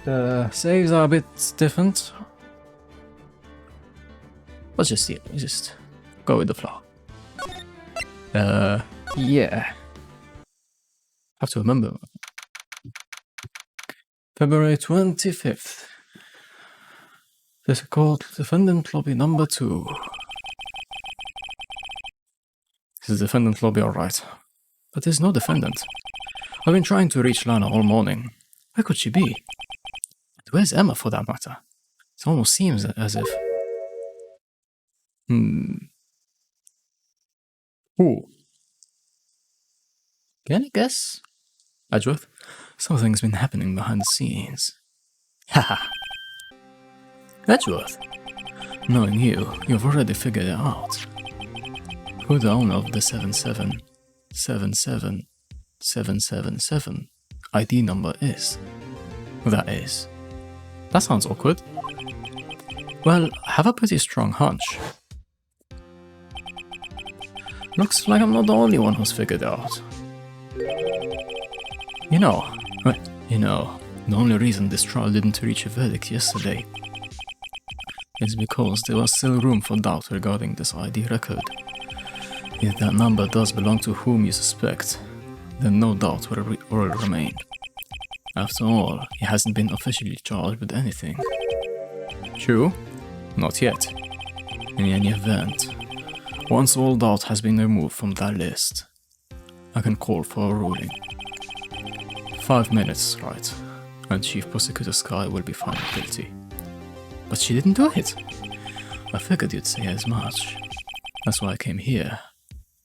The saves are a bit different. Let's just see it. Just go with the flow. Yeah. Have to remember. February 25th. Physical defendant lobby number 2. This is defendant lobby, alright. But there's no defendant. I've been trying to reach Lana all morning. Where could she be? And where's Emma for that matter? It almost seems as if... Who? Can I guess? Edgeworth? Something's been happening behind the scenes. Haha. Edgeworth? Knowing you, you've already figured it out. Who the owner of the 7777777 ID number is. That is. That sounds awkward. Well, I have a pretty strong hunch. Looks like I'm not the only one who's figured it out. You know, the only reason this trial didn't reach a verdict yesterday is because there was still room for doubt regarding this ID record. If that number does belong to whom you suspect, then no doubt will remain. After all, he hasn't been officially charged with anything. True? Not yet. In any event, once all doubt has been removed from that list, I can call for a ruling. 5 minutes, right, and Chief Prosecutor Sky will be found guilty. But she didn't do it! I figured you'd say as much. That's why I came here,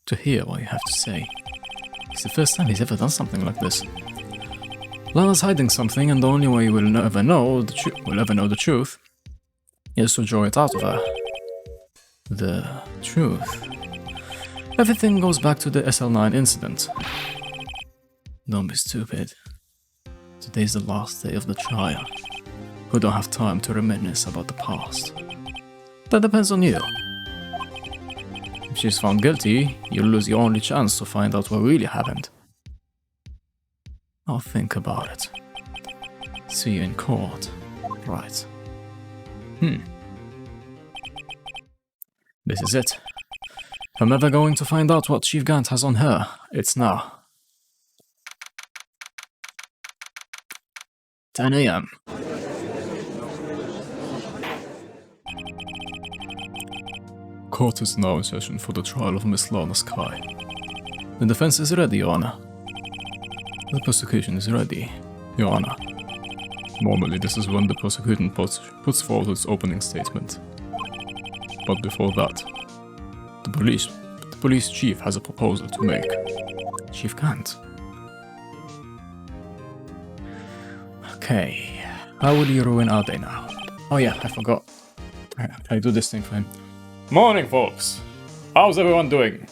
to hear what you have to say. It's the first time he's ever done something like this. Lana's hiding something, and the only way we'll ever know the truth is to draw it out of her. The truth. Everything goes back to the SL9 incident. Don't be stupid. Today's the last day of the trial. We don't have time to reminisce about the past. That depends on you. If she's found guilty, you'll lose your only chance to find out what really happened. I'll think about it. See you in court. Right. This is it. If I'm ever going to find out what Chief Gant has on her, it's now. 10 AM. Court is now in session for the trial of Miss Lana Sky. The defense is ready, Your Honor. The prosecution is ready, Your Honor. Normally this is when the prosecution puts forward its opening statement. But before that, the police chief has a proposal to make. Chief Gant. Okay, how will you ruin our day now? Oh yeah, I forgot. Can I do this thing for him? Morning, folks. How's everyone doing?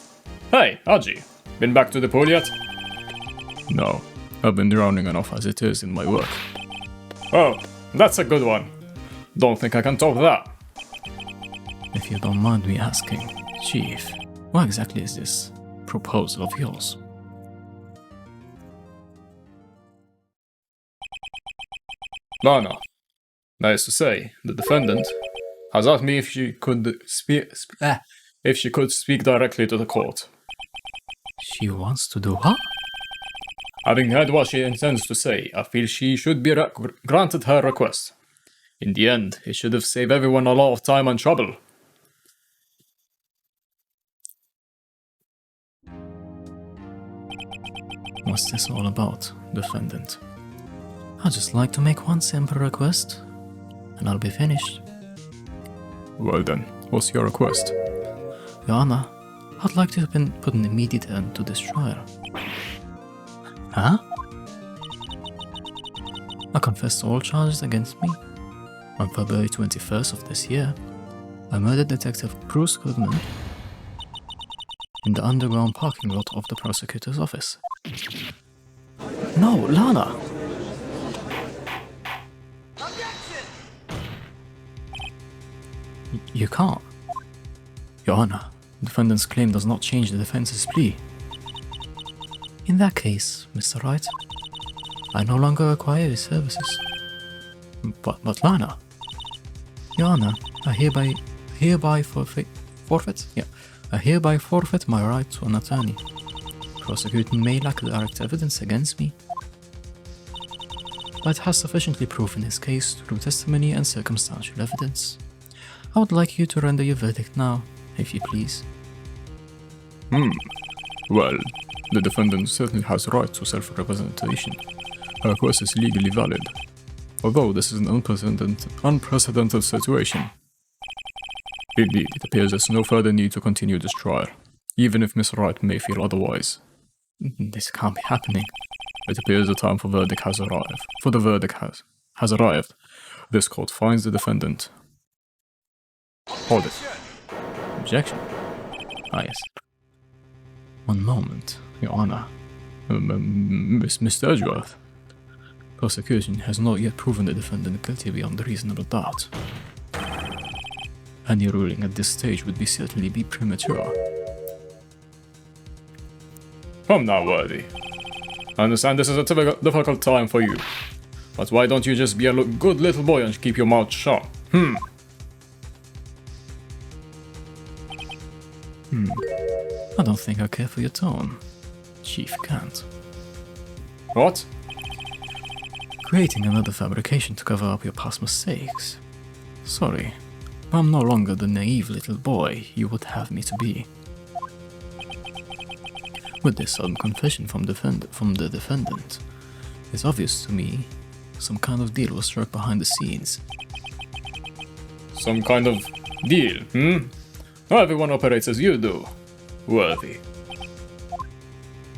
Hey, Haji, been back to the pool yet? No, I've been drowning enough as it is in my work. Oh, that's a good one. Don't think I can top that. If you don't mind me asking, Chief, what exactly is this proposal of yours? Lana, that is to say, the defendant has asked me if she could speak directly to the court. She wants to do what? Having heard what she intends to say, I feel she should be granted her request. In the end, it should have saved everyone a lot of time and trouble. What's this all about, defendant? I'd just like to make one simple request, and I'll be finished. Well then, what's your request? Your Honor, I'd like to put an immediate end to this trial. Huh? I confess to all charges against me. On February 21st of this year, I murdered Detective Bruce Goodman in the underground parking lot of the prosecutor's office. No, Lana! You can't. Your Honor, the defendant's claim does not change the defense's plea. In that case, Mr. Wright, I no longer require his services. But Lana, Your Honor, I hereby forfeit? Yeah. I hereby forfeit my right to an attorney. Prosecutor may lack direct evidence against me, but has sufficiently proven his case through testimony and circumstantial evidence. I would like you to render your verdict now, if you please. Well, the defendant certainly has a right to self-representation. Her request is legally valid, although this is an unprecedented situation. Indeed, it appears there's no further need to continue this trial, even if Miss Wright may feel otherwise. This can't be happening. It appears the time for verdict has arrived. Has arrived. This court finds the defendant. Hold it. Objection. Ah, yes. One moment, Your Honor. Mr. Edgeworth. Prosecution has not yet proven the defendant guilty beyond a reasonable doubt. Any ruling at this stage would certainly be premature. Come now, Worthy. I understand this is a difficult time for you, but why don't you just be a good little boy and keep your mouth shut? I don't think I care for your tone, Chief Kant. What? Creating another fabrication to cover up your past mistakes. Sorry, but I'm no longer the naive little boy you would have me to be. With this sudden confession from the defendant, it's obvious to me some kind of deal was struck behind the scenes. Some kind of deal, Not everyone operates as you do, Worthy.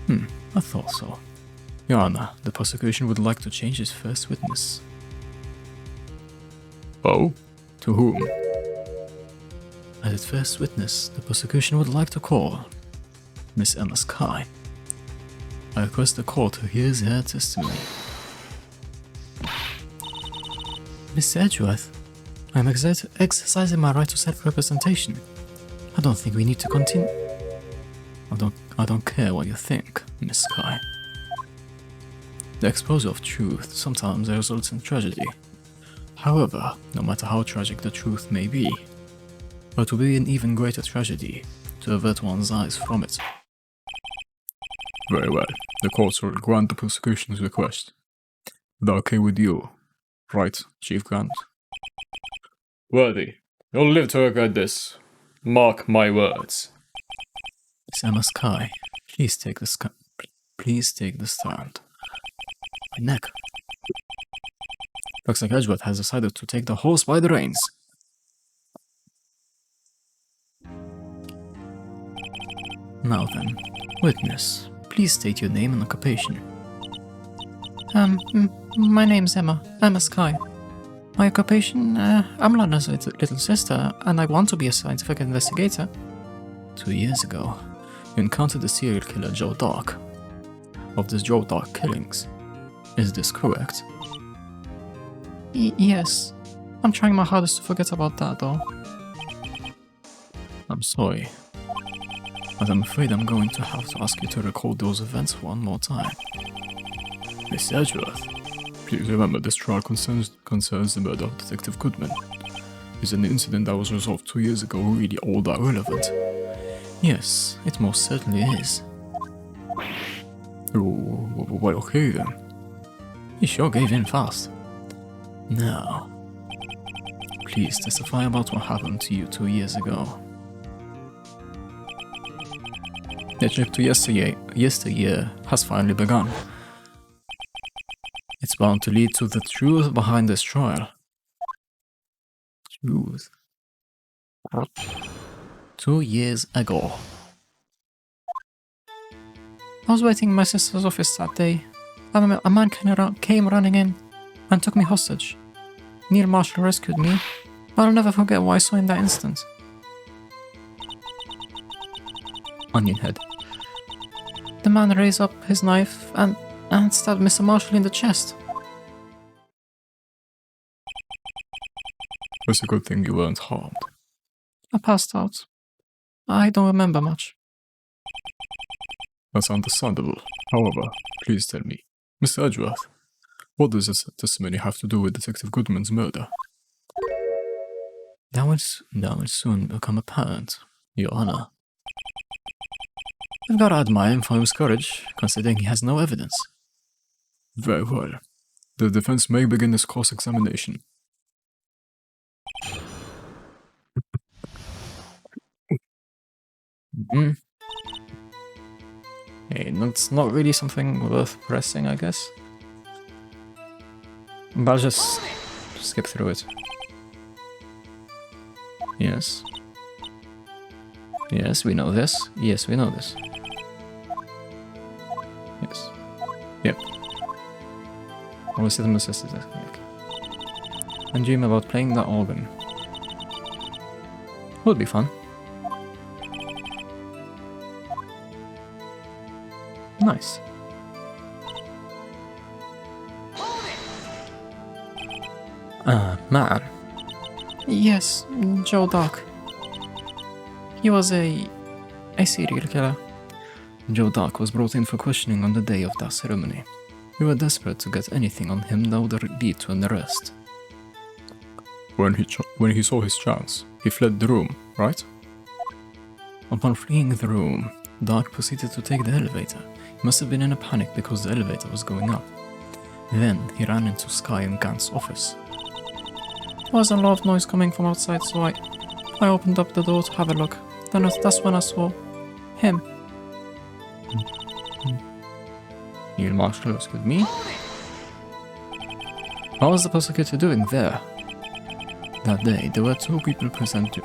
I thought so. Your Honor, the prosecution would like to change its first witness. Oh? To whom? As its first witness, the prosecution would like to call Miss Emma Skye. I request the court to hear her testimony. Mr. Edgeworth, I am exercising my right to self-representation. I don't think we need to continue. I don't care what you think, Miss Skye. The exposure of truth sometimes results in tragedy. However, no matter how tragic the truth may be, it will be an even greater tragedy to avert one's eyes from it. Very well. The court will grant the prosecution's request. Is that okay with you? Right, Chief Grant? Worthy, you'll live to regret this. Mark my words. Miss Emma Skye, please take the stand. My neck. Looks like Edgeworth has decided to take the horse by the reins. Now then, witness, please state your name and occupation. My name's Emma Skye. My occupation, I'm Lana's little sister, and I want to be a scientific investigator. 2 years ago, you encountered the serial killer Joe Dark. Of the Joe Dark killings. Is this correct? Yes. I'm trying my hardest to forget about that, though. I'm sorry, but I'm afraid I'm going to have to ask you to recall those events one more time. Miss Edgeworth, please remember this trial concerns the murder of Detective Goodman. Is an incident that was resolved 2 years ago really all that relevant? Yes, it most certainly is. Well, okay then. You sure gave in fast. Now, please testify about what happened to you 2 years ago. The trip to yesteryear has finally begun. It's bound to lead to the truth behind this trial. Truth. 2 years ago. I was waiting in my sister's office that day. A man came running in and took me hostage. Neil Marshall rescued me, but I'll never forget what I saw in that instant. Onionhead. The man raised up his knife and stabbed Mr. Marshall in the chest. It's a good thing you weren't harmed. I passed out. I don't remember much. That's understandable. However, please tell me, Mr. Edgeworth, What does this testimony have to do with Detective Goodman's murder? That will soon become apparent, Your Honor. I've got to admire him for his courage, considering he has no evidence. Very well. The defense may begin its cross-examination. Hey, that's not really something worth pressing, I guess. But I'll just skip through it. Yes. Yes, we know this. Yes, we know this. Yes. Yep. I will sit and assist it. And dream about playing the organ. Would be fun. Nice. Man. Yes, Joe Doc. He was a serial killer. Joe Doc was brought in for questioning on the day of that ceremony. We were desperate to get anything on him that would lead to an arrest. When he saw his chance, he fled the room, right? Upon fleeing the room, Doc proceeded to take the elevator. He must have been in a panic because the elevator was going up. Then he ran into Sky and Gant's office. There was a lot of noise coming from outside, so I opened up the door to have a look. Then that's when I saw him. Neil Marshall was with me. What was the prosecutor doing there? That day, there were two people present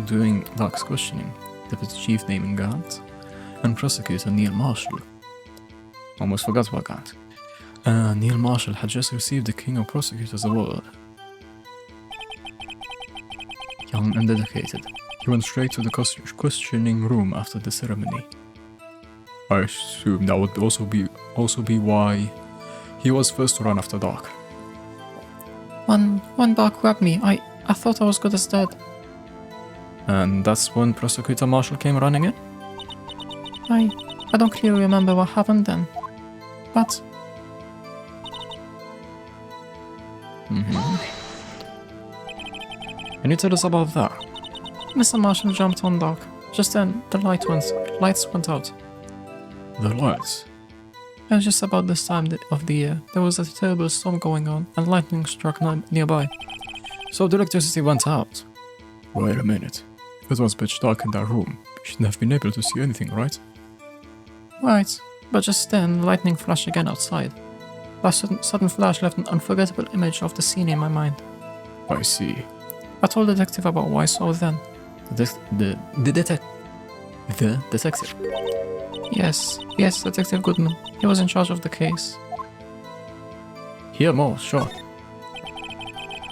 during Doc's questioning. Deputy Chief Damon Gant and Prosecutor Neil Marshall. Almost forgot about Gant. Neil Marshall had just received the King of Prosecutors Award. Young and dedicated, he went straight to the questioning room after the ceremony. I assume that would also be why he was first to run after Doc. When Doc grabbed me, I thought I was good as dead. And that's when Prosecutor Marshall came running in? I don't clearly remember what happened then. But... Can you tell us about that? Mr. Marshall jumped on Doc. Just then, the lights went out. The lights? It was just about this time of the year. There was a terrible storm going on, and lightning struck nearby. So the electricity went out. Wait a minute. It was pitch dark in that room. You shouldn't have been able to see anything, right? Right, but just then, lightning flashed again outside. That sudden flash left an unforgettable image of the scene in my mind. I see. I told the detective about what I saw then. The detective? Yes, Detective Goodman. He was in charge of the case. Hear more, sure.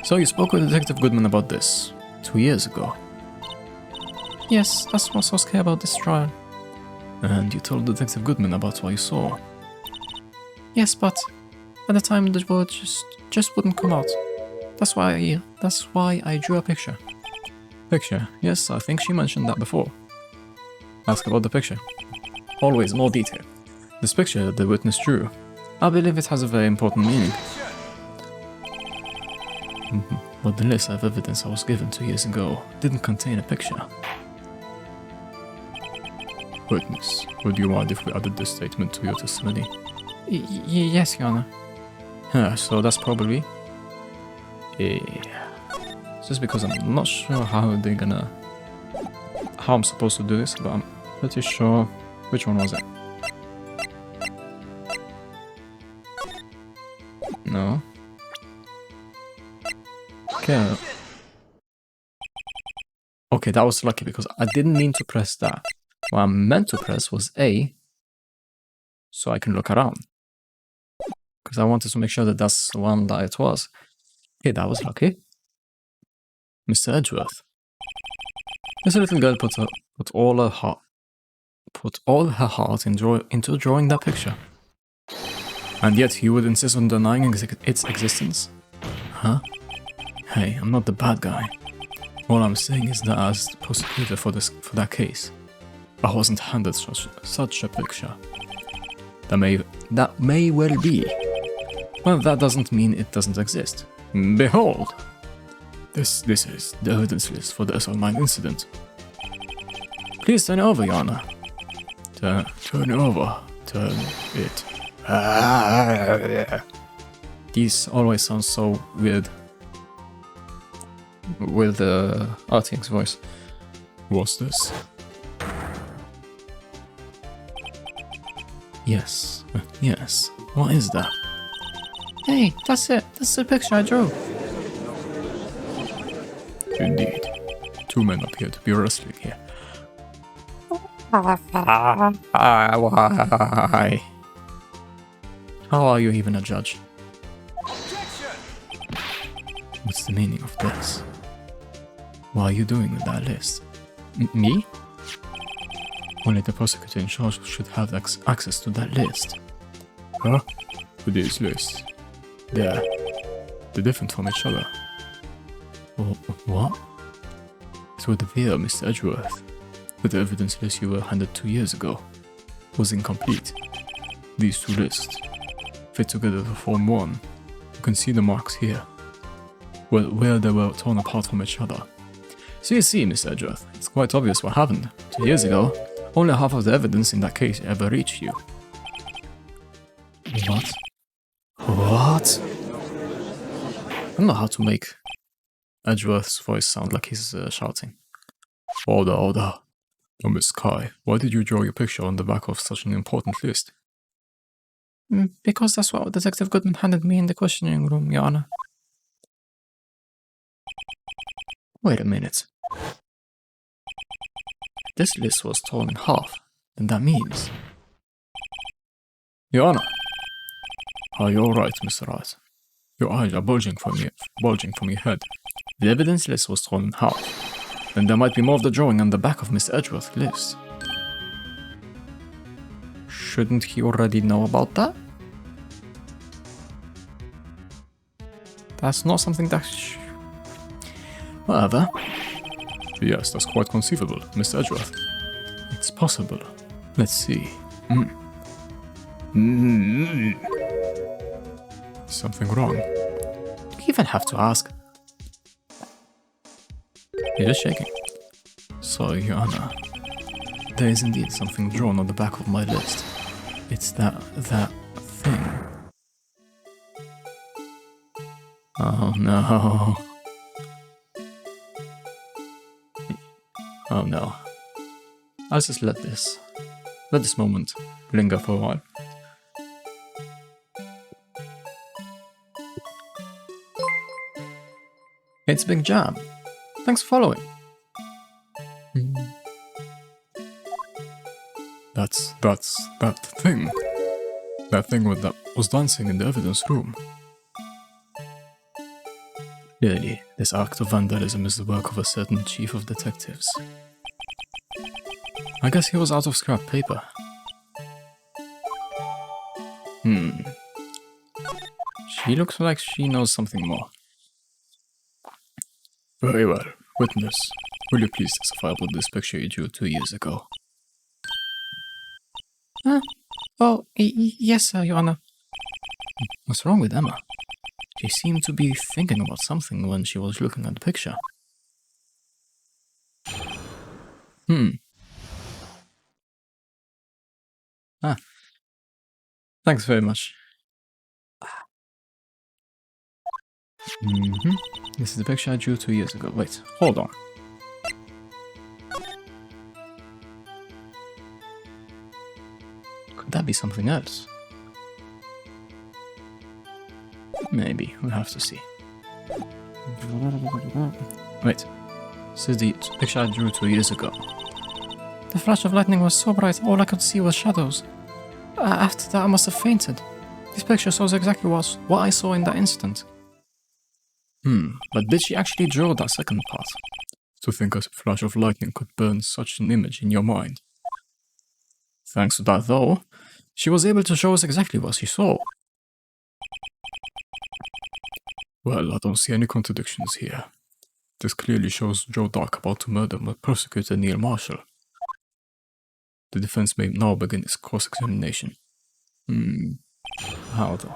So you spoke with Detective Goodman about this 2 years ago? Yes, that's what's so scary about this trial. And you told Detective Goodman about what you saw? Yes, but at the time the word just wouldn't come out. That's why I drew a picture. Picture? Yes, I think she mentioned that before. Ask about the picture. Always more detail. This picture the witness drew, I believe it has a very important meaning. But the list of evidence I was given 2 years ago didn't contain a picture. Witness, would you mind if we added this statement to your testimony? Yes, Your Honor. So that's probably... Just because I'm not sure how I'm supposed to do this, but I'm pretty sure... Which one was it? No. Okay. Okay, that was lucky because I didn't mean to press that. What I meant to press was A, so I can look around. Because I wanted to make sure that that's the one that it was. Okay, that was lucky. Mr. Edgeworth. This little girl put all her heart into drawing that picture. And yet you would insist on denying its existence? Huh? Hey, I'm not the bad guy. All I'm saying is that as the prosecutor for that case, I wasn't handed such a picture. That may well be Well, that doesn't mean it doesn't exist. Behold! This is the evidence list for the SL mine incident. Please turn it over, Your Honor. Turn it over. Turn it. These always sound so weird. With RTX voice. What's this? Yes. Yes. What is that? Hey, that's it. That's the picture I drew. Indeed. Two men appear to be wrestling here. Why? How are you even a judge? What's the meaning of this? What are you doing with that list? Me? Only the prosecutor in charge should have access to that list. Huh? With these lists? They're different from each other. What? It would appear, Mr. Edgeworth, that the evidence list you were handed 2 years ago was incomplete. These two lists fit together to form one. You can see the marks here, where they were torn apart from each other. So you see, Mr. Edgeworth, it's quite obvious what happened. 2 years ago, only half of the evidence in that case ever reached you. What? What? I don't know how to make Edgeworth's voice sound like he's shouting. Order. Oh, Miss Kai, why did you draw your picture on the back of such an important list? Because that's what Detective Goodman handed me in the questioning room, Your Honor. Wait a minute. This list was torn in half, then that means... Your Honor! Are you alright, Mr. Wright? Your eyes are bulging from your head. The evidence list was torn in half. Then there might be more of the drawing on the back of Mr. Edgeworth's list. Shouldn't he already know about that? That's not something that... Whatever. Yes, that's quite conceivable, Mr. Edgeworth. It's possible. Let's see. Something wrong. Do you even have to ask? You're just shaking. Sorry, Your Honor. There is indeed something drawn on the back of my list. It's that thing. Oh no. Oh no. I'll just let this moment linger for a while. It's Big Jam. Thanks for following. That's that thing. That thing that was dancing in the evidence room. Clearly, this act of vandalism is the work of a certain chief of detectives. I guess he was out of scrap paper. She looks like she knows something more. Very well. Witness, will you please testify about this picture you drew 2 years ago? Oh, yes, sir, Your Honor. What's wrong with Emma? She seemed to be thinking about something when she was looking at the picture. Thanks very much. This is the picture I drew 2 years ago. Wait, hold on. Could that be something else? Maybe, we'll have to see. Wait, this is the picture I drew 2 years ago. The flash of lightning was so bright, all I could see was shadows. After that, I must have fainted. This picture shows exactly what I saw in that instant. But did she actually draw that second part? To think a flash of lightning could burn such an image in your mind. Thanks to that, though, she was able to show us exactly what she saw. Well, I don't see any contradictions here. This clearly shows Joe Dark about to murder prosecutor Neil Marshall. The defense may now begin its cross-examination. How though?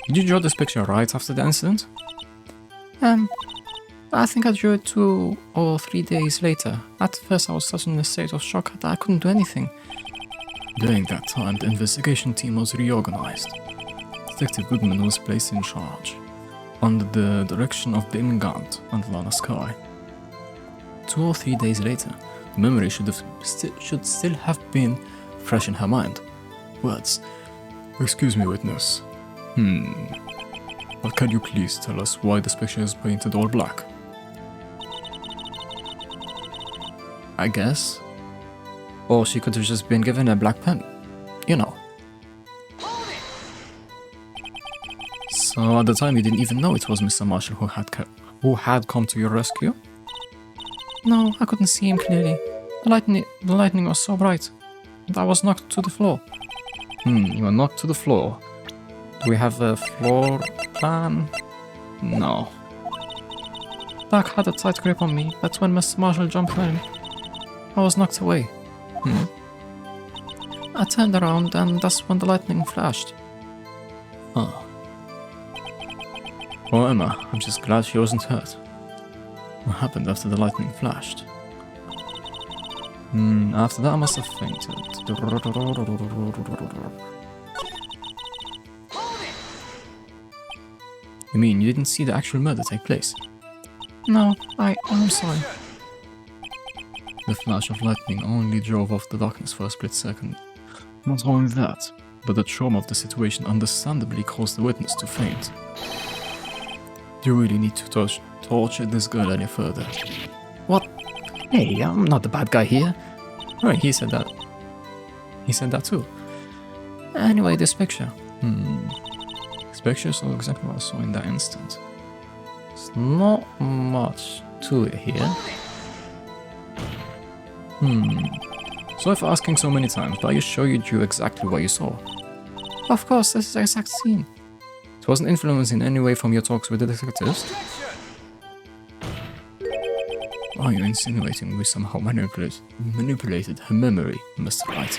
Did you draw this picture right after the incident? I think I drew it 2 or 3 days later. At first I was such in a state of shock that I couldn't do anything. During that time, the investigation team was reorganized. Detective Goodman was placed in charge, under the direction of Ben Gant and Lana Sky. 2 or 3 days later, the memory should still have been fresh in her mind. Words. Excuse me, witness. But can you please tell us why this picture is painted all black? I guess. Or she could have just been given a black pen. You know. So at the time you didn't even know it was Mr. Marshall who had come to your rescue? No, I couldn't see him clearly. The lightning was so bright, and I was knocked to the floor. You were knocked to the floor. Do we have a floor plan? No. Doc had a tight grip on me, but when Mr. Marshall jumped in, I was knocked away. I turned around and that's when the lightning flashed. Oh. Well, Emma, I'm just glad she wasn't hurt. What happened after the lightning flashed? After that I must have fainted. You mean you didn't see the actual murder take place? No, I'm sorry. The flash of lightning only drove off the darkness for a split second. Not only that, but the trauma of the situation understandably caused the witness to faint. Do you really need to torture this girl any further? What? Hey, I'm not the bad guy here. Right, he said that. He said that too. Anyway, this picture. This picture is exactly what I saw in that instant. There's not much to it here. So if asking so many times, but are you sure you drew exactly what you saw? Of course, this is the exact scene. It wasn't influenced in any way from your talks with the detectives? Are you insinuating we somehow manipulated her memory, Mr. Wright?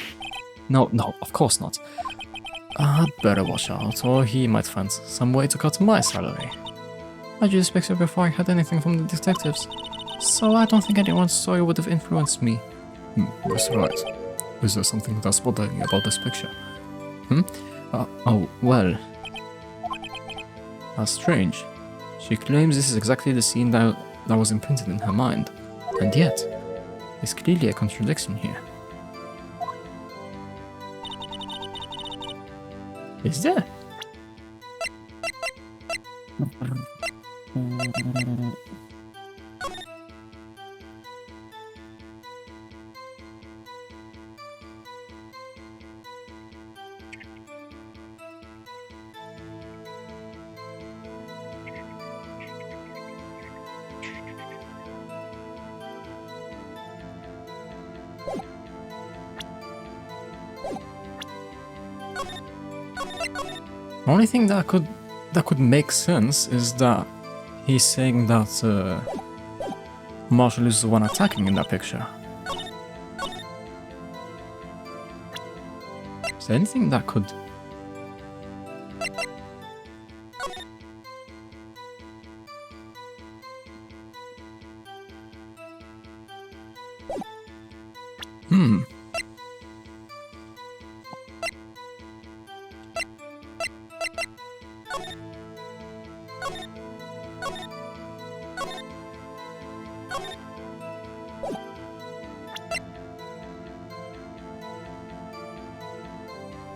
No, of course not. I'd better watch out, or he might find some way to cut my salary. I drew this picture before I had anything from the detectives, so I don't think anyone's story would have influenced me. Mr. Wright, is there something that's bothering you about this picture? Oh, well... That's strange. She claims this is exactly the scene that was imprinted in her mind, and yet, there's clearly a contradiction here. Is there? The only thing that could make sense is that he's saying that Marshall is the one attacking in that picture. Is there anything that could...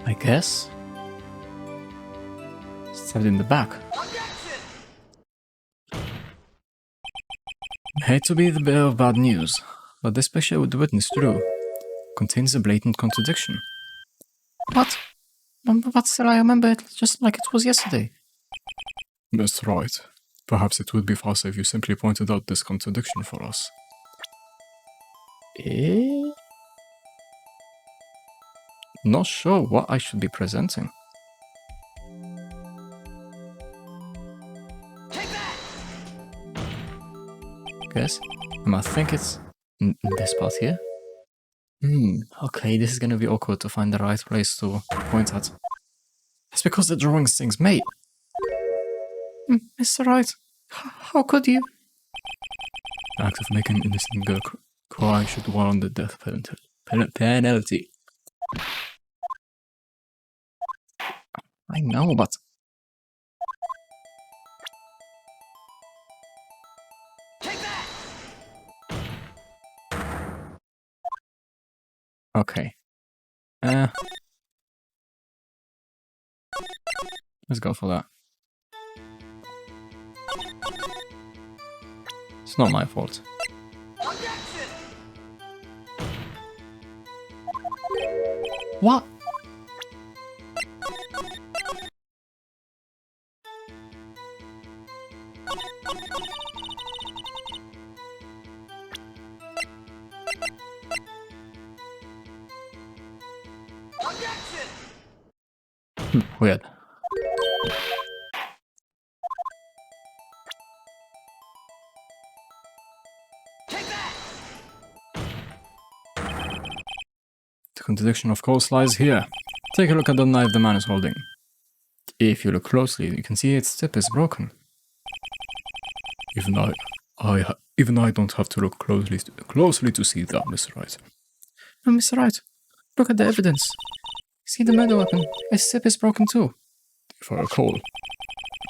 I guess. Stabbed in the back. I hate to be the bearer of bad news, but this picture with the witness drew contains a blatant contradiction. What? But still I remember it just like it was yesterday. Mr. Wright, perhaps it would be faster if you simply pointed out this contradiction for us. Not sure what I should be presenting. Guess. I think it's in this part here. Okay, this is gonna be awkward to find the right place to point at. It's because the drawings things made. Mr. Wright, how could you? The act of making an innocent girl cry should warrant the death penalty. I know, but... Okay. Let's go for that. It's not my fault. What? Weird. The contradiction, of course, lies here. Take a look at the knife the man is holding. If you look closely, you can see its tip is broken. Even I don't have to look closely to see that, Mr. Wright. No, Mr. Wright, look at the evidence. See the murder weapon. Its tip is broken too. If I recall,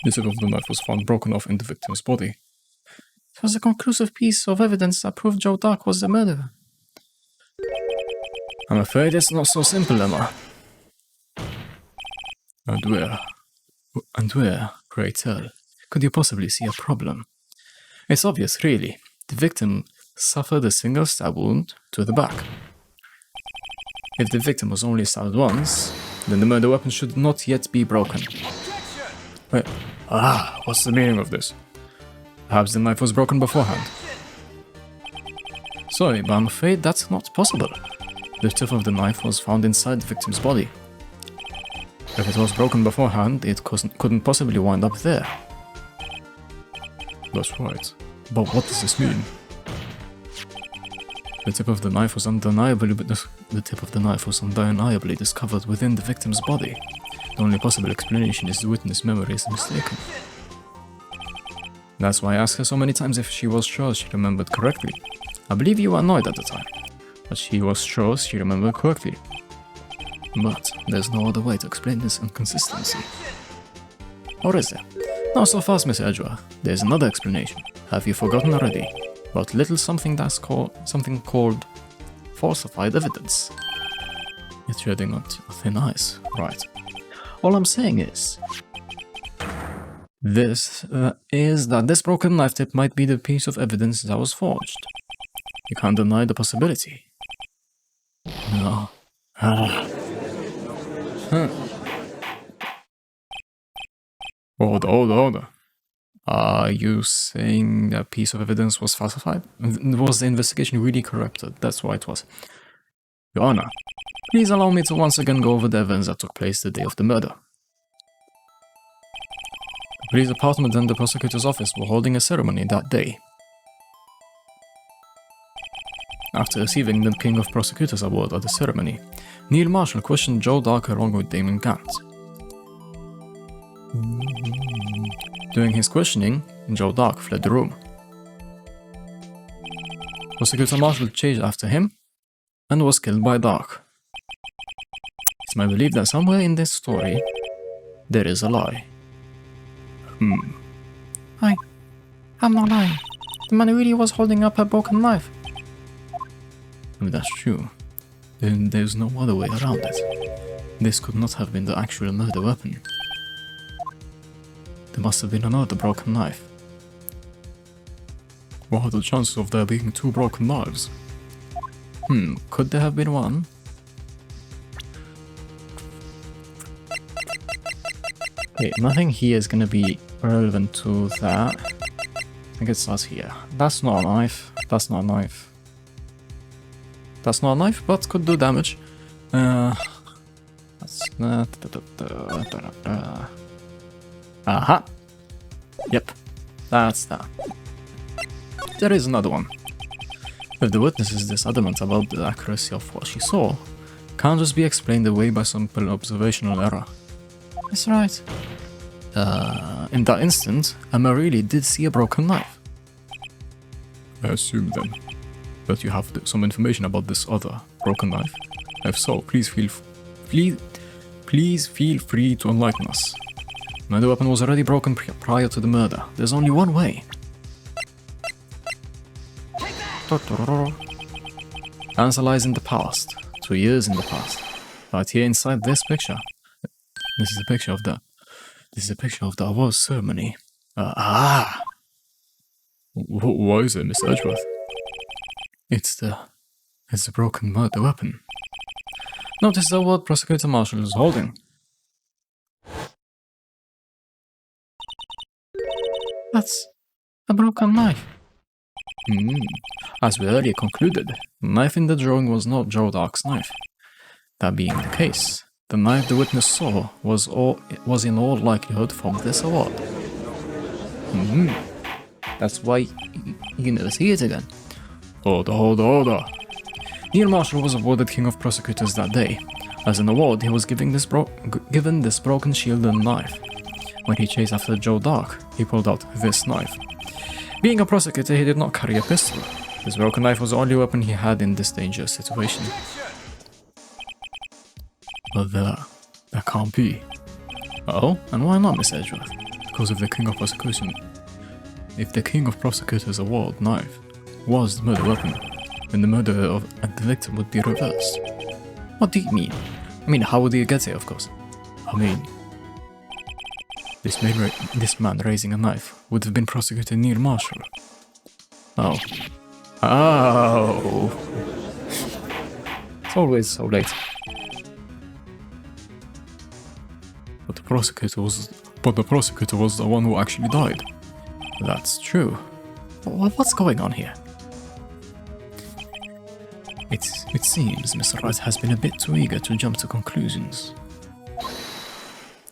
the tip of the knife was found broken off in the victim's body. It was a conclusive piece of evidence that proved Joe Dark was the murderer. I'm afraid it's not so simple, Emma. And where, pray tell, could you possibly see a problem? It's obvious, really. The victim suffered a single stab wound to the back. If the victim was only stabbed once, then the murder weapon should not yet be broken. Wait, what's the meaning of this? Perhaps the knife was broken beforehand. Sorry, but I'm afraid that's not possible. The tip of the knife was found inside the victim's body. If it was broken beforehand, it couldn't possibly wind up there. That's right. But what does this mean? The tip of the knife was undeniably discovered within the victim's body. The only possible explanation is the witness' memory is mistaken. That's why I asked her so many times if she was sure she remembered correctly. I believe you were annoyed at the time, but she was sure she remembered correctly. But there's no other way to explain this inconsistency. Or is there? Not so fast, Miss Edgeworth. There's another explanation. Have you forgotten already? About little something called falsified evidence. You're treading on thin ice, right? All I'm saying is that this broken knife tip might be the piece of evidence that was forged. You can't deny the possibility. No. Hold. Are you saying that piece of evidence was falsified? Was the investigation really corrupted? That's why it was. Your Honor, please allow me to once again go over the events that took place the day of the murder. The police department and the prosecutor's office were holding a ceremony that day. After receiving the King of Prosecutors Award at the ceremony, Neil Marshall questioned Joe Dark along with Damon Gant. During his questioning, Joe Dark fled the room. Prosecutor Marshall chased after him and was killed by Dark. It's my belief that somewhere in this story, there is a lie. I'm not lying. The man really was holding up a broken knife. If that's true, then there's no other way around it. This could not have been the actual murder weapon. There must have been another broken knife. What are the chances of there being two broken knives? Could there have been one? Okay, nothing here is gonna be relevant to that. I think it starts here. That's not a knife. That's not a knife. That's not a knife, but could do damage. That's not. Aha! Yep, that's that. There is another one. If the witness is this adamant about the accuracy of what she saw, it can't just be explained away by simple observational error. That's right. In that instant, Emma really did see a broken knife. I assume then that you have some information about this other broken knife. If so, please feel free to enlighten us. The weapon was already broken prior to the murder. There's only one way. Answer lies in the past. 2 years in the past. Right here inside this picture. This is a picture of the award ceremony. Why is it, Miss Edgeworth? It's the broken murder weapon. Notice the award Prosecutor Marshall is holding. That's a broken knife. As we earlier concluded, the knife in the drawing was not Joe Dark's knife. That being the case, the knife the witness saw was in all likelihood from this award. That's why you never see it again. Order. Neil Marshall was awarded King of Prosecutors that day. As an award, he was given this broken shield and knife. When he chased after Joe Dark, he pulled out this knife. Being a prosecutor, he did not carry a pistol. This broken knife was the only weapon he had in this dangerous situation. But that can't be. Oh? And why not, Miss Edgeworth? Because of the King of Prosecution. If the King of Prosecutors award knife was the murder weapon, then the murder of the victim would be reversed. What do you mean? I mean, how would you get it, of course? I mean, this man raising a knife would have been Prosecutor Neil Marshall. Oh. It's always so late. But the prosecutor was the one who actually died. That's true. What's going on here? It seems Mr. Wright has been a bit too eager to jump to conclusions.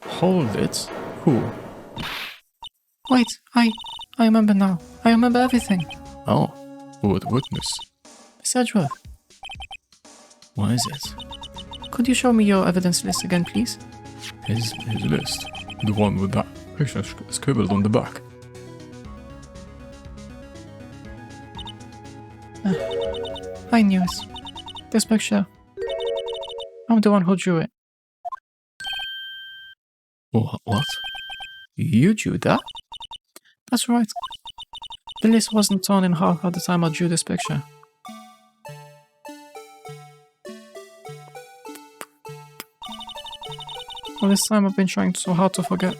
Hold it? Who? Wait, I remember now. I remember everything. Oh, who would witness? Miss Edgeworth. What is it? Could you show me your evidence list again, please? His list? The one with that picture scribbled on the back. I knew it. This picture. I'm the one who drew it. What? You drew that? That's right. The list wasn't torn in half at the time I drew this picture. All this time I've been trying so hard to forget.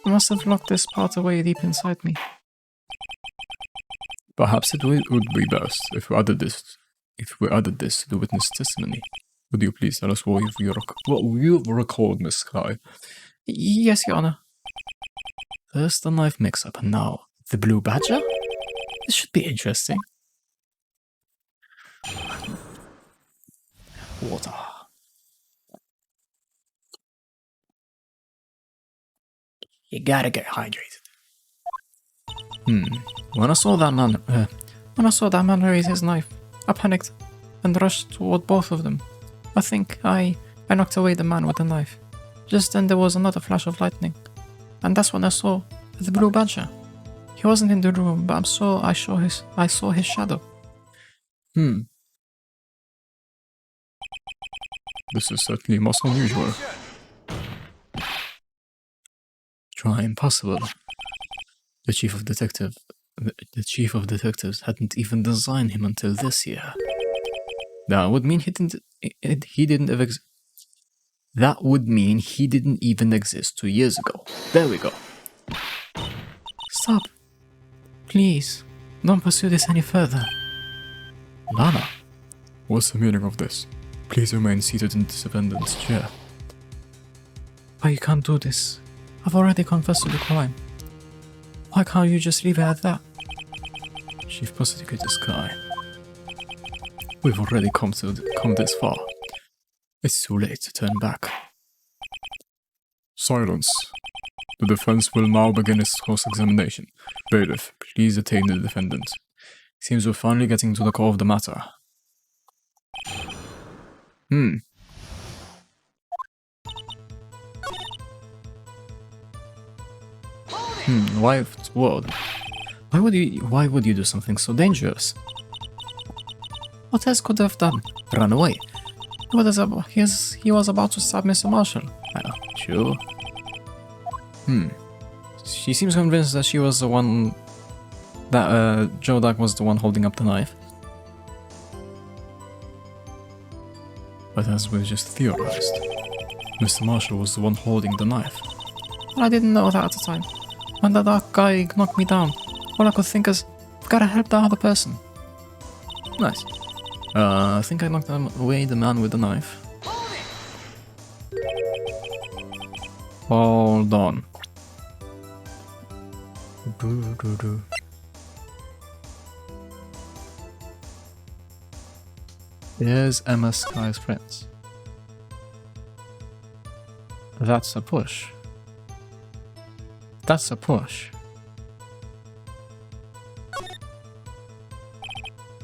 I must have locked this part away deep inside me. Perhaps it would be best if we added this to the witness testimony. Would you please tell us what you've recalled, Miss Sky? Yes, Your Honor. First the knife mix-up, and now the blue badger? This should be interesting. Water. You gotta get hydrated. When I saw that man raise his knife, I panicked and rushed toward both of them. I think I knocked away the man with the knife. Just then there was another flash of lightning, and that's when I saw the blue badger. He wasn't in the room, but I saw his shadow. This is certainly most unusual. Try impossible. The chief of detectives hadn't even designed him until this year. That would mean he didn't even exist 2 years ago. There we go. Stop. Please, don't pursue this any further. Lana, what's the meaning of this? Please remain seated in the defendant's chair. But you can't do this. I've already confessed to the crime. Why can't you just leave it at that? Chief Prosecutor Sky, we've already come this far. It's too late to turn back. Silence. The defense will now begin its cross-examination. Bailiff, please detain the defendant. Seems we're finally getting to the core of the matter. Wife's word. Why would you do something so dangerous? What else could have done? Run away. He was about to stab Mr. Marshall. Sure. She seems convinced that she was the one... that Joe Duck was the one holding up the knife. But as we've just theorized, Mr. Marshall was the one holding the knife. Well, I didn't know that at the time. When the dark guy knocked me down, all I could think is, I've gotta help the other person. Nice. I think I knocked away the man with the knife. Hold on. Here's Emma Sky's friends. That's a push. That's a push.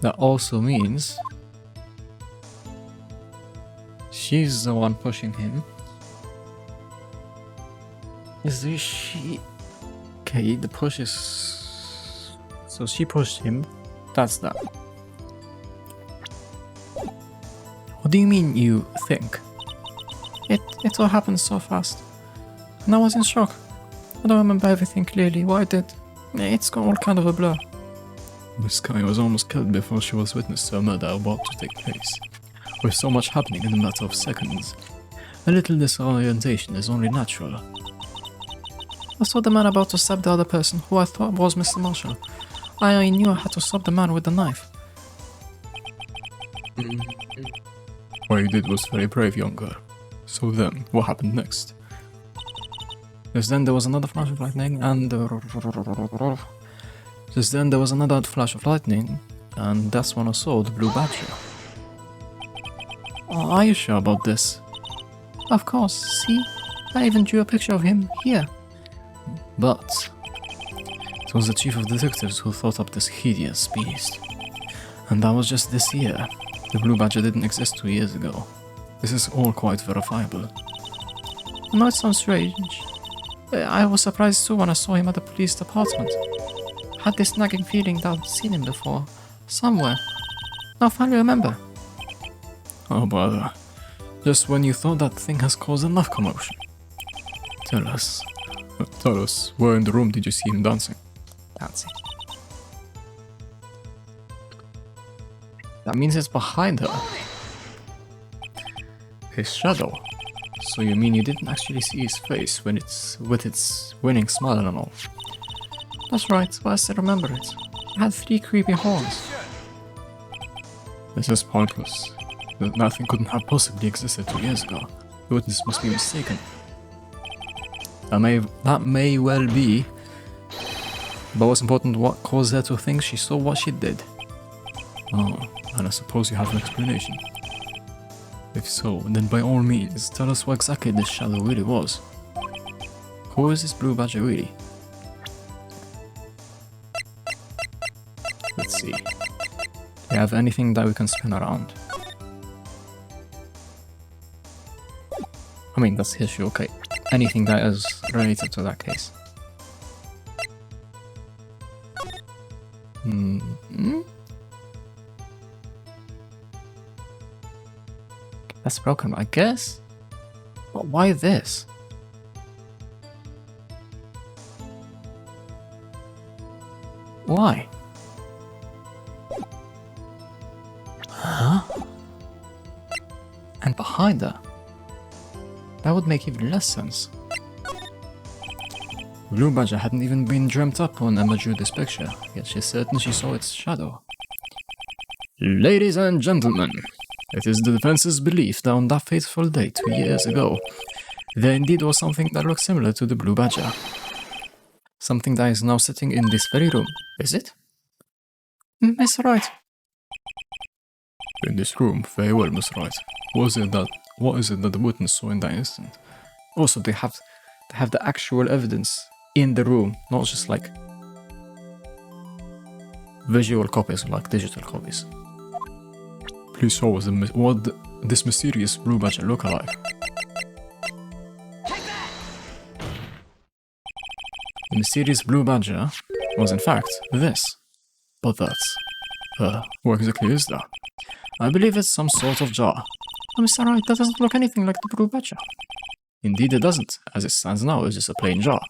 That also means she's the one pushing him. Is this she? Okay, the push is... So she pushed him. That's that. What do you mean you think? It all happened so fast. And I was in shock. I don't remember everything clearly. What I did, it's all kind of a blur. Miss Sky was almost killed before she was witness to a murder about to take place. With so much happening in a matter of seconds, a little disorientation is only natural. I saw the man about to stab the other person, who I thought was Mr. Marshall. I knew I had to stop the man with the knife. What you did was very brave, young girl. So then, what happened next? Just then there was another flash of lightning and... Just then there was another flash of lightning, and that's when I saw the blue badger. Oh, are you sure about this? Of course, see? I even drew a picture of him here. But... it was the chief of detectives who thought up this hideous beast. And that was just this year. The blue badger didn't exist 2 years ago. This is all quite verifiable. I know it sounds strange. I was surprised too when I saw him at the police department. I had this nagging feeling that I'd seen him before. Somewhere. Now I finally remember. Oh bother. Just when you thought that thing has caused enough commotion. Tell us, where in the room did you see him dancing? Dancing. That means it's behind her. His shadow. So you mean you didn't actually see his face when with its winning smile and all? That's right, but I still remember it. It had 3 creepy horns. This is pointless. Nothing couldn't have possibly existed 2 years ago. The witness must be mistaken. That may well be. But what's important, what caused her to think she saw what she did? Oh, and I suppose you have an explanation. If so, then by all means, tell us what exactly this shadow really was. Who is this blue badger really? Let's see. Do you have anything that we can spin around? I mean, that's his issue, okay. Anything that is related to that case. That's broken, I guess? But why this? Why? Huh? And behind her? That would make even less sense. Blue Badger hadn't even been dreamt up when Emma drew this picture, yet she's certain she saw its shadow. Ladies and gentlemen, it is the defense's belief that on that fateful day 2 years ago, there indeed was something that looked similar to the Blue Badger. Something that is now sitting in this very room, is it? Miss Wright. In this room, very well, Miss Wright. What is it that the witness saw in that instant? Also, they have the actual evidence in the room, not just like visual copies, like digital copies. Please show us what this mysterious Blue Badger look like. The mysterious blue badger was in fact this. But that's... what exactly is that? I believe it's some sort of jar. Oh, Mr. Wright, that doesn't look anything like the blue badger. Indeed it doesn't. As it stands now, it's just a plain jar.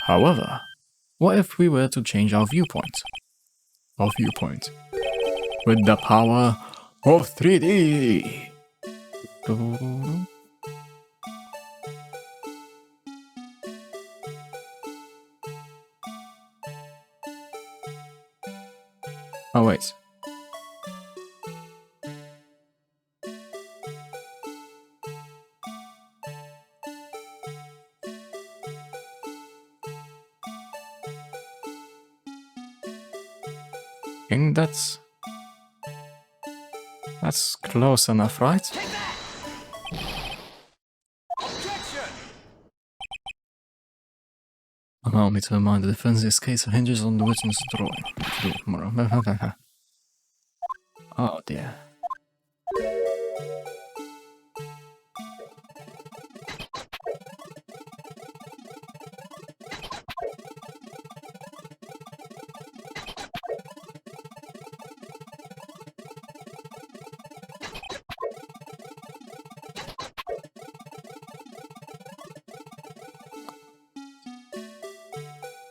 However, what if we were to change our viewpoint? Our viewpoint? With the power of 3D! Oh wait. I think that's close enough, right? Allow me to remind the defense this case hinges on the witness drawing. Oh dear.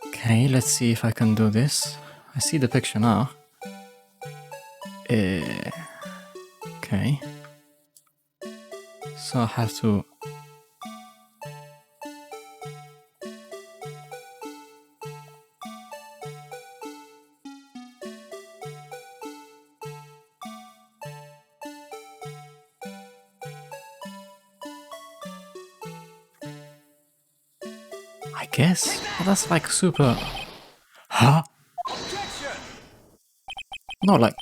Okay, let's see if I can do this. I see the picture now. Okay. So I have to... I guess? Well, that's like super... Huh? No, like...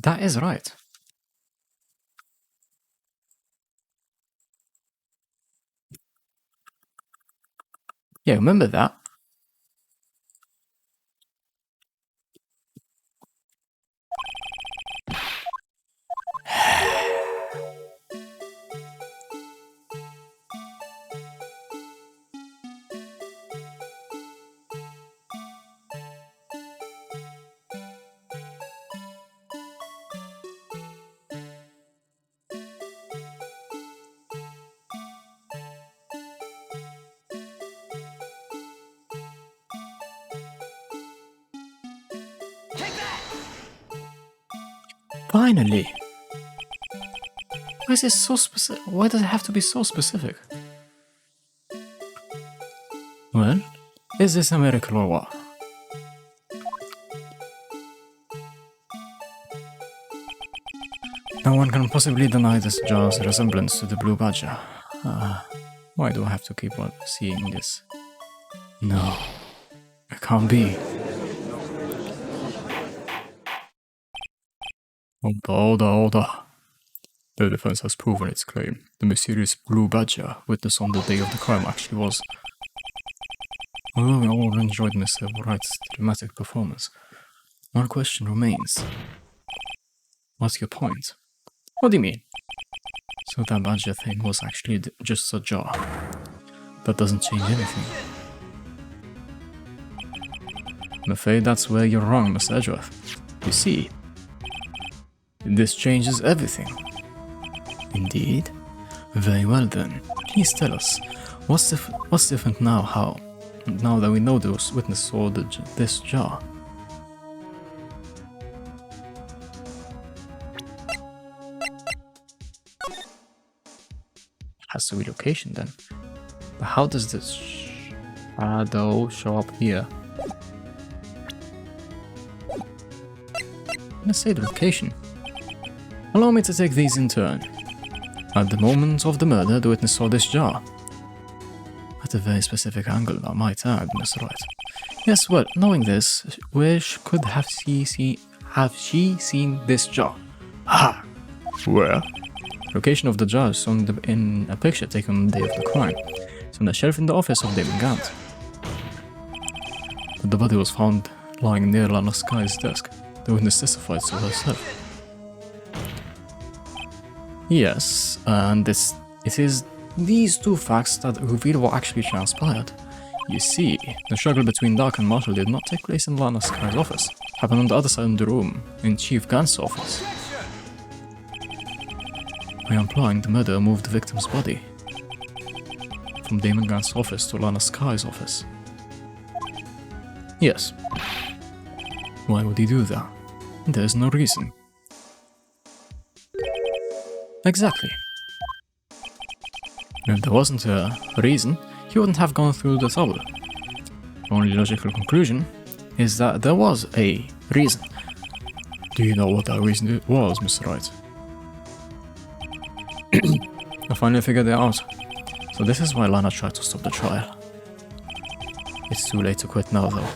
That is right. Yeah, remember that? Finally! Why is this so specific? Why does it have to be so specific? Well, is this a miracle or what? No one can possibly deny this jar's resemblance to the blue badger. Why do I have to keep on seeing this? No, it can't be. Order. The defense has proven its claim. The mysterious blue badger witnessed on the day of the crime actually was... Although we all enjoyed Mr. Wright's dramatic performance, one question remains. What's your point? What do you mean? So that badger thing was actually just a jar. That doesn't change anything. I'm afraid that's where you're wrong, Mr. Edgeworth. You see, this changes everything. Indeed? Very well then. Please tell us, what's different now now that we know those witnesses saw this jar? Has to be location then. But how does this shadow show up here? Let's say the location. Allow me to take these in turn. At the moment of the murder, the witness saw this jar. At a very specific angle, I might add, Mr. Wright. Yes, well, knowing this, where could she seen this jar? Ha! Where? Location of the jar is in a picture taken on the day of the crime. It's on the shelf in the office of David Gant. But the body was found lying near Lana Sky's desk. The witness testified to herself. Yes, and It is these two facts that reveal what actually transpired. You see, the struggle between Dark and Marshall did not take place in Lana Sky's office. It happened on the other side of the room, in Chief Gant's office. By implying the murderer moved the victim's body from Damon Gant's office to Lana Sky's office. Yes. Why would he do that? There is no reason. Exactly. If there wasn't a reason, he wouldn't have gone through the trouble. The only logical conclusion is that there was a reason. Do you know what that reason was, Mr. Wright? I finally figured it out. So this is why Lana tried to stop the trial. It's too late to quit now, though.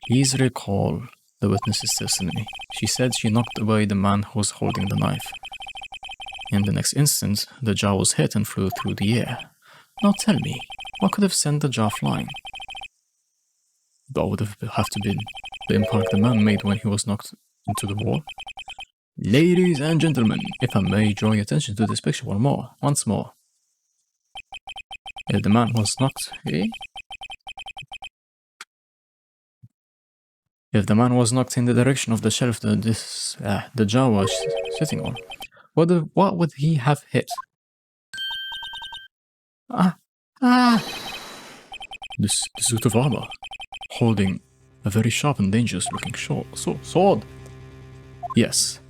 Please recall the witness's testimony. She said she knocked away the man who was holding the knife. In the next instant, the jar was hit and flew through the air. Now tell me, what could have sent the jar flying? That would have to be the impact the man made when he was knocked into the wall. Ladies and gentlemen, if I may draw your attention to this picture once more. If the man was knocked, If the man was knocked in the direction of the shelf that the jar was sitting on, what would he have hit? The suit of armor, holding a very sharp and dangerous looking sword. Yes.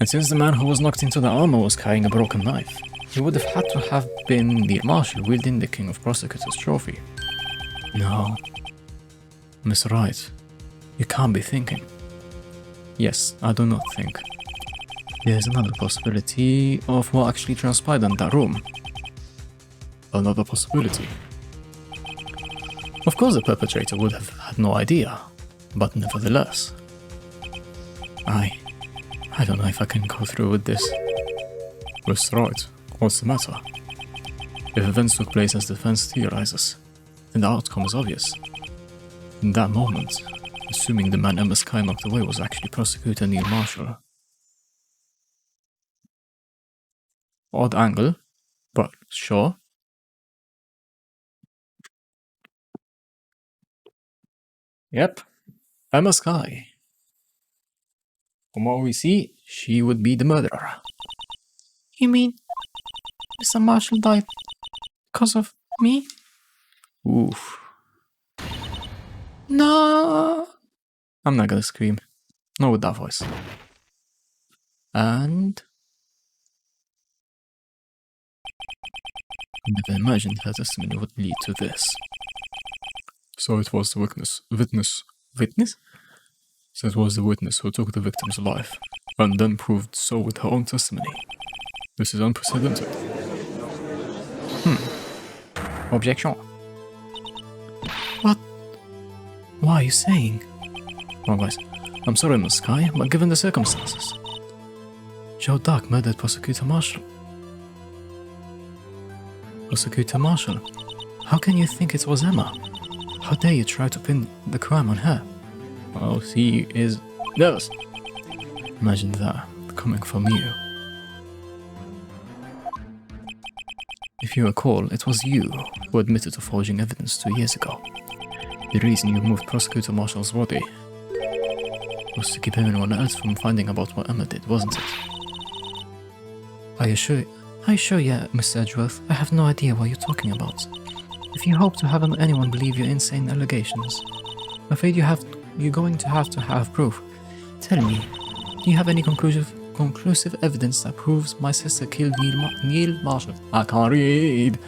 And since the man who was knocked into the armor was carrying a broken knife, he would have had to have been the marshal wielding the King of Prosecutors trophy. No. Mr. Wright, you can't be thinking. Yes, I do not think. There's another possibility of what actually transpired in that room. Another possibility? Of course the perpetrator would have had no idea, but nevertheless. I don't know if I can go through with this. Mr. Wright, what's the matter? If events took place as the defense theorizes, then the outcome is obvious. In that moment, assuming the man Emma Sky knocked away was actually Prosecutor Neil Marshall. Odd angle, but sure. Yep, Emma Sky. From what we see, she would be the murderer. You mean Mr. Marshall died because of me? Oof. No! I'm not gonna scream. Not with that voice. And I never imagined her testimony would lead to this. So it was the witness? So it was the witness who took the victim's life, and then proved so with her own testimony. This is unprecedented. Objection. What? Why are you saying? Well, guys, I'm sorry, Miss Sky, but given the circumstances, Joe Dark murdered Prosecutor Marshall. Prosecutor Marshall? How can you think it was Emma? How dare you try to pin the crime on her? Well, he is nervous. Imagine that, coming from you. If you recall, it was you who admitted to forging evidence 2 years ago. The reason you moved Prosecutor Marshall's body was to keep anyone else from finding about what Emma did, wasn't it? Are you sure, Mr. Edgeworth? I have no idea what you're talking about. If you hope to have anyone believe your insane allegations, I'm afraid you're going to have proof. Tell me, do you have any conclusive evidence that proves my sister killed Neil Marshall? I can't read.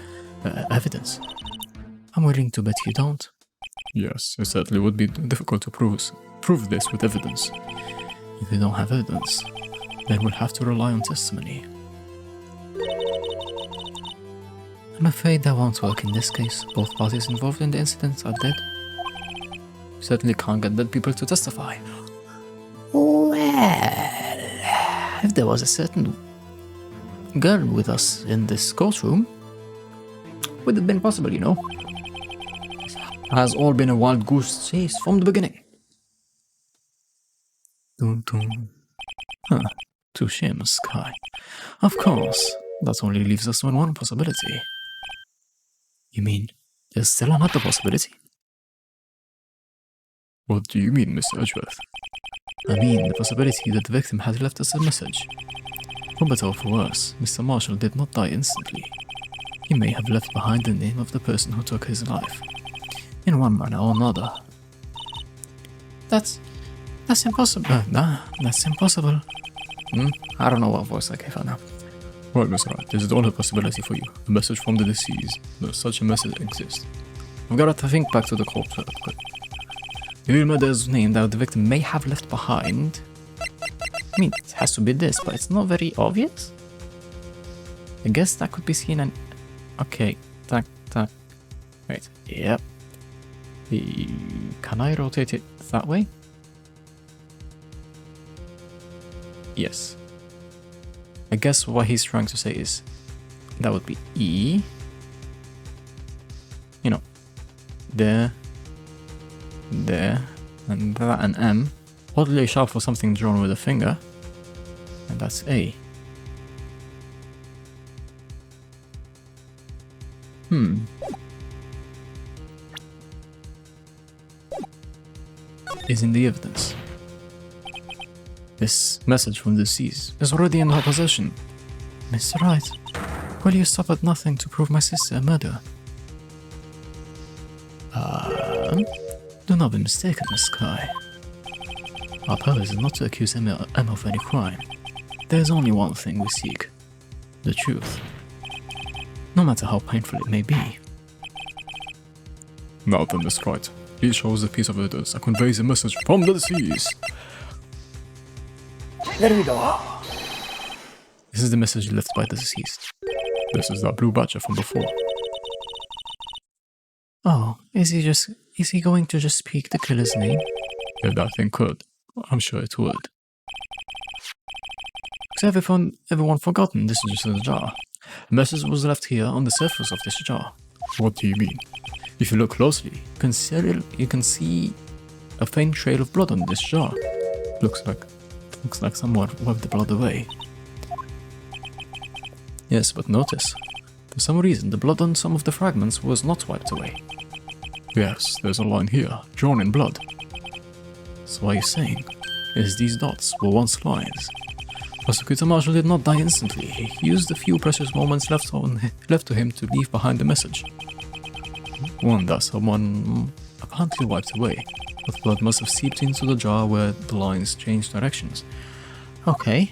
Evidence? I'm willing to bet you don't. Yes, it certainly would be difficult to prove this with evidence. If you don't have evidence, then we'll have to rely on testimony. I'm afraid that won't work in this case. Both parties involved in the incident are dead. You certainly can't get dead people to testify. Well, if there was a certain girl with us in this courtroom, would have been possible, you know. It has all been a wild goose chase from the beginning. Dun, dun. Huh. Touché, Miss Sky. Of course, that only leaves us with one possibility. You mean there's still another possibility? What do you mean, Mr. Edgeworth? I mean the possibility that the victim had left us a message. For better or for worse, Mr. Marshall did not die instantly. He may have left behind the name of the person who took his life, in one manner or another. That's impossible. That's impossible. I don't know what voice I gave her now. Right, Miss Wright, there's the only possibility for you. A message from the deceased. Does such a message exist? I've got to think back to the corpse real quick. The real murderer's name that the victim may have left behind. I mean, it has to be this, but it's not very obvious. I guess that could be seen and... Okay, tack. Wait, yep. Can I rotate it that way? Yes. I guess what he's trying to say is that would be E. You know, there, and that, and M. Oddly sharp for something drawn with a finger. And that's A. Is in the evidence. This message from the deceased is already in her possession. Mr. Wright, will you stop at nothing to prove my sister a murderer? Do not be mistaken, Miss Sky. Our purpose is not to accuse Emma of any crime. There is only one thing we seek. The truth. No matter how painful it may be. Now then, Miss Wright, please show us a piece of evidence that conveys a message from the deceased. There we go. This is the message left by the deceased. This is that blue badger from before. Oh, is he going to just speak the killer's name? If that thing could, I'm sure it would. Has everyone forgotten this is just a jar? A message was left here on the surface of this jar. What do you mean? If you look closely, you can see a faint trail of blood on this jar. Looks like someone wiped the blood away. Yes, but notice, for some reason the blood on some of the fragments was not wiped away. Yes, there's a line here, drawn in blood. So what are you saying? Is these dots were once lines? Prosecutor Marshall did not die instantly. He used the few precious moments left to him to leave behind the message. One that someone apparently wiped away. The blood must have seeped into the jar where the lines changed directions. Okay.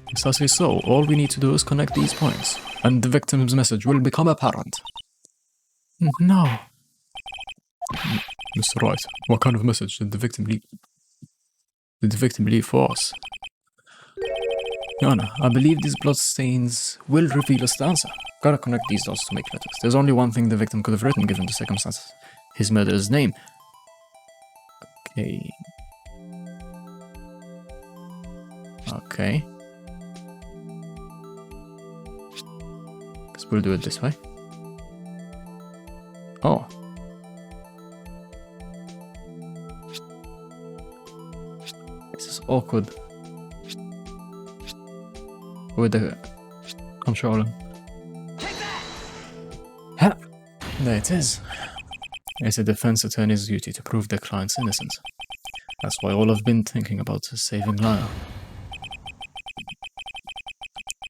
Precisely so, all we need to do is connect these points, and the victim's message will become apparent. No. Mr. Wright, what kind of message did the victim leave? For us? Your Honor, I believe these blood stains will reveal us the answer. Gotta connect these dots to make letters. There's only one thing the victim could have written given the circumstances. His murderer's name. Okay. Guess we'll do it this way. Oh. This is awkward. With the controller. Ha! There it is. It's a defense attorney's duty to prove their client's innocence. That's why all I've been thinking about is saving Lyle.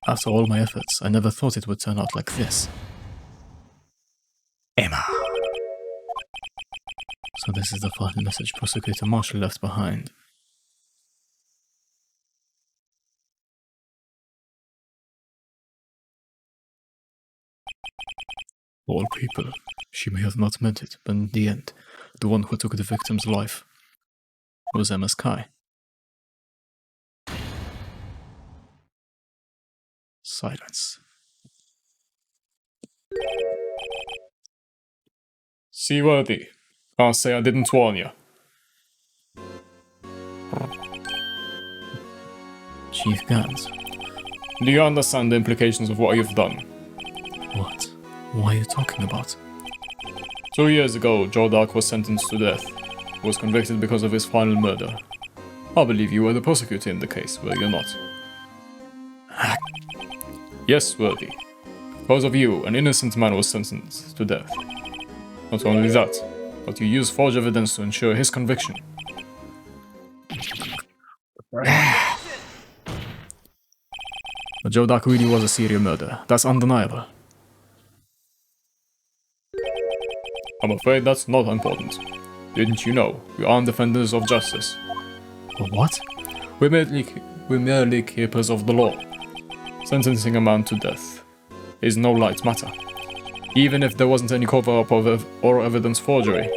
After all my efforts, I never thought it would turn out like this. Emma. So this is the final message Prosecutor Marshall left behind. All people. She may have not meant it, but in the end, the one who took the victim's life Was Emma Sky. Silence. Seaworthy. Can't say I didn't warn you. Chief Gans. Do you understand the implications of what you've done? What? What are you talking about? 2 years ago, Joe Dark was sentenced to death. He was convicted because of his final murder. I believe you were the prosecutor in the case, were you not? Yes, worthy. Because of you, an innocent man was sentenced to death. Not only that, but you used forged evidence to ensure his conviction. But Joe Duck really was a serial murderer. That's undeniable. I'm afraid that's not important. Didn't you know? We aren't defenders of justice. What? We're merely keepers of the law. Sentencing a man to death is no light matter, even if there wasn't any cover-up or evidence forgery.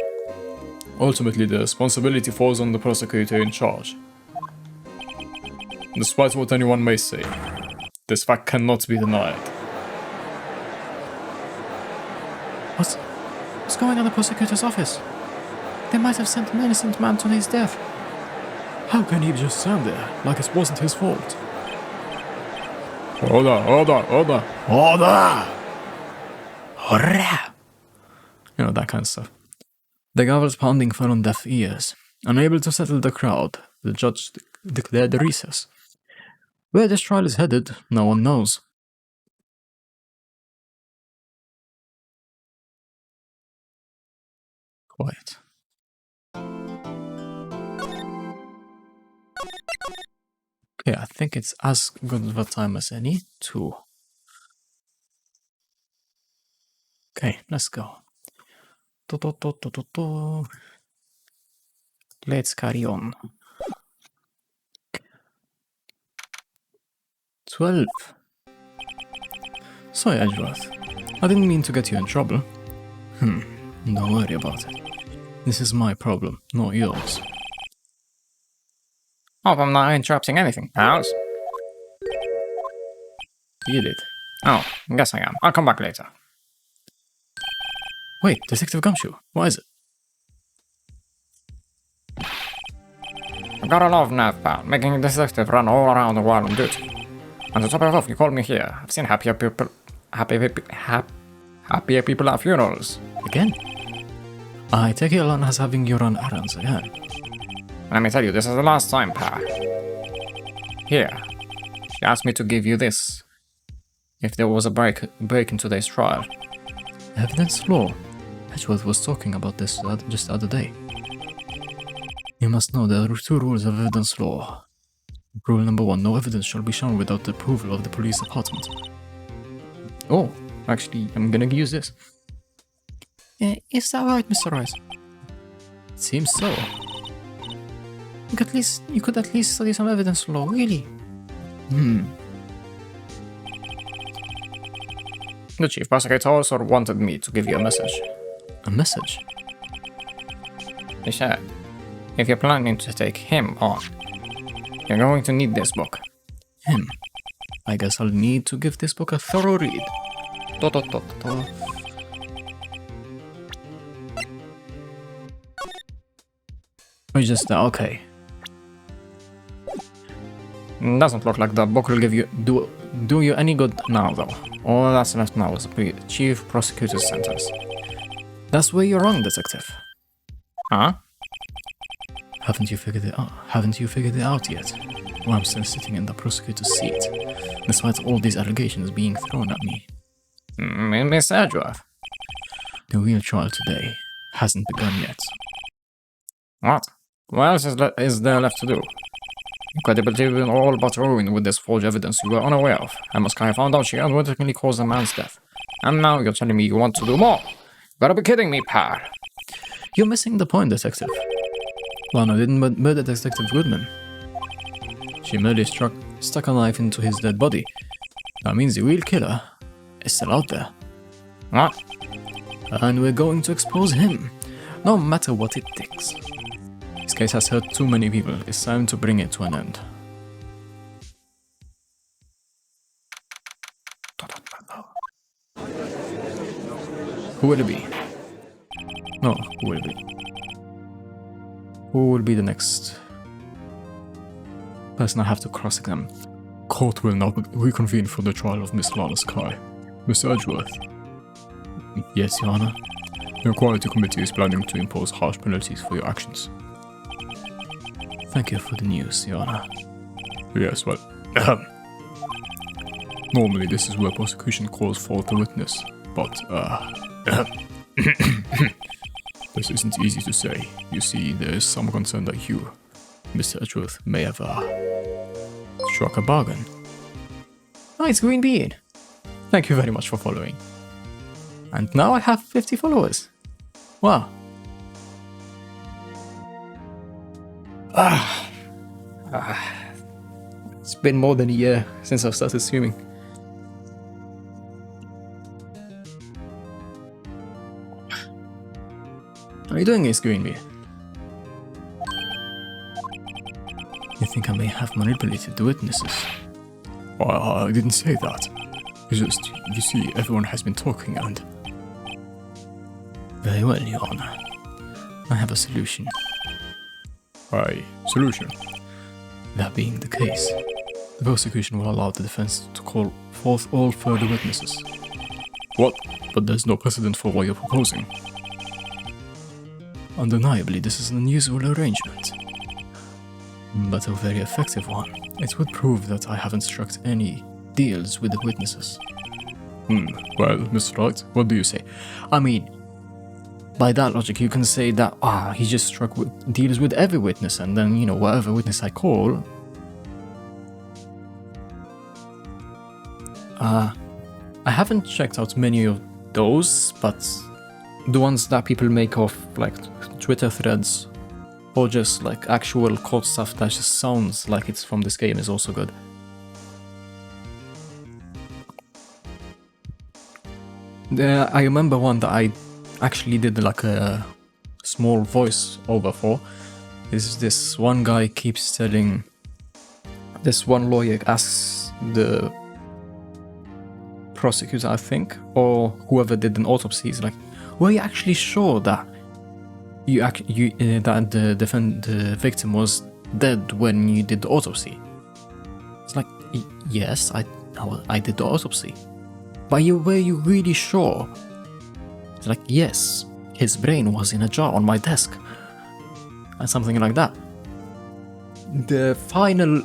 Ultimately, the responsibility falls on the prosecutor in charge. Despite what anyone may say, this fact cannot be denied. What's going on in the prosecutor's office? They might have sent an innocent man to his death. How can he just stand there like it wasn't his fault? Order! Order! Hurrah! You know, that kind of stuff. The gavel's pounding fell on deaf ears. Unable to settle the crowd, the judge declared a recess. Where this trial is headed, no one knows. Quiet. Okay, I think it's as good of a time as any to... Okay, let's go. Let's carry on. 12. Sorry, Edgeworth. I didn't mean to get you in trouble. Don't worry about it. This is my problem, not yours. Hope I'm not interrupting anything, pals. You did. Oh, guess I am. I'll come back later. Wait, Detective Gumshoe, what is it? I've got a lot of nerve, pal, making a detective run all around the world on duty. And to top it off, you called me here. I've seen happier people at funerals. Again? I take it Alana has having you run errands again. Let me tell you, this is the last time, pal. Here. She asked me to give you this. If there was a break in today's trial. Evidence law. Edgeworth was talking about this just the other day. You must know there are 2 rules of evidence law. Rule number 1, no evidence shall be shown without the approval of the police department. Oh, actually, I'm gonna use this. Is that right, Mr. Wright? It seems so. You could at least study some evidence law, really. The chief prosecutor also wanted me to give you a message. A message? He said, if you're planning to take him on, you're going to need this book. Him? I guess I'll need to give this book a thorough read. Or just okay. Doesn't look like the book will do you any good now, though. All that's left now is the chief prosecutor's sentence. That's where you're wrong, detective. Huh? Haven't you figured it out yet? Well, I'm still sitting in the prosecutor's seat, despite all these allegations being thrown at me. Miss Edgeworth. The real trial today hasn't begun yet. What? What else is there left to do? Your credibility will all but ruined with this forged evidence you were unaware of. Amos-Kai found out she unwittingly caused a man's death. And now you're telling me you want to do more? You gotta be kidding me, pal. You're missing the point, detective. Lana didn't murder Detective Goodman. She merely stuck a knife into his dead body. That means the real killer is still out there. What? And we're going to expose him, no matter what it takes. This case has hurt too many people. It's time to bring it to an end. Who will it be? No, who will it be? Who will be the next person I have to cross-examine? Court will now reconvene for the trial of Miss Amos-Kai. Mr. Edgeworth. Yes, Your Honor. The Equality Committee is planning to impose harsh penalties for your actions. Thank you for the news, Your Honor. Yes, well, normally this is where prosecution calls for the witness, but, this isn't easy to say. You see, there is some concern that you, Mr. Edgeworth, may have, struck a bargain. Oh, it's Green Bean. Thank you very much for following. And now I have 50 followers. Wow. It's been more than a year since I've started streaming. How are you doing, Ace Green Bean? You think I may have manipulated the witnesses? I didn't say that. It's just, you see, everyone has been talking and... Very well, Your Honor. I have a solution. Solution? That being the case, the prosecution will allow the defense to call forth all further witnesses. What? But there's no precedent for what you're proposing. Undeniably, this is an unusual arrangement, but a very effective one. It would prove that I haven't struck any deals with the witnesses. Well, Mr. Wright, what do you say? I mean, by that logic, you can say that, he just struck deals with every witness, and then, you know, whatever witness I call... I haven't checked out many of those, but the ones that people make off, like, Twitter threads, or just, like, actual court stuff that just sounds like it's from this game is also good. I remember one that I actually did like a small voice over for. Is this one guy keeps telling, this one lawyer asks the prosecutor, I think, or whoever did an autopsy, is like, were you actually sure that that the victim was dead when you did the autopsy? It's like, yes, I did the autopsy. But were you really sure? It's like, yes, his brain was in a jar on my desk. And something like that. The final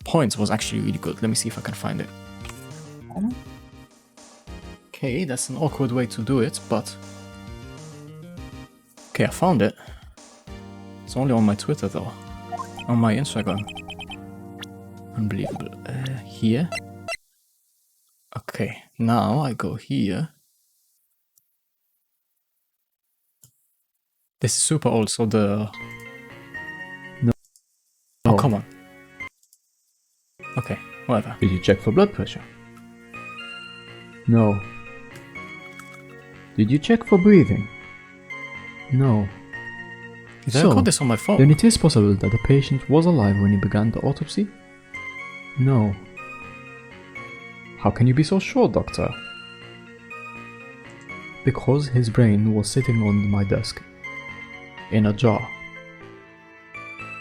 point was actually really good. Let me see if I can find it. Okay, that's an awkward way to do it, but... Okay, I found it. It's only on my Twitter though. On my Instagram. Unbelievable. Here. Okay, now I go here. This is super old, so the... No. Oh, come on. Okay, whatever. Did you check for blood pressure? No. Did you check for breathing? No. Did I record this on my phone? Then it is possible that the patient was alive when you began the autopsy? No. How can you be so sure, doctor? Because his brain was sitting on my desk, in a jar.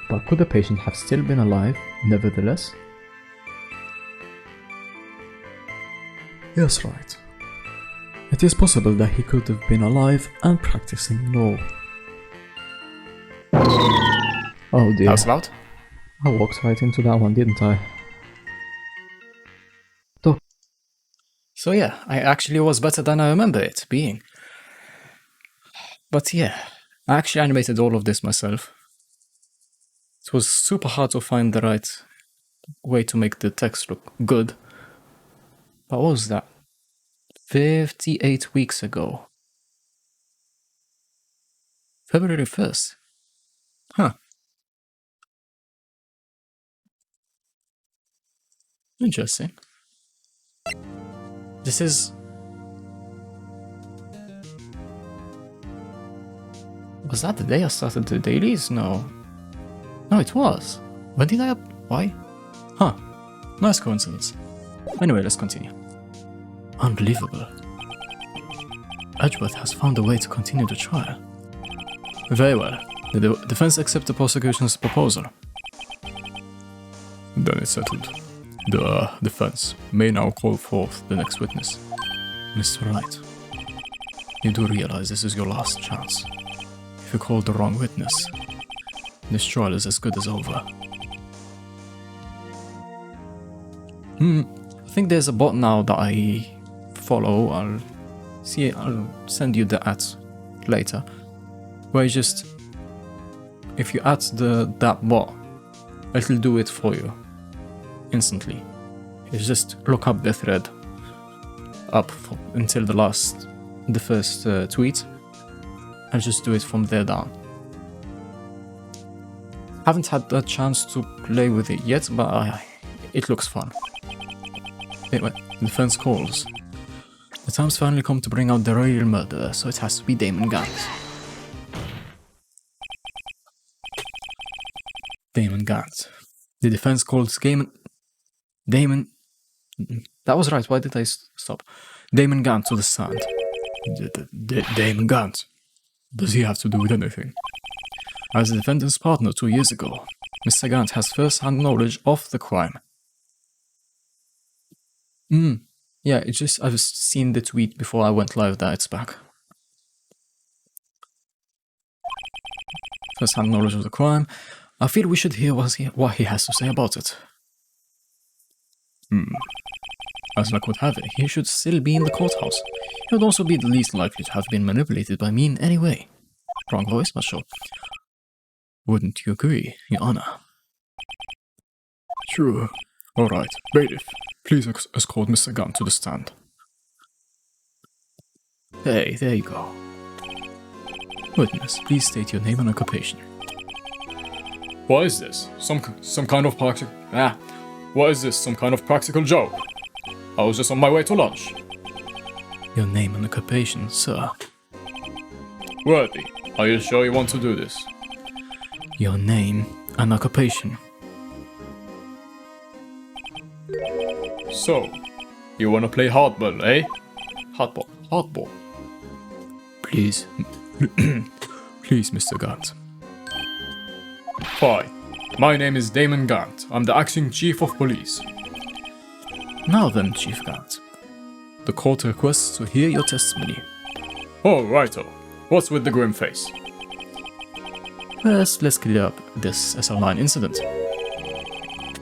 But could the patient have still been alive, nevertheless? Yes, right. It is possible that he could have been alive and practicing law. Oh dear. That was loud. I walked right into that one, didn't I? So yeah, I actually was better than I remember it being. But yeah, I actually animated all of this myself. It was super hard to find the right way to make the text look good. But what was that? 58 weeks ago. February 1st. Huh. Interesting. This is... Was that the day I started the dailies? No. No, it was. When did I Why? Huh. Nice coincidence. Anyway, let's continue. Unbelievable. Edgeworth has found a way to continue the trial. Very well. The defense accepts the prosecution's proposal. Then it's settled. The defense may now call forth the next Mr. Wright, you do realize this is your last chance. If you called the wrong witness, this trial is as good as over. I think there's a bot now that I follow. I'll send you the ads later. Where you just, if you add that bot, it'll do it for you instantly. You just look up the thread until the first tweet, and just do it from there down. Haven't had the chance to play with it yet, but it looks fun. Anyway, defense calls. The time's finally come to bring out the real murderer, so it has to be Damon Gant. Damon Gant. The defense calls Damon. That was right, why did I stop? Damon Gant to the stand. Damon Gant. Does he have to do with anything? As the defendant's partner 2 years ago, Mr. Gant has first-hand knowledge of the crime. Yeah, I've seen the tweet before I went live that it's back. First-hand knowledge of the crime. I feel we should hear what he has to say about it. As luck would have it, he should still be in the courthouse. He would also be the least likely to have been manipulated by me in any way. Wrong voice, but sure. Wouldn't you agree, Your Honor? Sure. Alright, bailiff, please escort Mr. Gant to the stand. Hey, there you go. Witness, please state your name and occupation. What is this? Some kind of practical... What is this? Some kind of practical joke? I was just on my way to lunch. Your name and occupation, sir. Worthy, are you sure you want to do this? Your name and occupation. So, you wanna play hardball, eh? Hardball. Please. Please, Mr. Gant. Fine. My name is Damon Gant. I'm the acting chief of police. Now then, Chief Gant. The court requests to hear your testimony. Oh, righto. What's with the grim face? First, let's clear up this SL9 incident.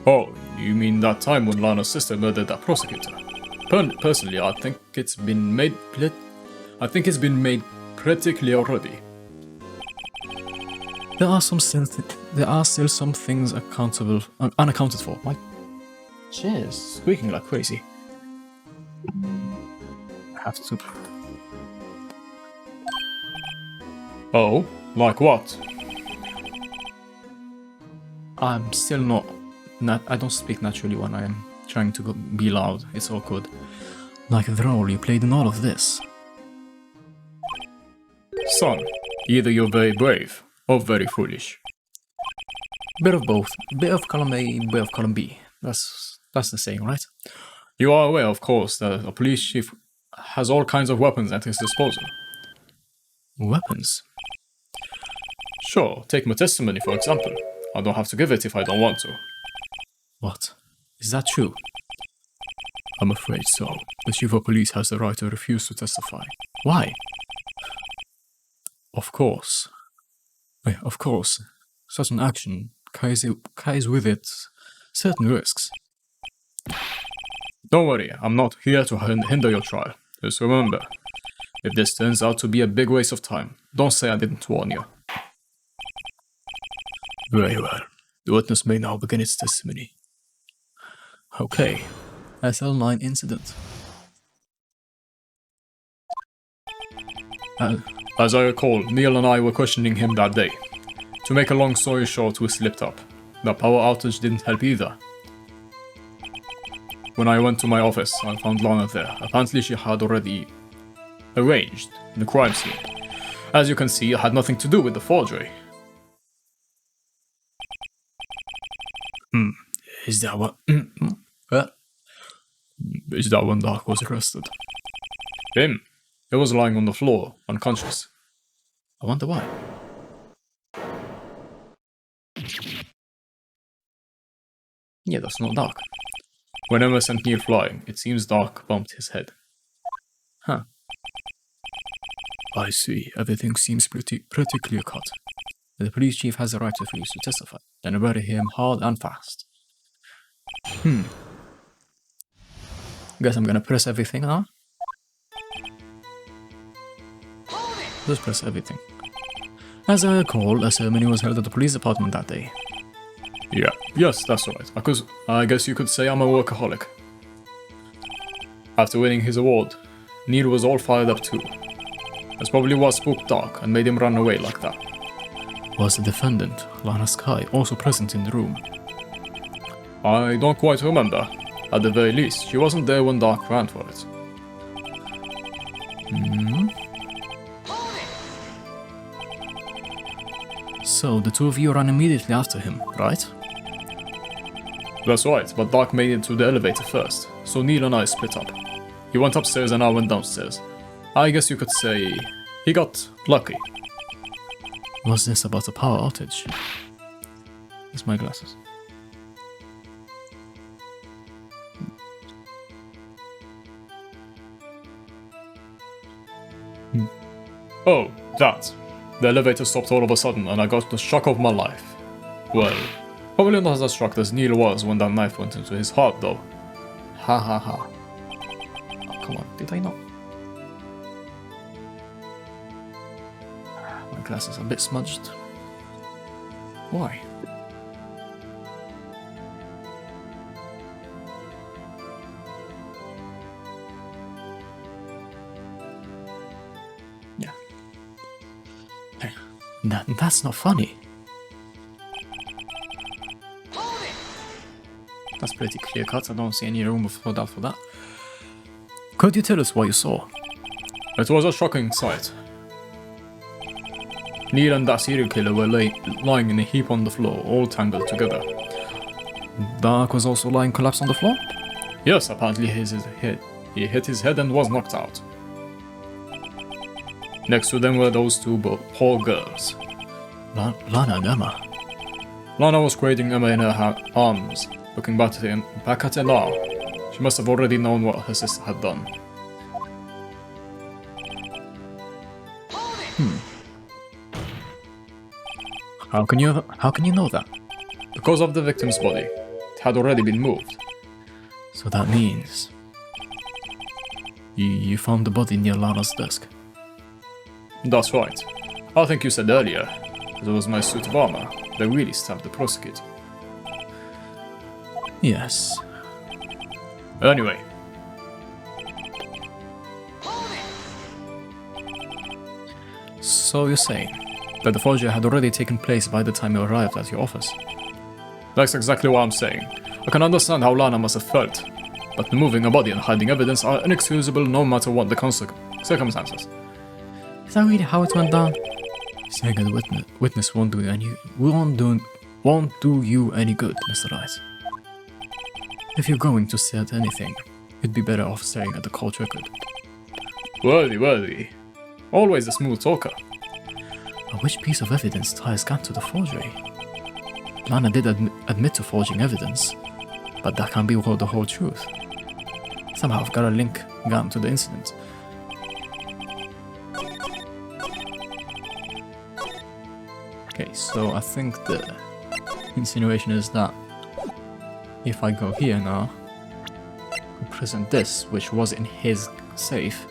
Oh, you mean that time when Lana's sister murdered that prosecutor? Personally, I think it's been made pretty clear already. There are still some things unaccounted for. My chair's squeaking like crazy. I have to. Oh, like what? I'm still not. I don't speak naturally when I'm trying to be loud. It's awkward. Like the role you played in all of this. Son, either you're very brave or very foolish. Bit of both. Bit of column A, bit of column B. That's the saying, right? You are aware, of course, that a police chief has all kinds of weapons at his disposal. Weapons? Sure, take my testimony for example. I don't have to give it if I don't want to. What? Is that true? I'm afraid so. The chief of police has the right to refuse to testify. Why? Of course. Of course. Such an action carries with it certain risks. Don't worry, I'm not here to hinder your trial. Just remember, if this turns out to be a big waste of time, don't say I didn't warn you. Very well. The witness may now begin its testimony. Okay. SL9 incident. As I recall, Neil and I were questioning him that day. To make a long story short, we slipped up. The power outage didn't help either. When I went to my office, I found Lana there. Apparently she had already arranged the crime scene. As you can see, I had nothing to do with the forgery. Is that what? Is that when Dark was arrested? Him. He was lying on the floor, unconscious. I wonder why. Yeah, that's not Dark. When Emma sent Neil flying, it seems Dark bumped his head. Huh. I see. Everything seems pretty clear-cut. The police chief has the right to refuse to testify. Then bury him hard and fast. Guess I'm gonna press everything now. Just press everything. As I recall, a ceremony was held at the police department that day. Yeah, yes, that's right. I guess you could say I'm a workaholic. After winning his award, Neil was all fired up too. That's probably what spooked Doc and made him run away like that. Was the defendant, Lana Sky, also present in the room? I don't quite remember. At the very least, she wasn't there when Doc ran for it. So, the two of you ran immediately after him, right? That's right, but Doc made it to the elevator first, so Neil and I split up. He went upstairs and I went downstairs. I guess you could say he got lucky. Was this about a power outage? It's my glasses. Oh, that. The elevator stopped all of a sudden and I got the shock of my life. Well, probably not as shocked as Neil was when that knife went into his heart though. Ha ha ha. Oh, come on, did I not? My glasses are a bit smudged. Why? Yeah. That's not funny. That's pretty clear cut. I don't see any room for doubt for that. Could you tell us what you saw? It was a shocking sight. Neil and that serial killer were lying in a heap on the floor, all tangled together. Dark was also lying collapsed on the floor? Yes, apparently he hit his head and was knocked out. Next to them were those two poor girls. Lana and Emma. Lana was cradling Emma in her arms, looking back at her now. She must have already known what her sister had done. How can you know that? Because of the victim's body. It had already been moved. So that means you found the body near Lana's desk. That's right. I think you said earlier that it was my suit of armor that really stabbed the prosecutor. Yes. Anyway. So you're saying that the forgery had already taken place by the time you arrived at your office? That's exactly what I'm saying. I can understand how Lana must have felt, but removing a body and hiding evidence are inexcusable no matter what the circumstances. Is that really how it went down? Saying a witness won't do you any good, Mr. Wright. If you're going to say anything, you'd be better off staring at the court record. Worthy. Always a smooth talker. But which piece of evidence ties Gant to the forgery? Lana did admit to forging evidence, but that can't be the whole truth. Somehow I've got to link Gant to the incident. Okay, so I think the insinuation is that if I go here now, and present this, which was in his safe,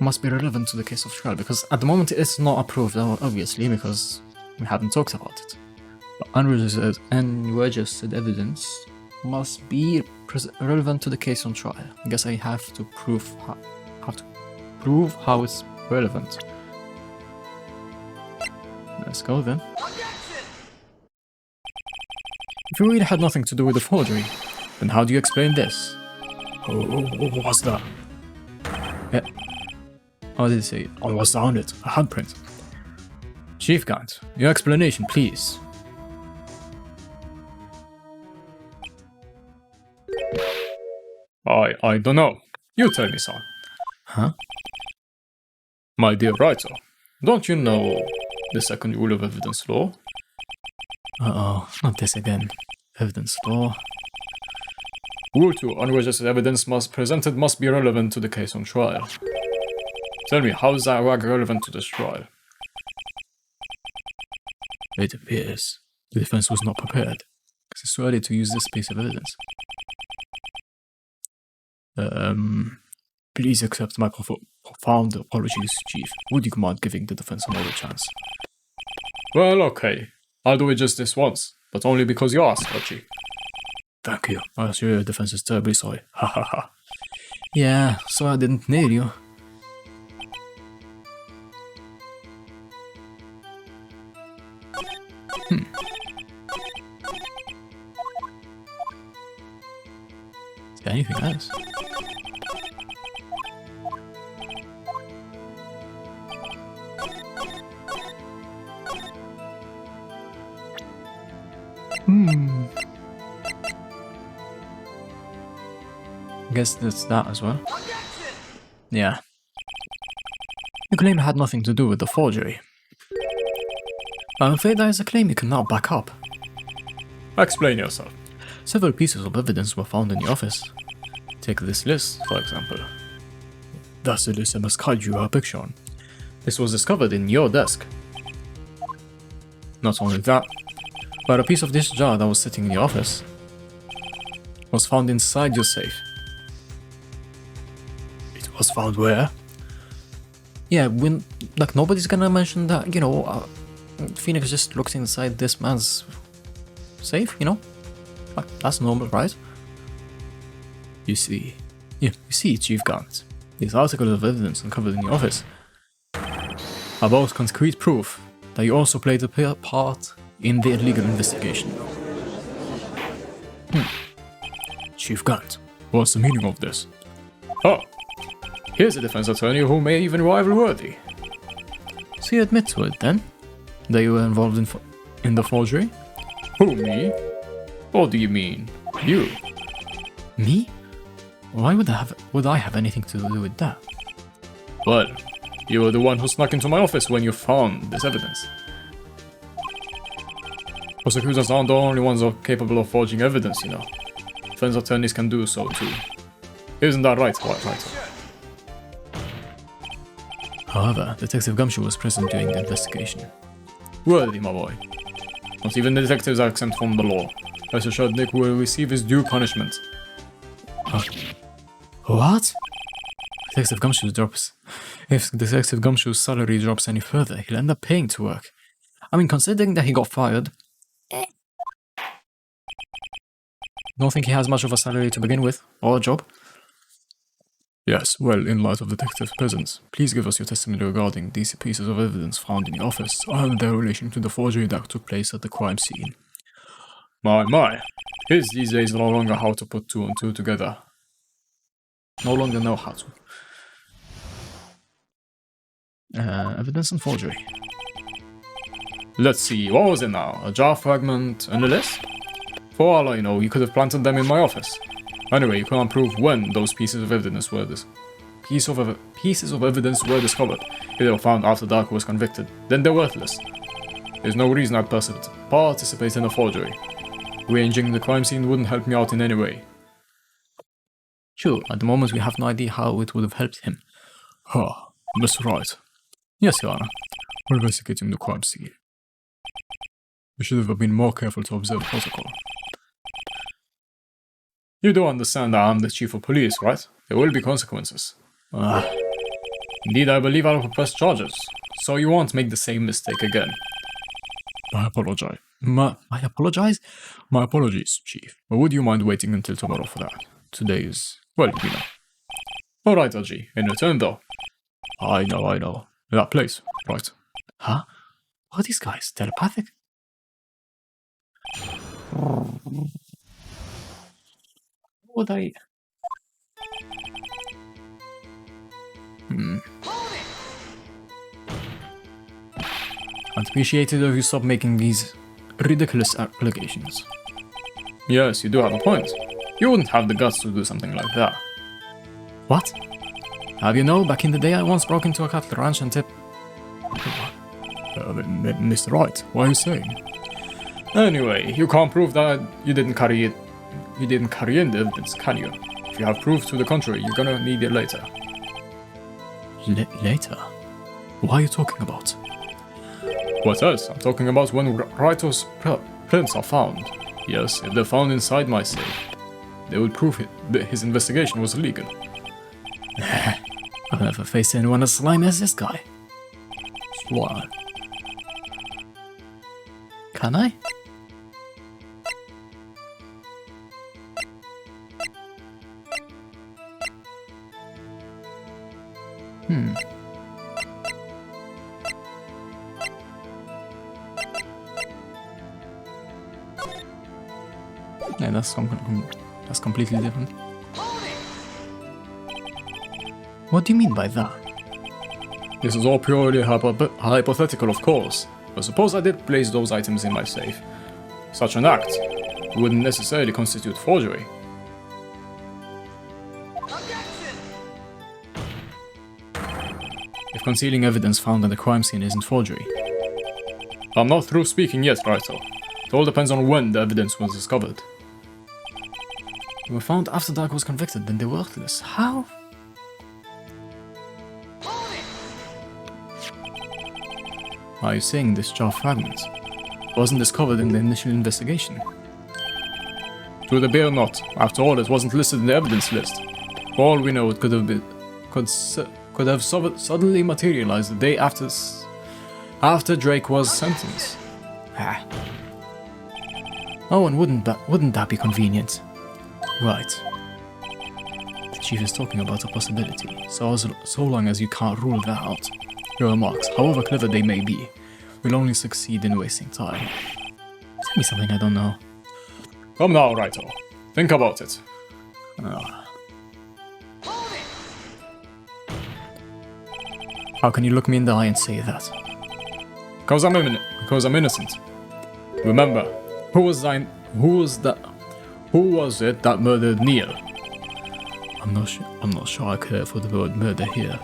must be relevant to the case of trial, because at the moment it's not approved, obviously, because we haven't talked about it. But unregistered evidence must be relevant to the case on trial. I guess I have to prove how it's relevant. Let's go then. If you really had nothing to do with the forgery, then how do you explain this? What's that? How did it say? Oh, what's on it? A handprint. Chief Gant, your explanation, please. I don't know. You tell me, son. Huh? My dear writer, don't you know the second rule of evidence law? Uh-oh, not this again. Evidence law. Rule 2. Unregistered evidence presented must be relevant to the case on trial. Tell me, how is that relevant to this trial? It appears the defense was not prepared, because it's too early to use this piece of evidence. Please accept my profound apologies, Chief. Would you mind giving the defense another chance? Well, okay. I'll do it just this once, but only because you asked, Archie. Thank you. I assure you the defense is terribly sorry. Ha ha ha. Yeah, so I didn't nail you. Is there anything else? Guess that's that as well. Yeah. You claim it had nothing to do with the forgery. I'm afraid that is a claim you can now back up. Explain yourself. Several pieces of evidence were found in the office. Take this list, for example. That's the list I must guide you a picture on. This was discovered in your desk. Not only that, but a piece of this jar that was sitting in the office was found inside your safe. It was found where? Yeah, when, like, nobody's gonna mention that, you know, Phoenix just looks inside this man's safe, you know? Like, that's normal, right? You see, Chief Garnet, these articles of evidence uncovered in the office are both concrete proof that you also played a part in the illegal investigation. Chief Garnet, what's the meaning of this? Oh, here's a defense attorney who may even rival Worthy. So you admit to it, then? That you were involved in the forgery? Who, me? What do you mean? You? Me? Why would I have anything to do with that? Well, you were the one who snuck into my office when you found this evidence. Prosecutors aren't the only ones who are capable of forging evidence, you know. Defense attorneys can do so too. Isn't that right, Wright? However, Detective Gumshoe was present during the investigation. Worthy, my boy. Not even the detectives are exempt from the law. Rest assured Nick will receive his due punishment. What? Detective Gumshoe drops. If Detective Gumshoe's salary drops any further, he'll end up paying to work. I mean, considering that he got fired, don't think he has much of a salary to begin with, or a job. Yes, well, in light of the detective's presence, please give us your testimony regarding these pieces of evidence found in the office and their relation to the forgery that took place at the crime scene. My. Kids these days no longer how to put two and two together. No longer know how to. Evidence and forgery. Let's see, what was it now? A jar fragment and a list? For all I know, you could have planted them in my office. Anyway, you can't prove when those pieces of evidence were evidence were discovered. If they were found after Dark was convicted, then they're worthless. There's no reason I'd participate in a forgery. Rearranging the crime scene wouldn't help me out in any way. Sure, at the moment we have no idea how it would have helped him. Mr. Wright. Yes, Your Honor. We're investigating the crime scene. We should have been more careful to observe protocol. You do understand that I'm the chief of police, right? There will be consequences. Indeed, I believe I'll press charges, so you won't make the same mistake again. I apologize. I apologize? My apologies, Chief. But would you mind waiting until tomorrow for that? Today is, well, you know. Alright, LG. In return, though. I know. That place, right? Huh? What are these guys? Telepathic? Would I... I'd appreciate it if you stop making these ridiculous allegations. Yes, you do have a point. You wouldn't have the guts to do something like that. What? Have you know, back in the day I once broke into a cattle ranch and tipped... Mr. Wright, what are you saying? Anyway, you can't prove that you didn't carry you didn't carry in the evidence, can you? If you have proof to the contrary, you're gonna need it later. Later? What are you talking about? What else? I'm talking about when Wright's prints are found. Yes, if they're found inside my safe, they would prove that his investigation was illegal. I've never faced anyone as slimy as this guy. Slime. Can I? Yeah, that's completely different. What do you mean by that? This is all purely hypothetical, of course. But suppose I did place those items in my safe. Such an act wouldn't necessarily constitute forgery. If concealing evidence found at the crime scene isn't forgery. I'm not through speaking yet, Wrighto. It all depends on when the evidence was discovered. They were found after Dark was convicted, then they were worthless. How? Are you saying this jar fragment wasn't discovered in the initial investigation? To the be or not. After all, it wasn't listed in the evidence list. For all we know, it could have suddenly materialized the day after Drake was sentenced. Ah. Oh, and wouldn't that be convenient? Right. The chief is talking about a possibility, so long as you can't rule that out, your remarks, however clever they may be, will only succeed in wasting time. Tell me something I don't know. Come now, Wrighto. Think about it. How can you look me in the eye and say that? Because I'm innocent. Remember, who was it that murdered Neil? I'm not sure I care for the word murder here.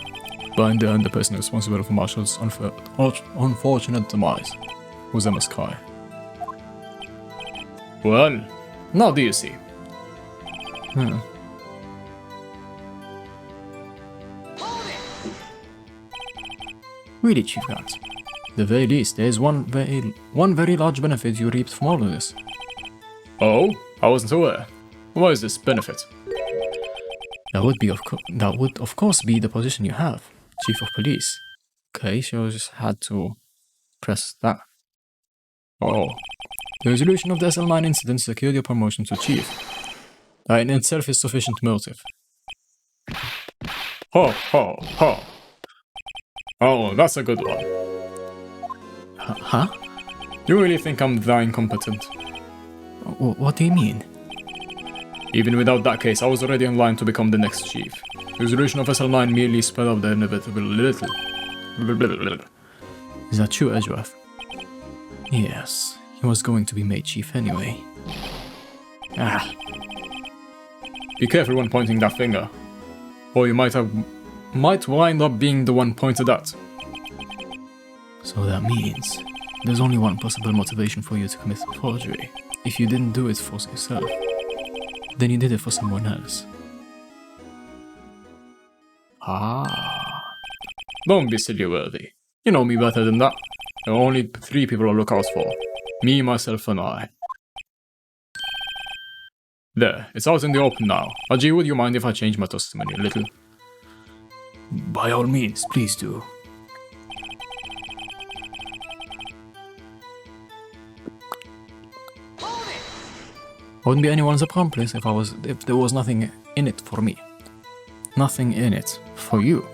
But in the end, the person responsible for Marshall's unfortunate demise was Emma Sky. Well, now do you see? Really, Chief Gant. At the very least, there is one very large benefit you reaped from all of this. Oh, I wasn't aware. What is this benefit? That would of course be the position you have, Chief of Police. Okay, so I just had to press that. Oh. The resolution of the SL9 incident secured your promotion to Chief. That in itself is sufficient motive. Ho, ho, ho. Oh, that's a good one. Huh? You really think I'm that incompetent? What do you mean? Even without that case, I was already in line to become the next chief. The resolution of SL9 merely sped up the inevitable little. Is that true, Edgeworth? Yes, he was going to be made chief anyway. Be careful when pointing that finger, or you might wind up being the one pointed at. So that means there's only one possible motivation for you to commit forgery. If you didn't do it for yourself, then you did it for someone else. Don't be silly, Worthy. You know me better than that. There are only 3 people to look out for. Me, myself, and I. There, it's out in the open now. Ajay, would you mind if I change my testimony a little? By all means, please do. I wouldn't be anyone's accomplice if there was nothing in it for me. Nothing in it for you.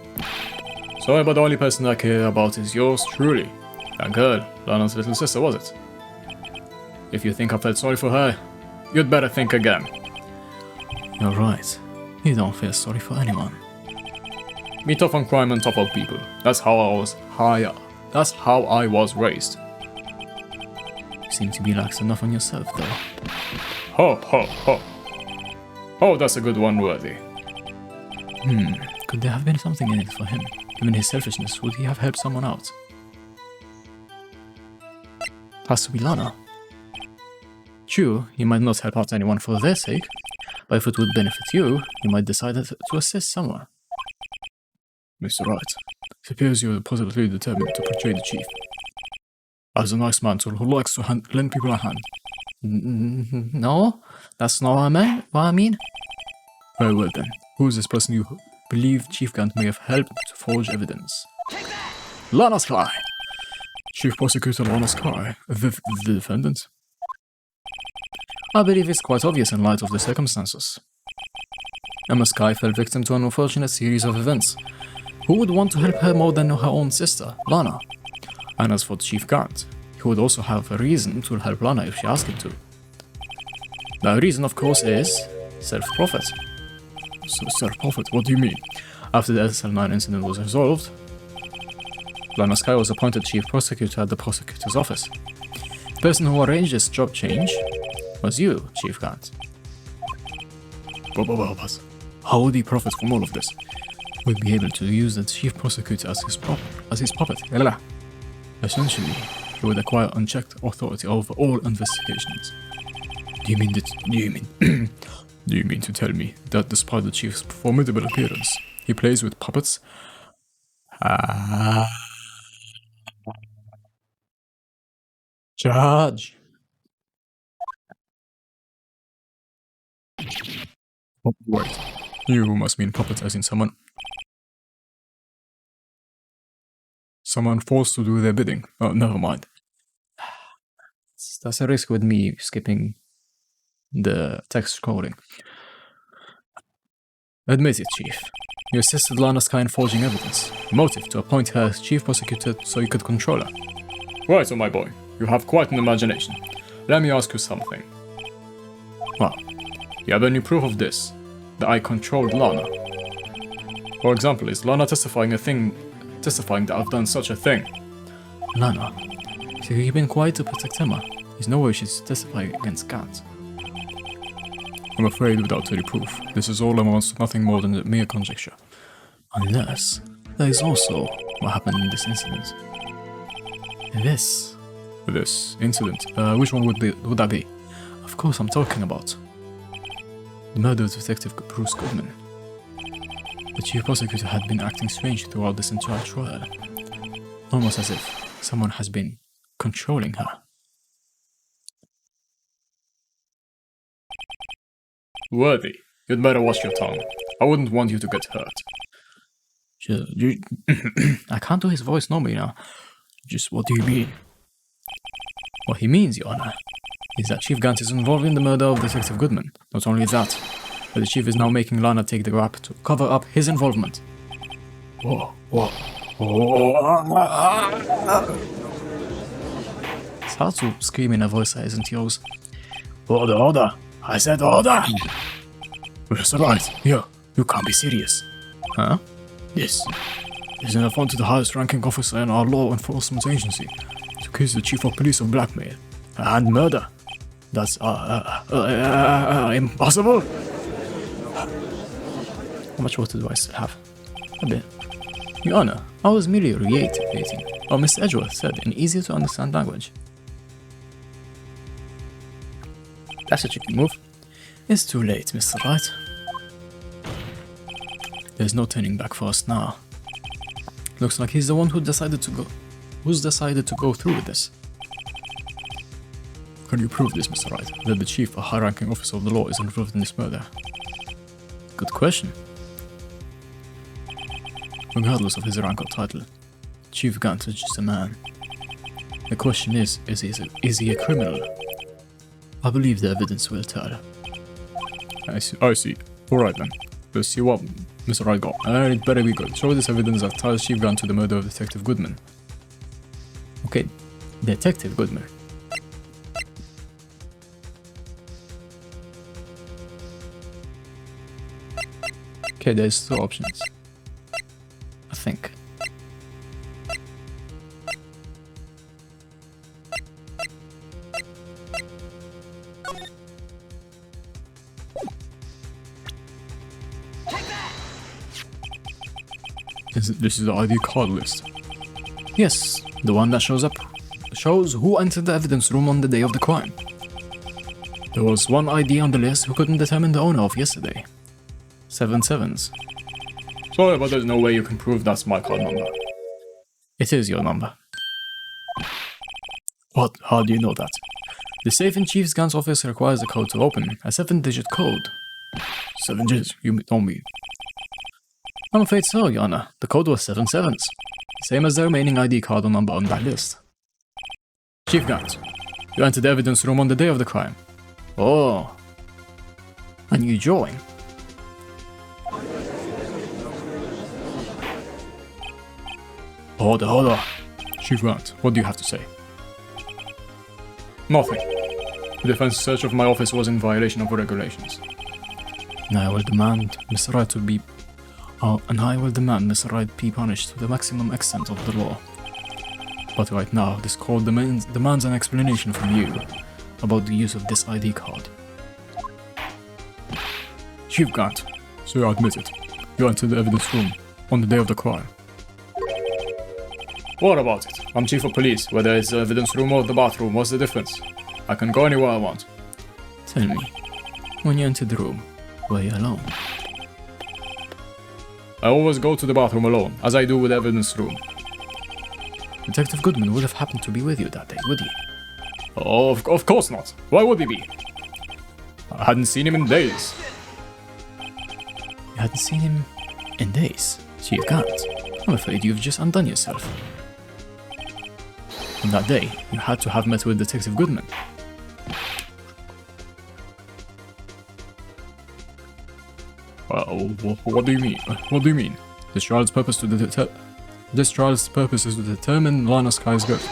Sorry, but the only person I care about is yours truly. That girl, Lana's little sister, was it? If you think I felt sorry for her, you'd better think again. You're right. You don't feel sorry for anyone. Me tough on crime and tough on people. That's how I was raised. You seem to be lax enough on yourself, though. Ho, ho, ho. Oh, that's a good one, Worthy. Could there have been something in it for him? Given his selfishness, would he have helped someone out? Has to be Lana. True, you might not help out anyone for their sake, but if it would benefit you, you might decide to assist someone. Mr. Wright, it appears you are positively determined to portray the chief as a nice man who likes to lend people a hand. No, that's not what I mean. Very well then, who is this person you believe Chief Gant may have helped to forge evidence? Lana Sky! Chief Prosecutor Lana Sky, the defendant? I believe it's quite obvious in light of the circumstances. Emma Sky fell victim to an unfortunate series of events. Who would want to help her more than her own sister, Lana? And as for Chief Gant, he would also have a reason to help Lana if she asked him to. The reason, of course, is self-profit. So self-profit, what do you mean? After the SL9 incident was resolved, Lana Sky was appointed chief prosecutor at the prosecutor's office. The person who arranged this job change was you, Chief Gant. But how would he profit from all of this? Would be able to use the chief prosecutor as his puppet. Essentially, he would acquire unchecked authority over all investigations. Do you mean to tell me that despite the chief's formidable appearance, he plays with puppets? Judge! Oh, wait, you must mean puppets as in someone forced to do their bidding. Oh, never mind. That's a risk with me skipping the text coding. Admit it, Chief. You assisted Lana Sky in forging evidence. Motive to appoint her as chief prosecutor so you could control her. Right, my boy. You have quite an imagination. Let me ask you something. Well, you have any proof of this? That I controlled Lana? For example, is Lana testifying that I've done such a thing? Lana, she's keeping quiet to protect Emma. There's no way she's testifying against Gant. I'm afraid without any proof, this is all amounts to nothing more than a mere conjecture. Unless there is also what happened in this incident. This incident? Which one would that be? Of course, I'm talking about the murder of Detective Bruce Goodman. The chief prosecutor had been acting strange throughout this entire trial, almost as if someone has been controlling her. Worthy, you'd better watch your tongue. I wouldn't want you to get hurt. I can't do his voice normally now. Just what do you mean? What he means, Your Honor, is that Chief Gant is involved in the murder of Detective Goodman. Not only that, but the Chief is now making Lana take the rap to cover up his involvement. It's hard to scream in a voice that isn't yours. Order! I said order! Mr. Wright, here, you can't be serious. Huh? This is an affront to the highest ranking officer in our law enforcement agency to accuse the chief of police of blackmail and murder. That's impossible. How much water do I still have? A bit. Your Honor, I was merely reiterating what Mr. Edgeworth said in easier to understand language. That's a tricky move. It's too late, Mr. Wright. There's no turning back for us now. Looks like he's the one who's decided to go through with this. Can you prove this, Mr. Wright, that the chief, a high-ranking officer of the law, is involved in this murder? Good question. Regardless of his rank or title, Chief Gant is just a man. The question is he a criminal? I believe the evidence will tell. I see. Alright then. Let's see what Mr. Wright got. It better be good. Show this evidence that ties Chief Gant to the murder of Detective Goodman. Okay, Detective Goodman. Okay, there's two options. I think. This is the ID card list. Yes, the one that shows who entered the evidence room on the day of the crime. There was one ID on the list we couldn't determine the owner of yesterday. 7 sevens. Sorry, but there's no way you can prove that's my card number. It is your number. What? How do you know that? The safe in Chief's Gun's office requires a code to open, a 7-digit code. 7 digits, you told me. I'm afraid so, Your Honor. The code was 7 sevens. Same as the remaining ID card or number on that list. Chief Gant, you entered the evidence room on the day of the crime. Oh. And you join. Hold on. Chief Grant, what do you have to say? Nothing. The defense search of my office was in violation of regulations. And I will demand Mr. Wright to be... and I will demand Mr. Wright be punished to the maximum extent of the law. But right now, this court demands an explanation from you about the use of this ID card. Chief Grant, so you admit it. You entered the evidence room on the day of the crime. What about it? I'm chief of police. Whether it's the evidence room or the bathroom, what's the difference? I can go anywhere I want. Tell me, when you entered the room, were you alone? I always go to the bathroom alone, as I do with the evidence room. Detective Goodman would have happened to be with you that day, would he? Oh, of course not. Why would he be? I hadn't seen him in days. You hadn't seen him in days? Chief Gant, I'm afraid you've just undone yourself. On that day, you had to have met with Detective Goodman. What do you mean? What do you mean? This trial's purpose is to determine Lana Sky's guilt.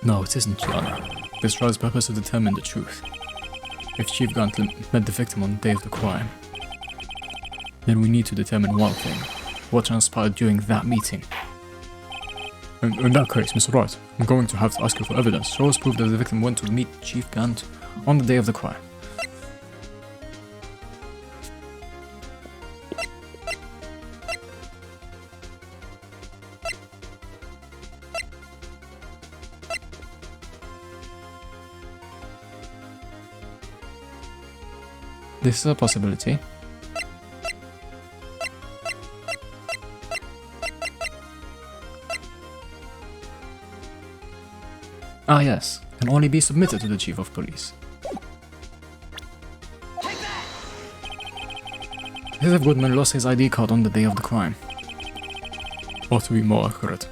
No, it isn't, Your Honor. This trial's purpose is to determine the truth. If Chief Gant met the victim on the day of the crime, then we need to determine one thing. What transpired during that meeting. In that case, Mr. Wright, I'm going to have to ask you for evidence. Show us proof that the victim went to meet Chief Gant on the day of the crime. This is a possibility. Ah yes, can only be submitted to the Chief of Police. Detective Goodman lost his ID card on the day of the crime. Or to be more accurate.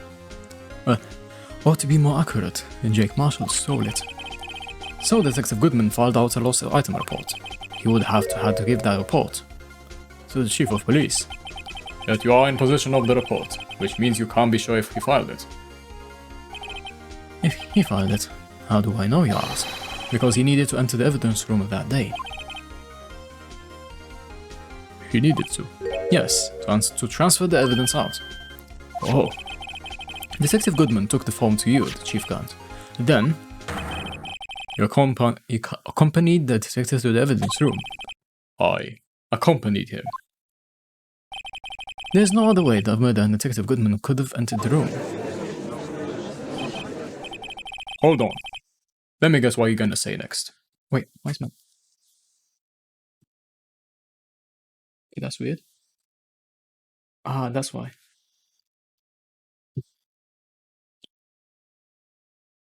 Jake Marshall stole it. So Detective Goodman filed out a lost item report. He would have to give that report to the Chief of Police. Yet you are in possession of the report, which means you can't be sure if he filed it. If he filed it, how do I know, you ask? Because he needed to enter the evidence room that day. He needed to? Yes, to transfer the evidence out. Oh. Detective Goodman took the form to you, the Chief Gant. Then, you accompanied the detective to the evidence room. I accompanied him. There's no other way that Murder and Detective Goodman could have entered the room. Hold on. Let me guess what you're gonna say next. Wait, why is my... Okay, that's weird. Ah, that's why.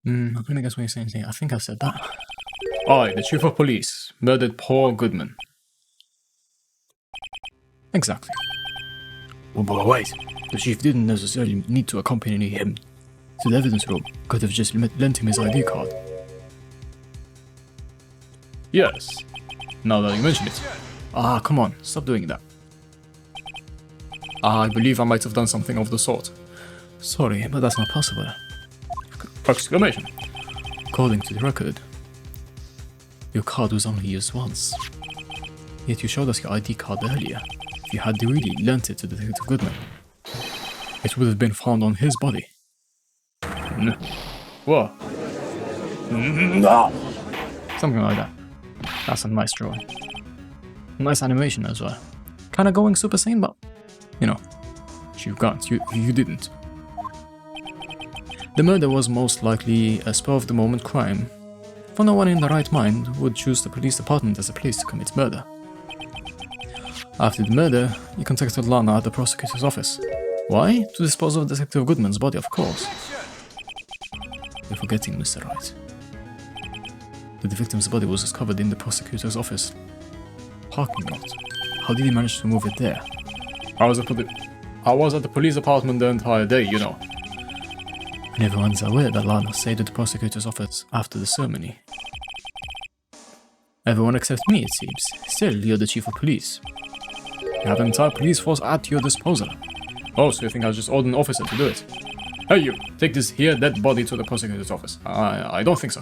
I'm gonna guess what you're saying here. I think I said that. I, the Chief of Police, murdered poor Goodman. Exactly. But wait, the Chief didn't necessarily need to accompany him to the evidence room. Could have just lent him his ID card. Yes, now that you mention it. Ah, come on, stop doing that. I believe I might have done something of the sort. Sorry, but that's not possible. Exclamation. According to the record, your card was only used once. Yet you showed us your ID card earlier. If you had really lent it to Detective Goodman, it would have been found on his body. What? Something like that. That's a nice drawing. Nice animation as well. Kinda going Super Saiyan, but, you know, You can't. You didn't. the murder was most likely a spur-of-the-moment crime, For no one in their right mind would choose the police department as a place to commit murder. After the murder, you contacted Lana at the prosecutor's office. Why? To dispose of Detective Goodman's body, of course. You're forgetting, Mr. Wright. The victim's body was discovered in the prosecutor's office parking lot. How did he manage to move it there? I was at the police department the entire day, you know. And everyone's aware that Lana stayed at the prosecutor's office after the ceremony. Everyone except me, it seems. Still, you're the chief of police. You have an entire police force at your disposal. Oh, so you think I just ordered an officer to do it? Hey you, take this here dead body to the prosecutor's office. I don't think so.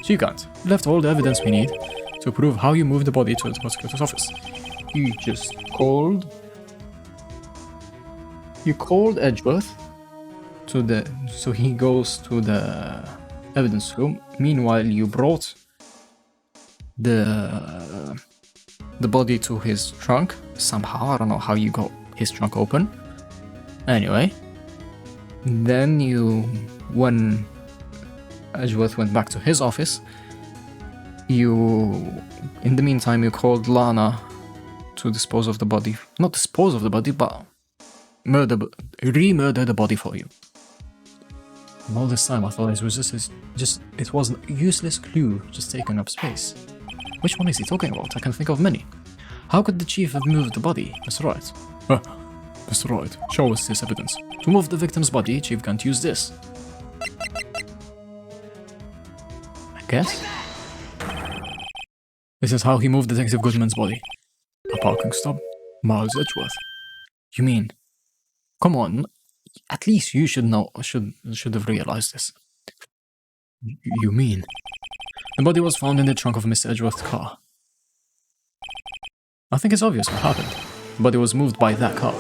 She can't. We left all the evidence we need to prove how you moved the body to the prosecutor's office. You just called... You called Edgeworth to the... So he goes to the evidence room. Meanwhile, you brought the body to his trunk. Somehow, I don't know how you got his trunk open. Anyway. Then when Edgeworth went back to his office, in the meantime, you called Lana to dispose of the body. Not dispose of the body, but re-murder the body for you. And all this time I thought it was it was a useless clue just taking up space. Which one is he talking about? I can think of many. How could the chief have moved the body? Mr. Wright. Mr. Wright, show us this evidence. To move the victim's body, chief can't use this. I guess? This is how he moved Detective Goodman's body. A parking stop? Miles Edgeworth. You mean? Come on, at least you should know, should have realized this. You mean? The body was found in the trunk of Mr. Edgeworth's car. I think it's obvious what happened. The body was moved by that car.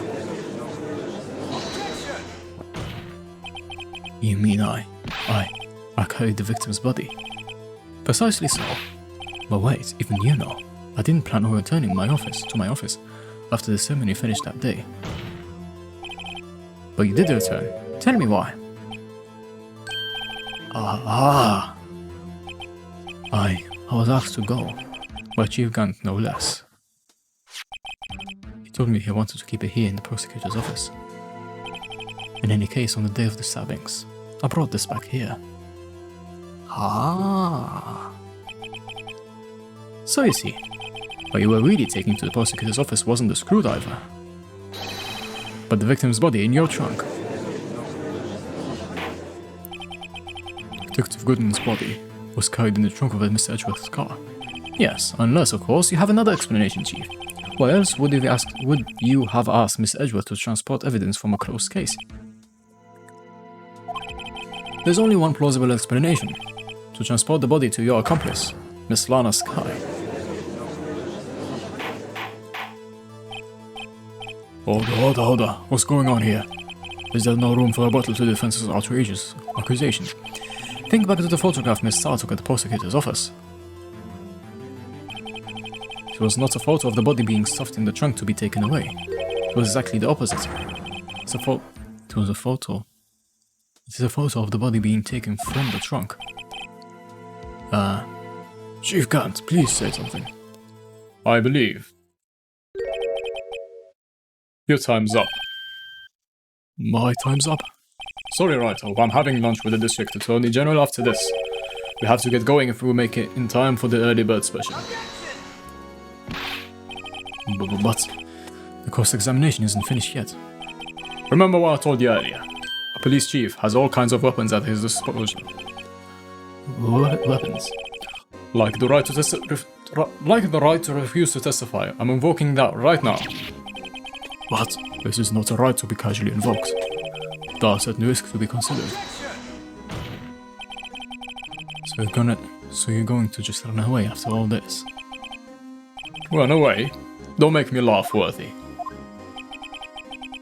You mean I carried the victim's body? Precisely so. But wait, even you know, I didn't plan on returning to my office after the ceremony finished that day. But you did return. Tell me why. I was asked to go, by Chief Gant no less. He told me he wanted to keep it here in the prosecutor's office. In any case, on the day of the stabbings, I brought this back here. So you see, what you were really taking to the prosecutor's office wasn't the screwdriver, but the victim's body in your trunk. Detective Goodman's body was carried in the trunk of Mr. Edgeworth's car. Yes, unless, of course, you have another explanation, Chief. Why else would you have asked Mr. Edgeworth to transport evidence from a closed case? There's only one plausible explanation. To transport the body to your accomplice, Miss Lana Skye. Hold on. What's going on here? Is there no room for rebuttal to the defense's outrageous accusation? Think back to the photograph Miss Starr took at the prosecutor's office. It was not a photo of the body being stuffed in the trunk to be taken away. It was exactly the opposite. It is a photo of the body being taken from the trunk. Chief Gant, please say something. I believe. Your time's up. My time's up? Sorry, Wright, I'm having lunch with the district attorney general after this. We have to get going if we make it in time for the early bird special. But the cross-examination isn't finished yet. Remember what I told you earlier. A police chief has all kinds of weapons at his disposal. Weapons? Like the right to refuse to testify. I'm invoking that right now. But this is not a right to be casually invoked. There are certain risks to be considered. So you're going to just run away after all this? Run away? Don't make me laugh, Worthy.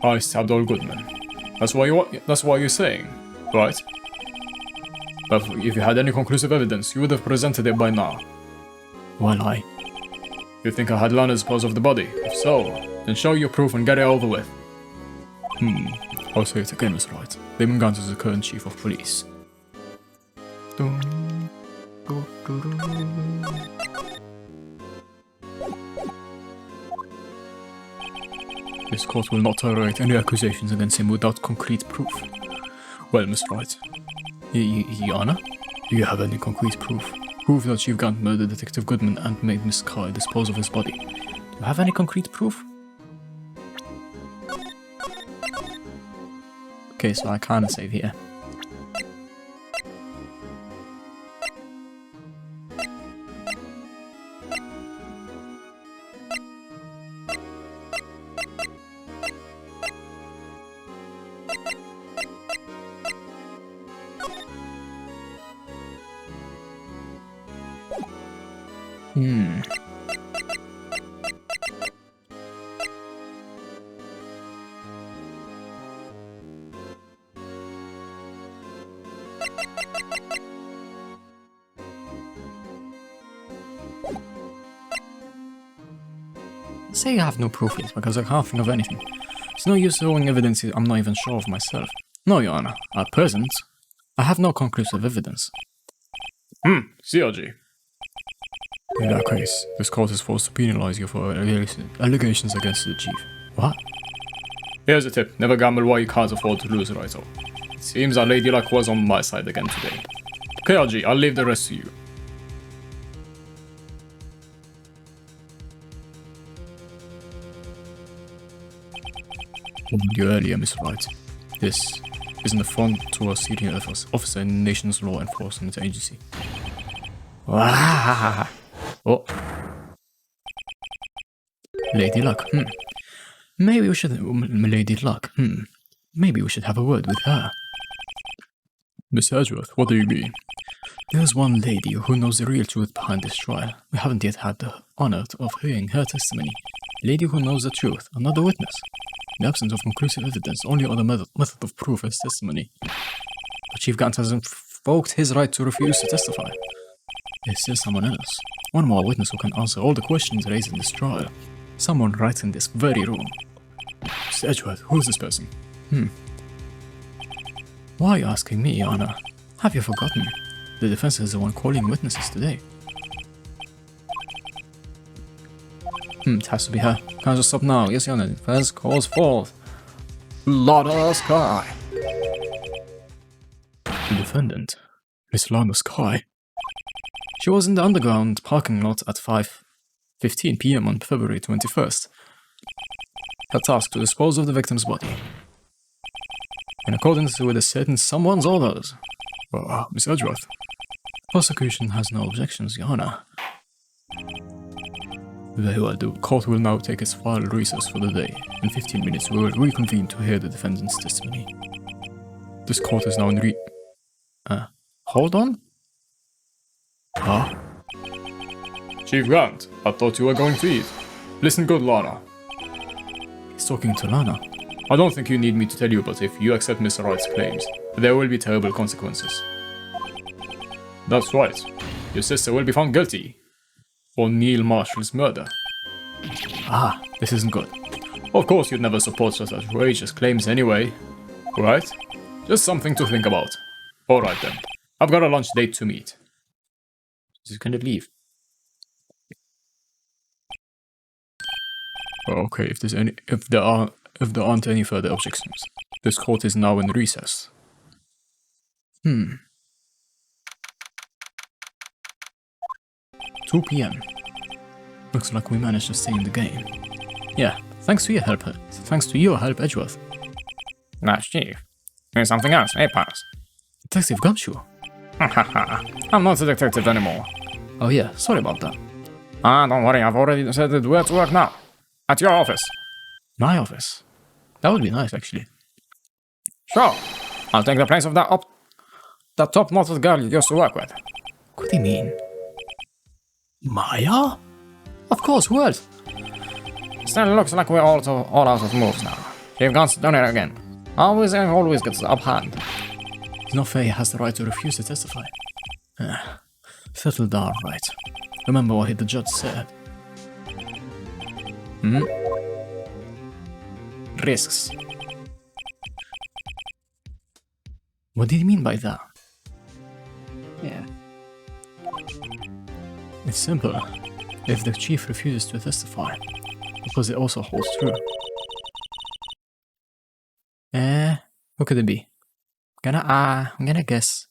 I stabbed old Goodman. That's why you're saying, right? But if you had any conclusive evidence, you would have presented it by now. Well, You think I had Lana's dispose of the body? If so, then show your proof and get it over with. I'll say it again, Mr. Wright. Damon Gant is the current chief of police. This court will not tolerate any accusations against him without concrete proof. Well, Miss Wright, Your Honor? do you have any concrete proof? Proof that Chief Gant murdered Detective Goodman and made Miss Kai dispose of his body. Do you have any concrete proof? Okay, so I can't save here. Say you have no proof yet, because I can't think of anything. It's no use showing evidence I'm not even sure of myself. No, Your Honor. At present, I have no conclusive evidence. CRG. In that case, this court is forced to penalize you for allegations against the chief. What? Here's a tip. Never gamble while you can't afford to lose, Wright. It seems our Lady Luck was on my side again today. KRG, I'll leave the rest to you. Warned you earlier, Miss Wright. This is an affront to a senior officer in the nation's law enforcement agency. Wah! Oh. Lady Luck, Maybe we should... Lady Luck, Maybe we should have a word with her. Miss Edgeworth, what do you mean? There's one lady who knows the real truth behind this trial. We haven't yet had the honor of hearing her testimony. A lady who knows the truth, another witness. In the absence of conclusive evidence, only other method of proof is testimony. But Chief Gant has invoked his right to refuse to testify. There's still someone else. One more witness who can answer all the questions raised in this trial. Someone right in this very room. Miss Edgeworth, who is this person? Why are you asking me, Your Honor? Have you forgotten? The defense is the one calling witnesses today. It has to be her. Can't just stop now. Yes, Your Honor. Defense calls forth Lana Sky. The defendant, Miss Lana Sky. She was in the underground parking lot at 5:15 p.m. on February 21st. Her task to dispose of the victim's body. In accordance with a certain someone's orders. Miss Edgeworth. Prosecution has no objections, Your Honor. Very well, the court will now take its final recess for the day. In 15 minutes, we will reconvene to hear the defendant's testimony. This court is now in Hold on? Huh? Chief Grant, I thought you were going to eat. Listen good, Lana. He's talking to Lana. I don't think you need me to tell you, but if you accept Mr. Wright's claims, there will be terrible consequences. That's right. Your sister will be found guilty for Neil Marshall's murder. This isn't good. Of course you'd never support such outrageous claims anyway, right? Just something to think about. Alright then. I've got a lunch date to meet. She's gonna leave. Okay, if there aren't any further objections, this court is now in recess. 2 p.m. Looks like we managed to stay in the game. Yeah, thanks to your help, Edgeworth. Nice, Chief. Here's something else, pass. Detective Gumshoe. I'm not a detective anymore. Oh yeah, sorry about that. Don't worry, I've already said it where to work now. At your office. My office? That would be nice, actually. Sure. I'll take the place of that top-notch girl you used to work with. What do you mean? Maya? Of course, who else? Still looks like we're all out of moves now. Chief Gant's done it again. Always gets the upper hand. It's not fair he has the right to refuse to testify. Settle down, Wright. Remember what the judge said. Risks. What did he mean by that? Yeah. It's simple. If the chief refuses to testify, because it also holds true. Who could it be? I'm gonna guess.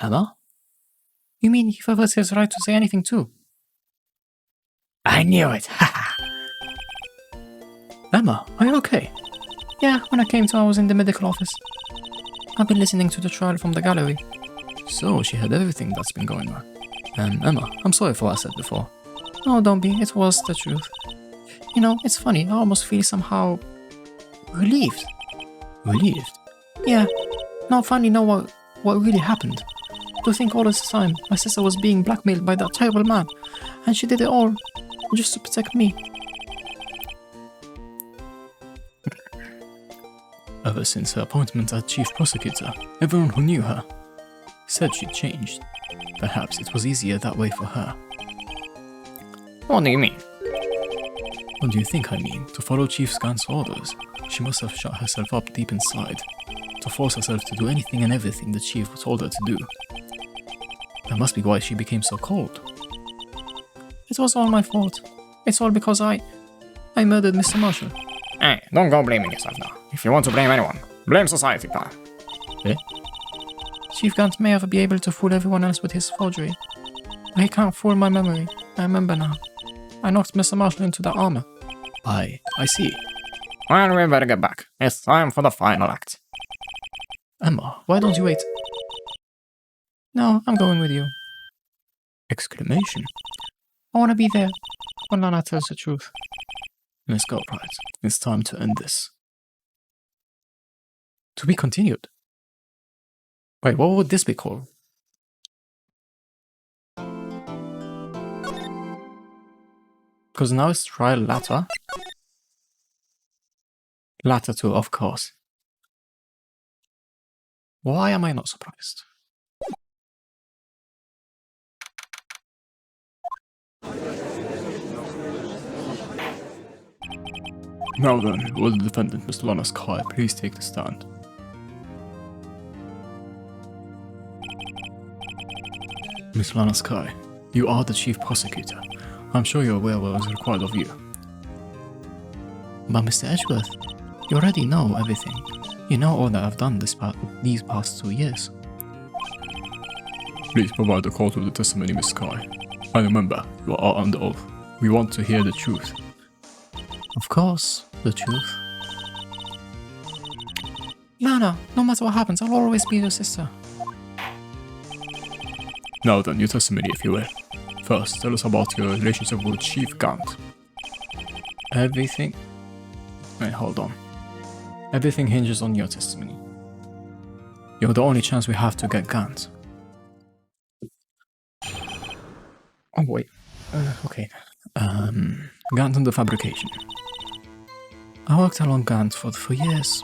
Emma? You mean he forfeits his right to say anything too? I knew it! Emma, are you okay? Yeah, when I came to, I was in the medical office. I've been listening to the trial from the gallery. So, she heard everything that's been going on. Emma, I'm sorry for what I said before. No, don't be, it was the truth. You know, it's funny, I almost feel somehow relieved. Relieved? Yeah. Now finally know what really happened. To think all this time my sister was being blackmailed by that terrible man, and she did it all just to protect me. Ever since her appointment as chief prosecutor, everyone who knew her said she'd changed. Perhaps it was easier that way for her. What do you mean? What do you think I mean? To follow Chief Gant's orders, she must have shut herself up deep inside, to force herself to do anything and everything the chief told her to do. That must be why she became so cold. It was all my fault. It's all because I murdered Mr. Marshall. Hey, don't go blaming yourself now. If you want to blame anyone, blame society, pal. Eh? Chief Gant may ever be able to fool everyone else with his forgery, but he can't fool my memory. I remember now. I knocked Mr. Marshall into the armor. I see. Well, we better get back. It's time for the final act. Emma, why don't you wait? No, I'm going with you. Exclamation. I want to be there when Lana tells the truth. Let's go, Wright. It's time to end this. To be continued. Wait, what would this be called? Because now it's trial latter. Latter 2, of course. Why am I not surprised? Now then, will the defendant, Mr. Lana Sky, please take the stand? Miss Lana Sky, you are the chief prosecutor. I'm sure you're aware what was required of you. But Mr. Edgeworth, you already know everything. You know all that I've done these past 2 years. Please provide the court with the testimony, Miss Sky. And remember, you are under oath. We want to hear the truth. Of course, the truth. Lana, no matter what happens, I'll always be your sister. Now then, your testimony, if you will. First, tell us about your relationship with Chief Gant. Everything... Wait, hold on. Everything hinges on your testimony. You're the only chance we have to get Gant. Oh, wait. Okay. Gant and the fabrication. I worked along Gant for years.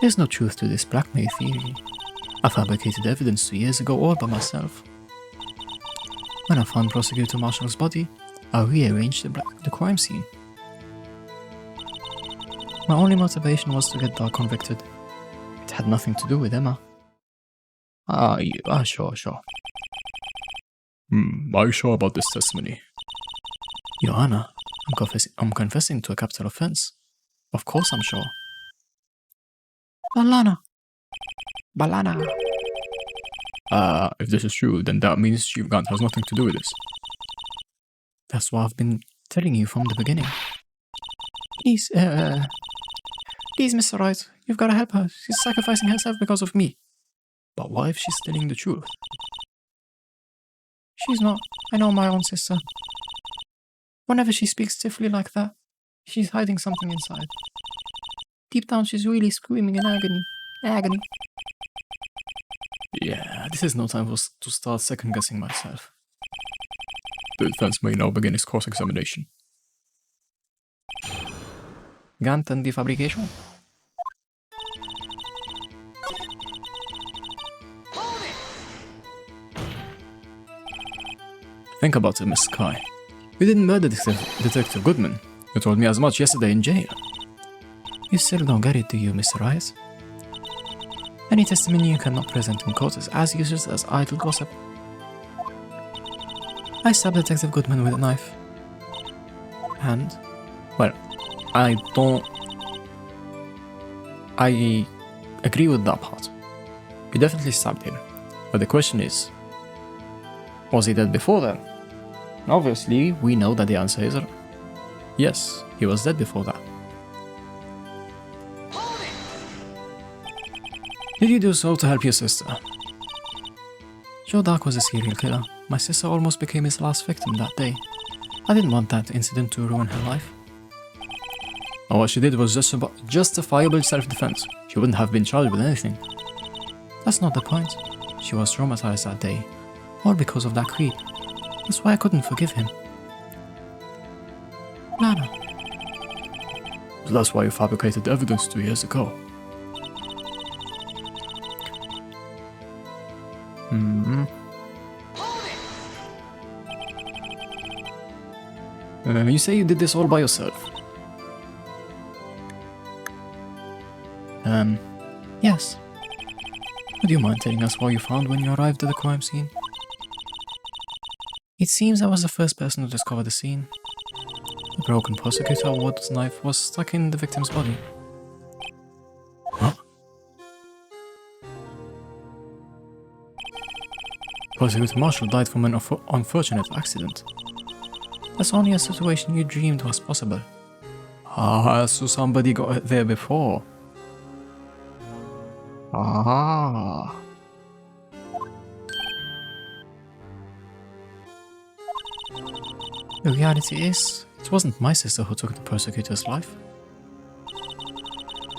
There's no truth to this blackmail theory. I fabricated evidence 2 years ago all by myself. When I found Prosecutor Marshall's body, I rearranged the crime scene. My only motivation was to get Doug convicted. It had nothing to do with Emma. Sure. Are you sure about this testimony? Your Honor, I'm confessing to a capital offense. Of course I'm sure. Balana. If this is true, then that means Chief Gant has nothing to do with this. That's what I've been telling you from the beginning. Please, Mr. Wright, you've got to help her. She's sacrificing herself because of me. But what if she's telling the truth? She's not. I know my own sister. Whenever she speaks stiffly like that, she's hiding something inside. Deep down, she's really screaming in agony. Agony. Yeah, this is no time to start second-guessing myself. The defense may now begin its cross-examination. Gant and the fabrication? Think about it, Miss Sky. You didn't murder Detective Goodman. You told me as much yesterday in jail. You still don't get it, do you, Mr. Rice? Any testimony you cannot present in court is as useless as idle gossip. I stabbed Detective Goodman with a knife. And, well, I agree with that part. You definitely stabbed him. But the question is, was he dead before then? Obviously, we know that the answer is yes, he was dead before that. Did you do so to help your sister? Joe Dark was a serial killer. My sister almost became his last victim that day. I didn't want that incident to ruin her life. And what she did was justifiable self-defense. She wouldn't have been charged with anything. That's not the point. She was traumatized that day, all because of that creep. That's why I couldn't forgive him. Lana. So that's why you fabricated evidence 2 years ago. You say you did this all by yourself? Yes. Would you mind telling us what you found when you arrived at the crime scene? It seems I was the first person to discover the scene. The broken prosecutor award's knife was stuck in the victim's body. Huh? Prosecutor Marshall died from an unfortunate accident. That's only a situation you dreamed was possible. Ah, so somebody got it there before. Ah. The reality is, it wasn't my sister who took the persecutor's life.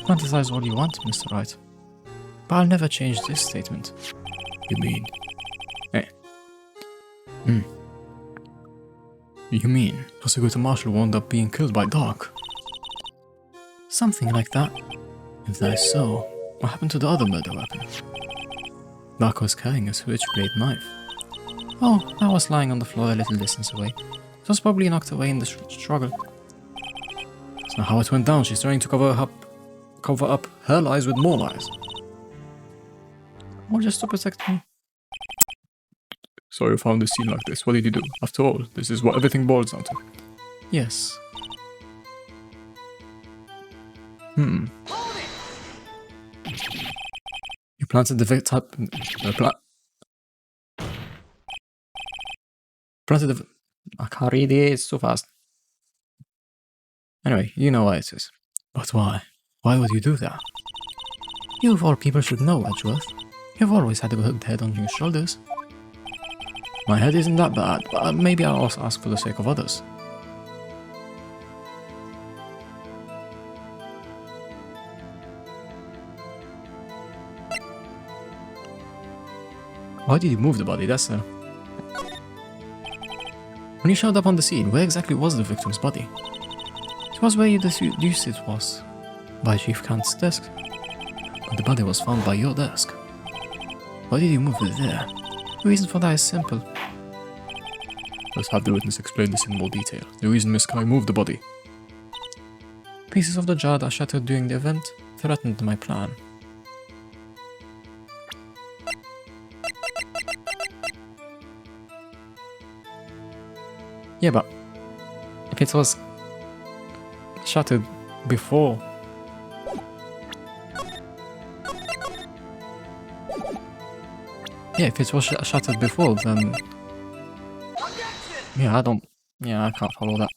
Fantasize all you want, Mr. Wright. But I'll never change this statement. You mean? You mean Prosecutor Marshall wound up being killed by Dark? something like that? If that is so, what happened to the other murder weapon? Dark was carrying a switchblade knife. Oh, that was lying on the floor a little distance away. It was probably knocked away in the struggle. That's not how it went down. She's trying to cover up her lies with more lies. Or just to protect me. So you found a scene like this. What did you do? After all, this is what everything boils down to. Yes. Hmm. You planted the victim. Planted the. I can't read it. It's too fast. Anyway, you know why it is. But why? Why would you do that? You of all people should know, Edgeworth. You've always had a good head on your shoulders. My head isn't that bad, but maybe I'll also ask for the sake of others. Why did you move the body? That's When you showed up on the scene, where exactly was the victim's body? It was where you deduced it was, by Chief Kant's desk. But the body was found by your desk. Why did you move it there? The reason for that is simple. Let's have the witness explain this in more detail. The reason Miss Kai moved the body. Pieces of the jar that shattered during the event threatened my plan. Yeah, but if it was shattered before, if it was shattered before, then I can't follow that.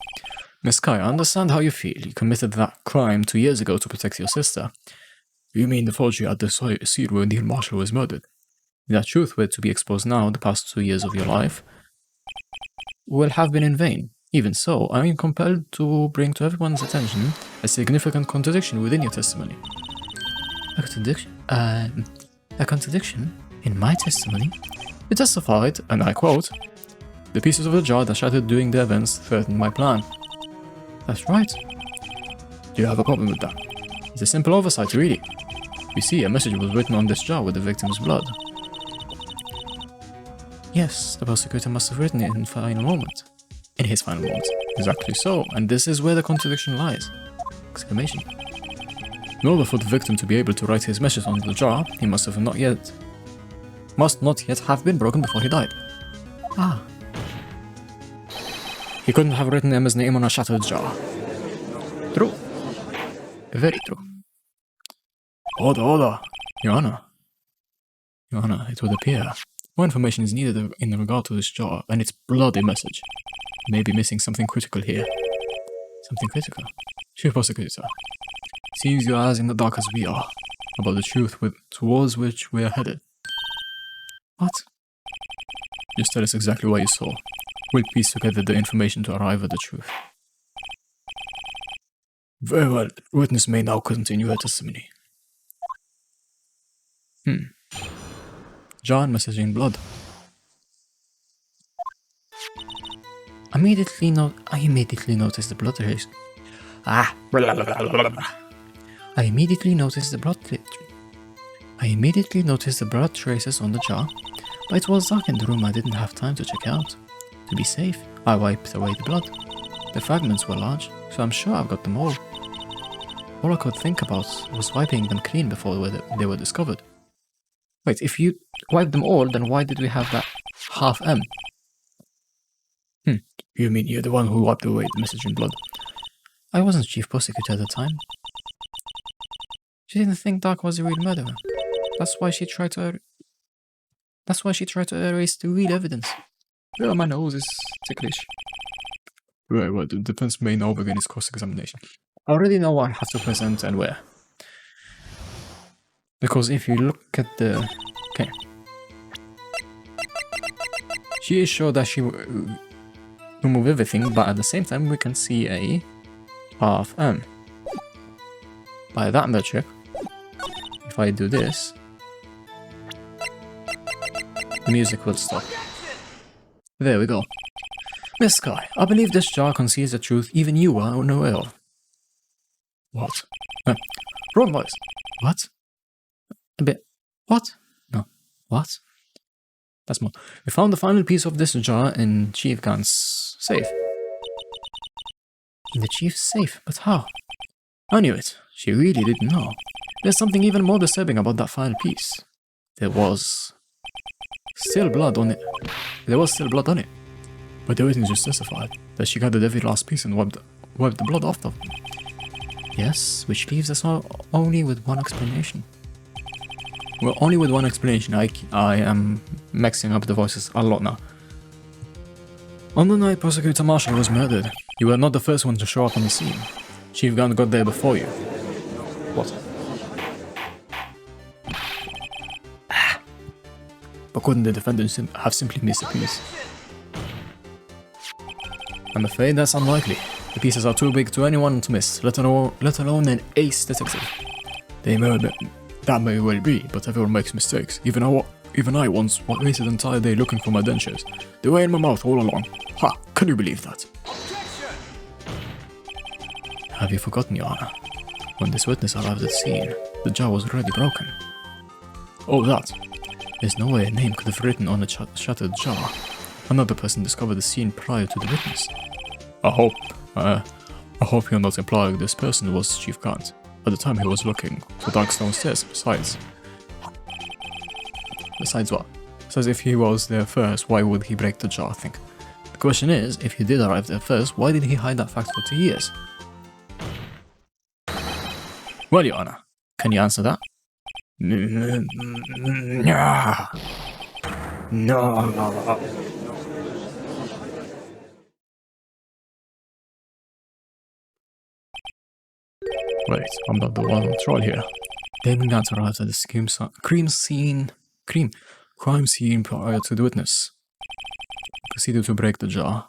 Miss Kai, I understand how you feel. You committed that crime 2 years ago to protect your sister. You mean the forgery at the scene where Neil Marshall was murdered? If that truth were to be exposed now, the past 2 years of your life will have been in vain. Even so, I am compelled to bring to everyone's attention a significant contradiction within your testimony. A contradiction? A contradiction in my testimony? You testified, and I quote, "The pieces of the jar that shattered during the events threatened my plan." That's right. Do you have a problem with that? It's a simple oversight, really. You see, a message was written on this jar with the victim's blood. Yes, the prosecutor must have written it in his final moment. Exactly so, and this is where the contradiction lies. Exclamation. In order for the victim to be able to write his message on the jar, he must not yet have been broken before he died. Ah. He couldn't have written Emma's name on a shattered jar. True. Very true. Order. Your Honor, it would appear more information is needed in regard to this jar and its bloody message. May be missing something critical here. Something critical? Chief Prosecutor, seems you are as in the dark as we are about the truth towards which we are headed. What? Just tell us exactly what you saw. We'll piece together the information to arrive at the truth. Very well. Witness may now continue her testimony. John messaging blood. I immediately noticed the blood trace. I immediately noticed the blood traces on the jar, but it was dark in the room. I didn't have time to check out. To be safe, I wiped away the blood. The fragments were large, so I'm sure I've got them all. All I could think about was wiping them clean before they were discovered. Wait, if you wiped them all, then why did we have that half M? You mean you're the one who wiped away the message in blood? I wasn't chief prosecutor at the time. She didn't think Doc was a real murderer. That's why she tried to erase the real evidence. Yeah, my nose is ticklish. Right, well, the defense may now begin its cross-examination. I already know what I have to present and where. Because if you look at the... Okay. She is sure that she will remove everything, but at the same time we can see a half M. By that metric, if I do this, the music will stop. There we go. Miss Sky, I believe this jar conceals the truth even you are unaware of. What? Wrong voice. What? A bit. What? No. What? That's more. We found the final piece of this jar in Chief Gant's safe. In the Chief's safe? But how? I knew it. She really didn't know. There's something even more disturbing about that final piece. There was still blood on it. But the witness just testified that she gathered every last piece and wiped the blood off of them. Yes, which leaves us only with one explanation. Well, only with one explanation. I am mixing up the voices a lot now. On the night Prosecutor Marshall was murdered, you were not the first one to show up on the scene. Chief Gant got there before you. What? But couldn't the defendant have simply missed a piece? I'm afraid that's unlikely. The pieces are too big to anyone to miss, let alone an ace detective. That may well be, but everyone makes mistakes. Even I once wasted an entire day looking for my dentures. They were in my mouth all along. Ha! Can you believe that? Have you forgotten, Your Honor? When this witness arrived at the scene, the jar was already broken. Oh, that. There's no way a name could have written on a shattered jar. Another person discovered the scene prior to the witness. I hope you're not implying this person was Chief Gant. At the time he was looking for dark stone stairs, besides what? Says if he was there first, why would he break the jar thing? The question is, if he did arrive there first, why did he hide that fact for 2 years? Well, Your Honor, can you answer that? No. Wait, I'm not the one on trial here. Damon Gant arrived at the crime scene prior to the witness. Proceeded to break the jar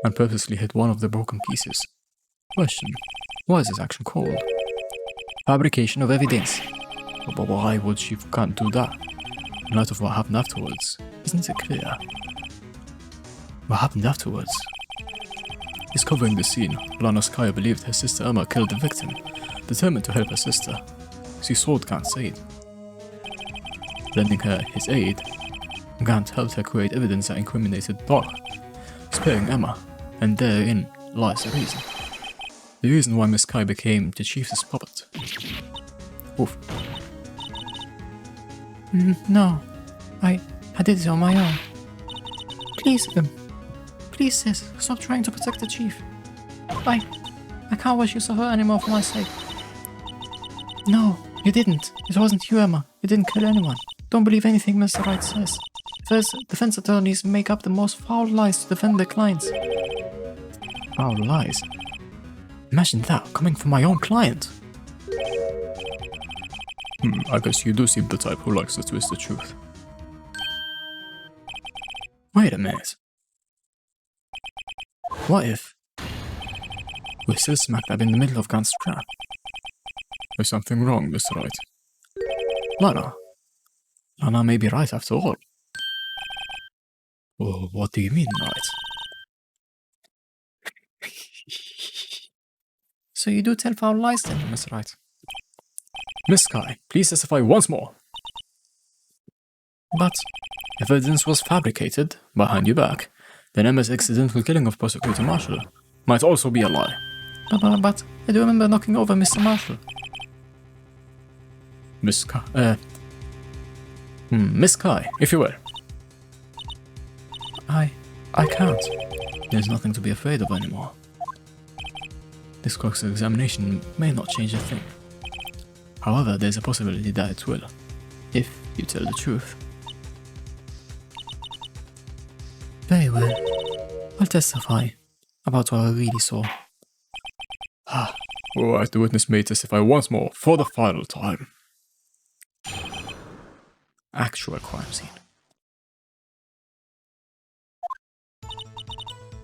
and purposely hit one of the broken pieces. Question: why is this action called fabrication of evidence? But why would Chief Gant do that? In light of what happened afterwards, isn't it clear? What happened afterwards? Discovering the scene, Lana Skye believed her sister Emma killed the victim. Determined to help her sister, she sought Gant's aid. Lending her his aid, Gant helped her create evidence that incriminated Doc, sparing Emma, and therein lies the reason. The reason why Miss Skye became the chief's puppet. Oof. No, I did it on my own. Please, Please, sis, stop trying to protect the chief. I can't watch you suffer anymore for my sake. No, you didn't. It wasn't you, Emma. You didn't kill anyone. Don't believe anything Mr. Wright says. First, defense attorneys make up the most foul lies to defend their clients. Foul lies? Imagine that, coming from my own client. I guess you do seem the type who likes to twist the truth. Wait a minute. What if we're still smack dab in the middle of Gant's trap? There's something wrong, Mr. Wright. Lana may be right after all. Oh, what do you mean, right? So you do tell foul lies then, Mr. Wright? Miss Sky, please testify once more. But if evidence was fabricated behind your back, then Emma's accidental killing of Prosecutor Marshall might also be a lie. But I do remember knocking over Mr. Marshall. Miss Sky, Miss Kai, if you will. I can't. There's nothing to be afraid of anymore. This cross-examination may not change a thing. However, there's a possibility that it will, if you tell the truth. Very well. I'll testify about what I really saw. Alright, the witness may testify once more for the final time. Actual crime scene.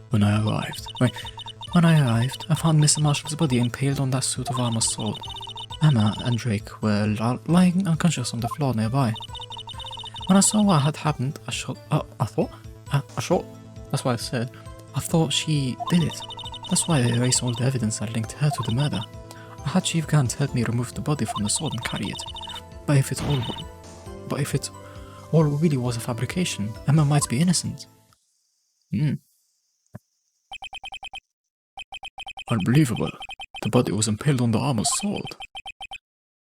When I arrived, I found Mr. Marshall's body impaled on that suit of armor sword. Emma and Drake were lying unconscious on the floor nearby. When I saw what had happened, I thought, that's what I said. I thought she did it. That's why I erased all the evidence that linked her to the murder. I had Chief Gant help me remove the body from the sword and carry it. But if it all really was a fabrication, Emma might be innocent. Unbelievable. The body was impaled on the armor's sword.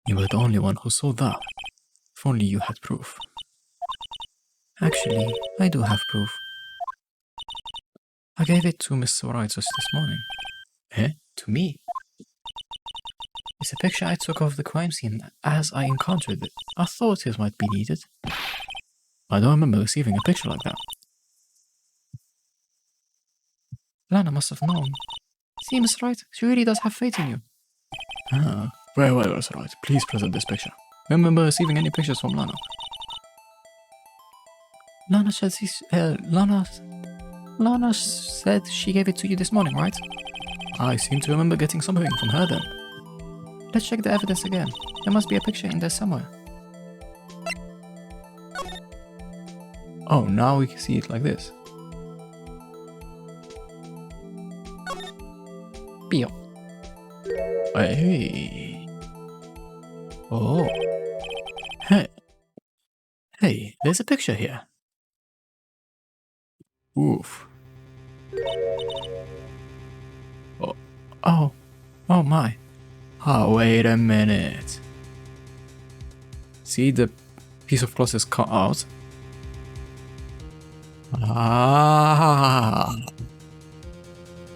You were the only one who saw that. If only you had proof. Actually, I do have proof. I gave it to Mr. Wright just this morning. To me? It's a picture I took of the crime scene as I encountered it. I thought it might be needed. I don't remember receiving a picture like that. Lana must have known. See, Mr. Wright, she really does have faith in you. Well, Mr. Wright, please present this picture. I remember receiving any pictures from Lana. Lana said she gave it to you this morning, right? I seem to remember getting something from her then. Let's check the evidence again. There must be a picture in there somewhere. Oh, now we can see it like this. Pio. Hey. Oh. Hey, there's a picture here. Oof. Oh my. Wait a minute. See, the piece of cloth is cut out.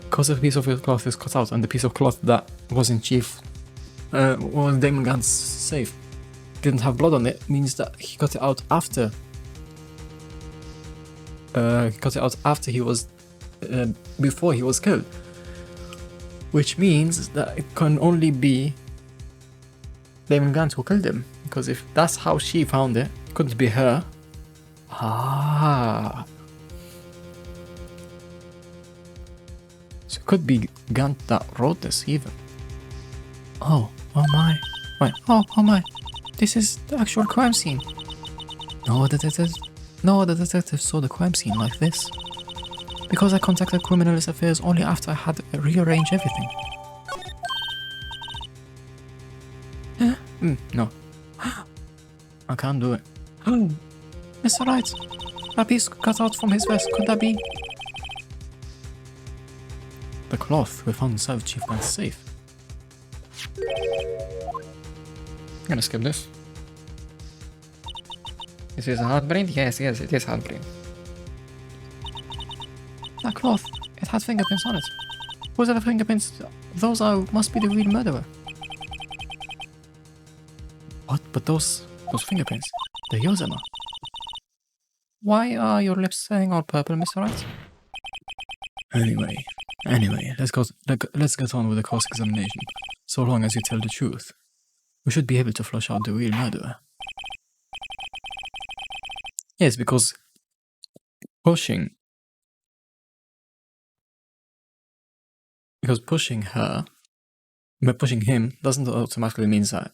Because the piece of cloth is cut out, and the piece of cloth that was in was Damon Gant's safe, didn't have blood on it, means that he cut it out after. He was, before he was killed. Which means that it can only be Damon Gant who killed him. Because if that's how she found it, it couldn't be her. So it could be Gant that wrote this even. Oh my. Wait, oh my. This is the actual crime scene. No other detective saw the crime scene like this. Because I contacted Criminalist Affairs only after I had rearranged everything. No. I can't do it. Mr. Wright, that piece cut out from his vest, could that be? The cloth we found inside of Chief Gant's safe. I'm gonna skip this. This is a hard brain? Yes, it is hard brain. That cloth, it had fingerprints on it. Whose are the fingerprints? Those must be the real murderer. What? But those fingerprints, they're yours, Emma. Why are your lips saying all purple, Mr. Wright? Anyway, let's get on with the cross-examination. So long as you tell the truth, we should be able to flush out the real murderer. Yes, because pushing him doesn't automatically mean that.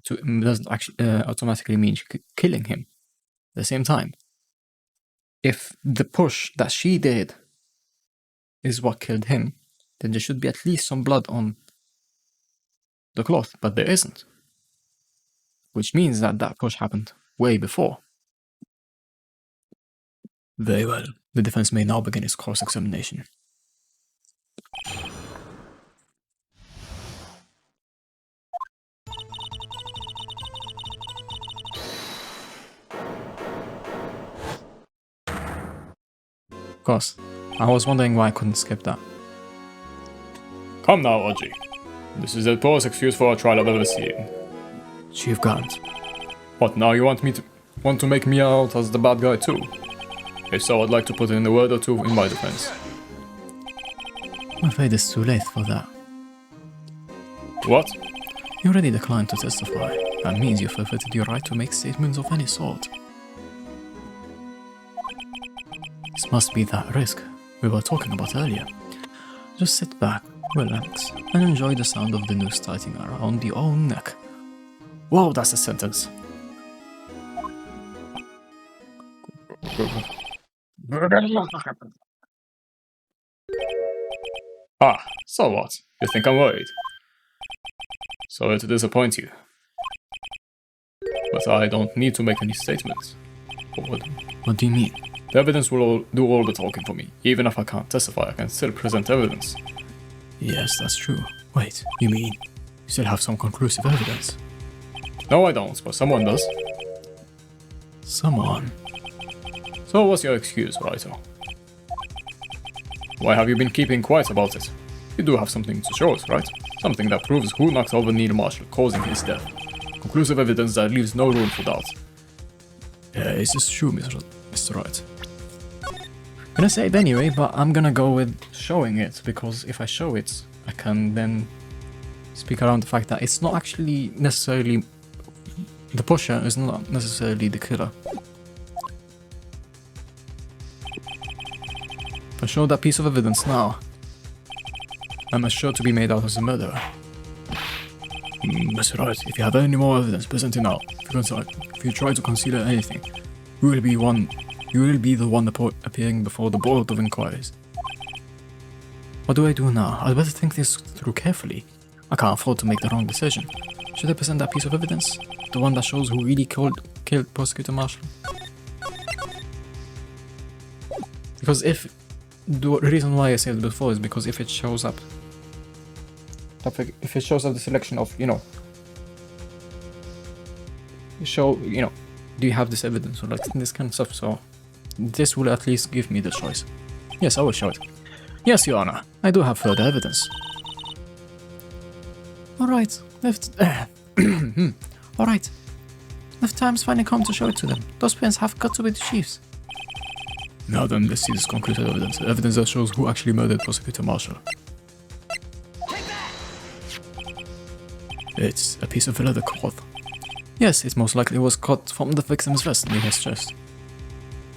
Doesn't actually automatically mean killing him. At the same time, if the push that she did is what killed him, then there should be at least some blood on the cloth, but there isn't. Which means that push happened way before. Very well. The defense may now begin its cross-examination. Of course, I was wondering why I couldn't skip that. Come now, Audrey. This is the poorest excuse for a trial I've ever seen. Chief Guard. What, now you want to make me out as the bad guy too? If so, I'd like to put in a word or two in my defense. I'm afraid it's too late for that. What? You already declined to testify. That means you forfeited your right to make statements of any sort. This must be that risk we were talking about earlier. Just sit back, relax, and enjoy the sound of the noose tightening around your own neck. Whoa, that's a sentence. Ah, so what? You think I'm worried? Sorry to disappoint you. But I don't need to make any statements. What do you mean? The evidence will do all the talking for me. Even if I can't testify, I can still present evidence. Yes, that's true. Wait, you mean you still have some conclusive evidence? No, I don't, but someone does. Someone? So what's your excuse, Wright? Why have you been keeping quiet about it? You do have something to show us, right? Something that proves who knocked over Neil Marshall, causing his death. Conclusive evidence that leaves no room for doubt. Yeah, this is true, Mr. Wright. Gonna say it anyway, but I'm gonna go with showing it, because if I show it, I can then speak around the fact that it's not actually necessarily... The pusher is not necessarily the killer. If I show that piece of evidence now, I'm sure to be made out as a murderer. Mr. Wright, if you have any more evidence, present it now. If you try to conceal anything, you will be the one appearing before the Board of Inquiries. What do I do now? I'd better think this through carefully. I can't afford to make the wrong decision. Should I present that piece of evidence? The one that shows who really killed Prosecutor Marshall? Because the reason why I said it before is because if it shows up the selection of, do you have this evidence or like this kind of stuff, so this will at least give me the choice. Yes, I will show it. Yes, Your Honor, I do have further evidence. Alright, Alright. The time's finally come to show it to them. Those prints have got to be the chief's. Now then, let's see this conclusive evidence. Evidence that shows who actually murdered Prosecutor Marshall. It's a piece of leather cloth. Yes, it most likely was cut from the victim's vest near his chest.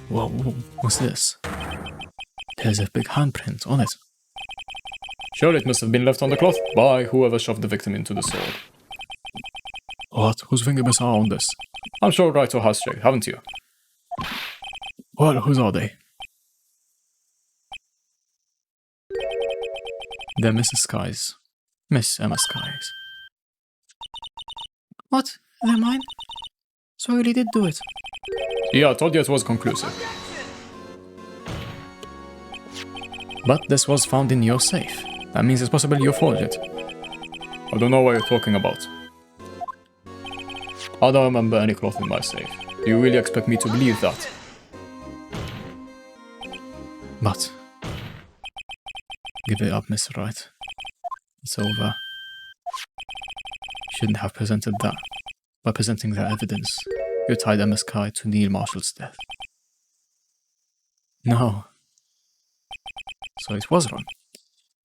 Whoa, what's this? There's a big handprint on it. Surely it must have been left on the cloth by whoever shoved the victim into the sword. What? Whose fingerprints are on this? I'm sure Wright has checked, haven't you? Well, whose are they? They're Mrs. Sky's. Miss Emma Sky's. What? They're mine? So I really did do it? Yeah, I told you it was conclusive. But this was found in your safe. That means it's possible you forged it. I don't know what you're talking about. I don't remember any cloth in my safe. Do you really expect me to believe that? But give it up, Mr. Wright. It's over. You shouldn't have presented that. By presenting that evidence, you tied MSK to Neil Marshall's death. No. So it was wrong.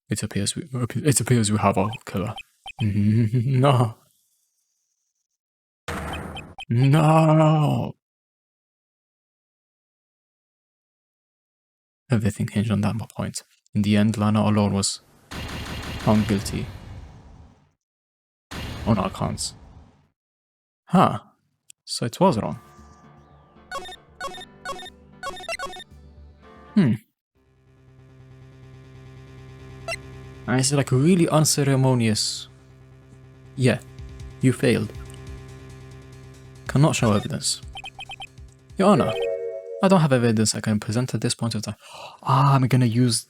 It appears we have our killer. No. No. Everything hinged on that point. In the end, Lana alone was found guilty on our counts. Huh. So it was wrong. And it's like really unceremonious. Yeah, you failed. Cannot show evidence. Your Honor, I don't have evidence I can present at this point of time. I'm gonna use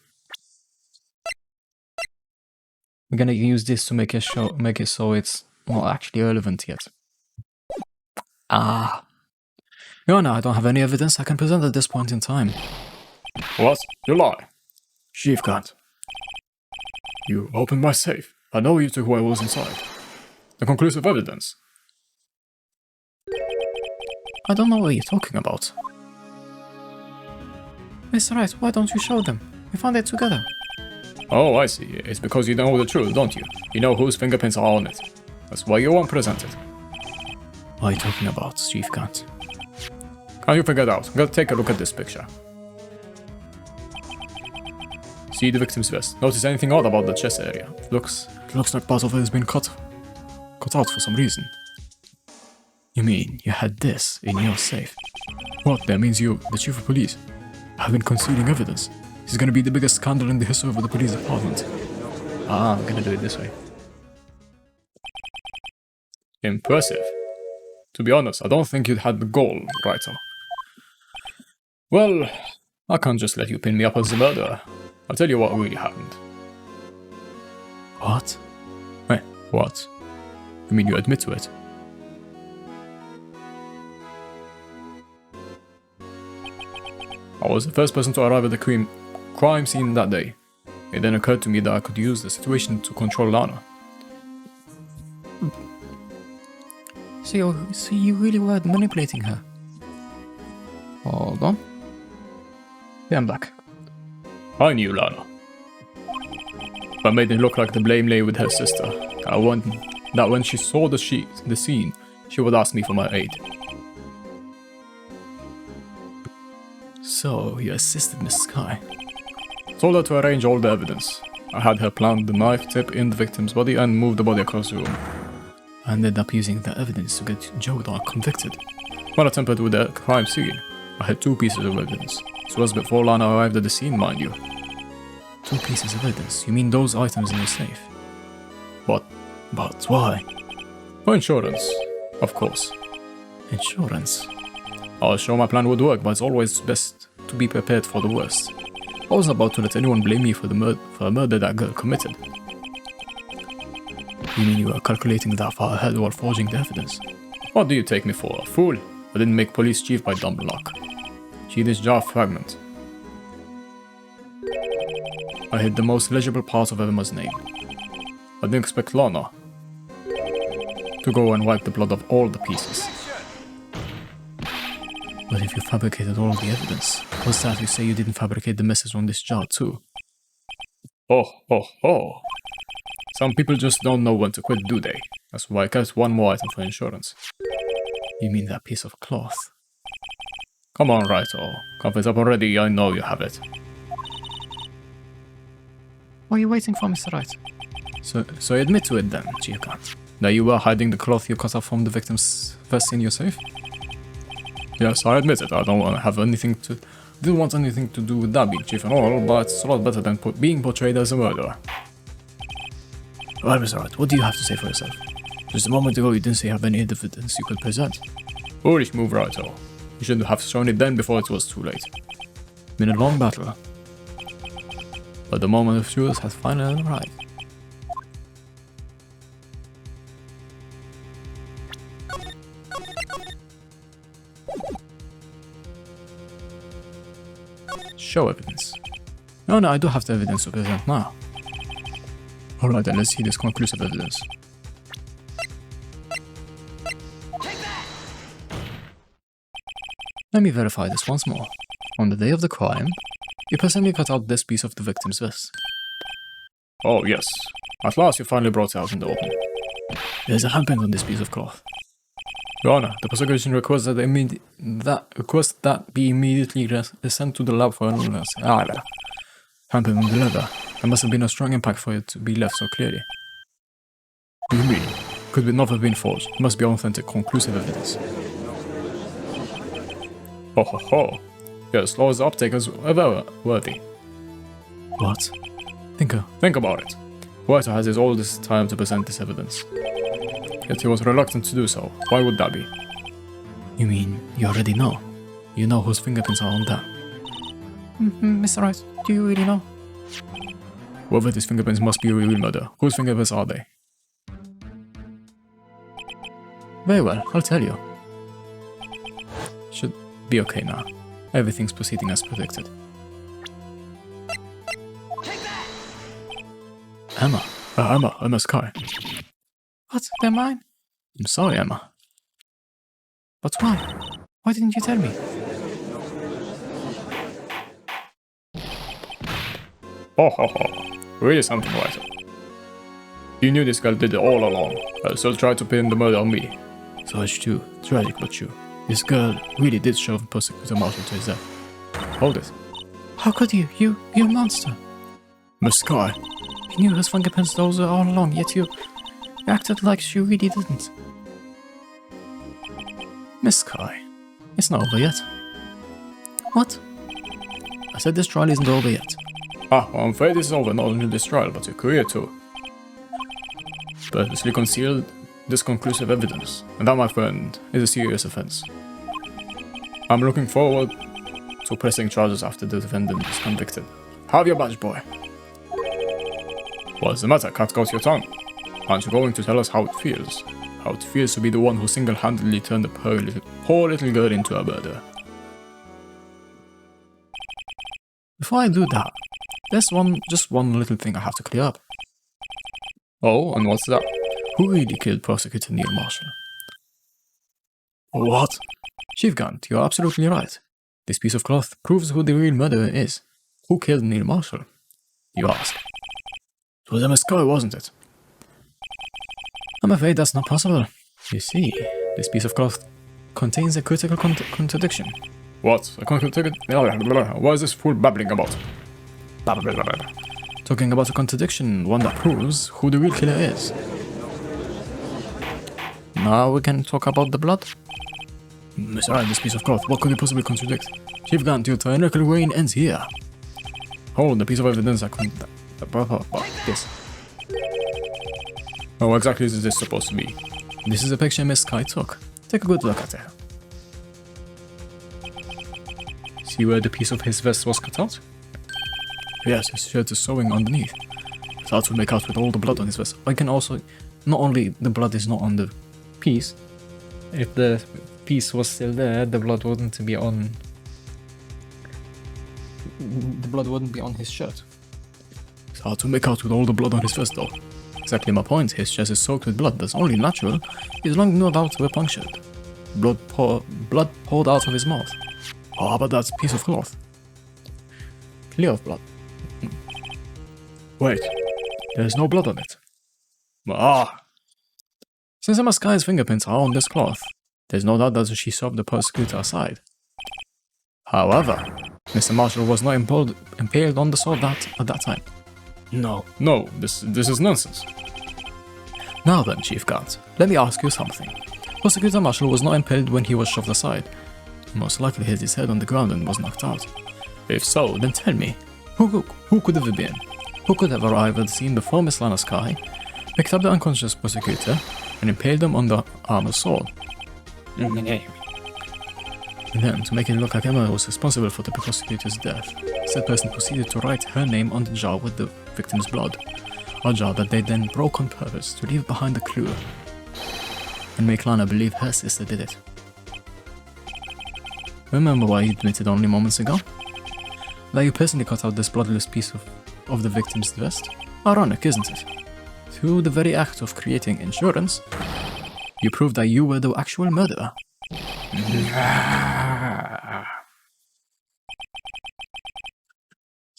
this to make it so it's not actually relevant yet. Your Honor, I don't have any evidence I can present at this point in time. What? You lie. Chief can't. You opened my safe. I know you took what was inside. The conclusive evidence. I don't know what you're talking about. Mr. Wright, why don't you show them? We found it together. Oh, I see. It's because you know the truth, don't you? You know whose fingerprints are on it. That's why you won't present it. What are you talking about, Chief Kant? Can you figure it out? Go take a look at this picture. See the victim's vest. Notice anything odd about the chest area? It looks like part of it has been cut out for some reason. You mean you had this in your safe? What? That means you, the chief of police, have been concealing evidence. This is gonna be the biggest scandal in the history of the police department. I'm gonna do it this way. Impressive. To be honest, I don't think you'd had the goal, Wright. Well, I can't just let you pin me up as the murderer. I'll tell you what really happened. What? Wait, what? You mean you admit to it? I was the first person to arrive at the crime scene that day. It then occurred to me that I could use the situation to control Lana. So you really were manipulating her? Hold on. Yeah, I'm back. I knew Lana. I made it look like the blame lay with her sister. I wanted that when she saw the scene, she would ask me for my aid. So, you assisted Miss Sky? Told her to arrange all the evidence. I had her plant the knife tip in the victim's body and move the body across the room. I ended up using the evidence to get Joe convicted. When I tampered with the crime scene, I had 2 pieces of evidence. This was before Lana arrived at the scene, mind you. 2 pieces of evidence? You mean those items in your safe? But why? for insurance, of course. Insurance? I was sure my plan would work, but it's always best to be prepared for the worst. I wasn't about to let anyone blame me for a murder that girl committed. You mean you were calculating that far ahead while forging the evidence? What do you take me for, a fool? I didn't make police chief by dumb luck. See this jar fragment? I hid the most legible part of Emma's name. I didn't expect Lana to go and wipe the blood of all the pieces. But if you fabricated all the evidence, what's that you say you didn't fabricate the message on this jar too? Oh. Some people just don't know when to quit, do they? That's why I kept one more item for insurance. You mean that piece of cloth? Come on, Wright-o. Cough it up already, I know you have it. What are you waiting for, Mr. Wright? So admit to it then, Chief Kant. That you were hiding the cloth you cut off from the victim's vest in your safe? Yes, I admit it. I didn't want anything to do with that being chief and all, but it's a lot better than being portrayed as a murderer. Well, Mr. Wright, what do you have to say for yourself? Just a moment ago you didn't say you have any evidence you could present. Foolish move, Wright-o. You shouldn't have shown it then before it was too late. Been a long battle. But the moment of truth has finally arrived. Show evidence. No, I do have the evidence to present now. Alright then, let's see this conclusive evidence. Let me verify this once more. On the day of the crime, you personally cut out this piece of the victim's vest. Oh, yes. At last you finally brought it out in the open. There's a handprint on this piece of cloth. Your Honor, the prosecution requests that be immediately sent to the lab for analysis. Handprint on the leather. There must have been a strong impact for it to be left so clearly. What do you mean? Could not have been forged. It must be authentic, conclusive evidence. Ho ho ho. Yes, Lord's uptake is ever worthy. What? Think about it. Wright has his all this time to present this evidence. Yet he was reluctant to do so. Why would that be? You mean you already know? You know whose fingerprints are on that? Mr. Wright, do you really know? Whoever these fingerprints must be a real murder. Whose fingerprints are they? Very well, I'll tell you. Should be okay now. Everything's proceeding as predicted. Emma. Emma Sky. What? They're mine? I'm sorry, Emma. But why? Why didn't you tell me? Ho ho ho. Really something, Wright. You knew this girl did it all along, but still tried to pin the murder on me. So it's true. Tragic but true. This girl really did shove Prosecutor Marshall to his death. Hold it. How could you? You're a monster. Miss Sky. You knew his fingerprints those all along, yet you acted like she really didn't. Miss Sky, it's not over yet. What? I said this trial isn't over yet. Well, I'm afraid this is over, not only this trial, but your career too. Purposely concealed this conclusive evidence, and that, my friend, is a serious offense. I'm looking forward to pressing charges after the defendant is convicted. Have your badge, boy. What's the matter? Can't out your tongue. Aren't you going to tell us how it feels? How it feels to be the one who single-handedly turned the poor little girl into a murderer. Before I do that, there's just one little thing I have to clear up. Oh, and what's that? Who really killed Prosecutor Neil Marshall? What? Chief Gant, you're absolutely right. This piece of cloth proves who the real murderer is. Who killed Neil Marshall? You ask. It was Emma Sky, wasn't it? I'm afraid that's not possible. You see, this piece of cloth contains a critical contradiction. What? A contradiction? What is this fool babbling about? Talking about a contradiction, one that proves who the real killer is. Now we can talk about the blood. Mr. Wright, this piece of cloth, what could it possibly contradict? Chief Gant, your tyrannical reign ends here. Hold the piece of evidence this. Oh, what exactly is this supposed to be? This is a picture Miss Sky took. Take a good look at it. See where the piece of his vest was cut out? Yes, his shirt is sewing underneath. It's hard to make out with all the blood on his vest. I can also... Not only the blood is not on the piece. If the piece was still there, the blood wouldn't be on... The blood wouldn't be on his shirt. It's hard to make out with all the blood on his vest though. Exactly my point. His chest is soaked with blood. That's only natural. His lungs no doubt were punctured. Blood poured out of his mouth. Oh, how about that piece of cloth? Clear of blood. Wait, there's no blood on it. Since Emma Sky's fingerprints are on this cloth, there's no doubt that she shoved the prosecutor aside. However, Mr. Marshall was not impaled on the sword at that time. No, this is nonsense. Now then, Chief Gant, let me ask you something. Prosecutor Marshall was not impaled when he was shoved aside. He most likely hit his head on the ground and was knocked out. If so, then tell me, who could have it been? Who could have arrived at the scene before Miss Lana Sky, picked up the unconscious prosecutor, and impaled him on the armor's sword? And then, to make it look like Emma was responsible for the prosecutor's death, said person proceeded to write her name on the jar with the victim's blood, a jar that they then broke on purpose to leave behind a clue, and make Lana believe her sister did it. Remember what he admitted only moments ago? that you personally cut out this bloodless piece of the victim's vest? Ironic, isn't it? Through the very act of creating insurance, you proved that you were the actual murderer.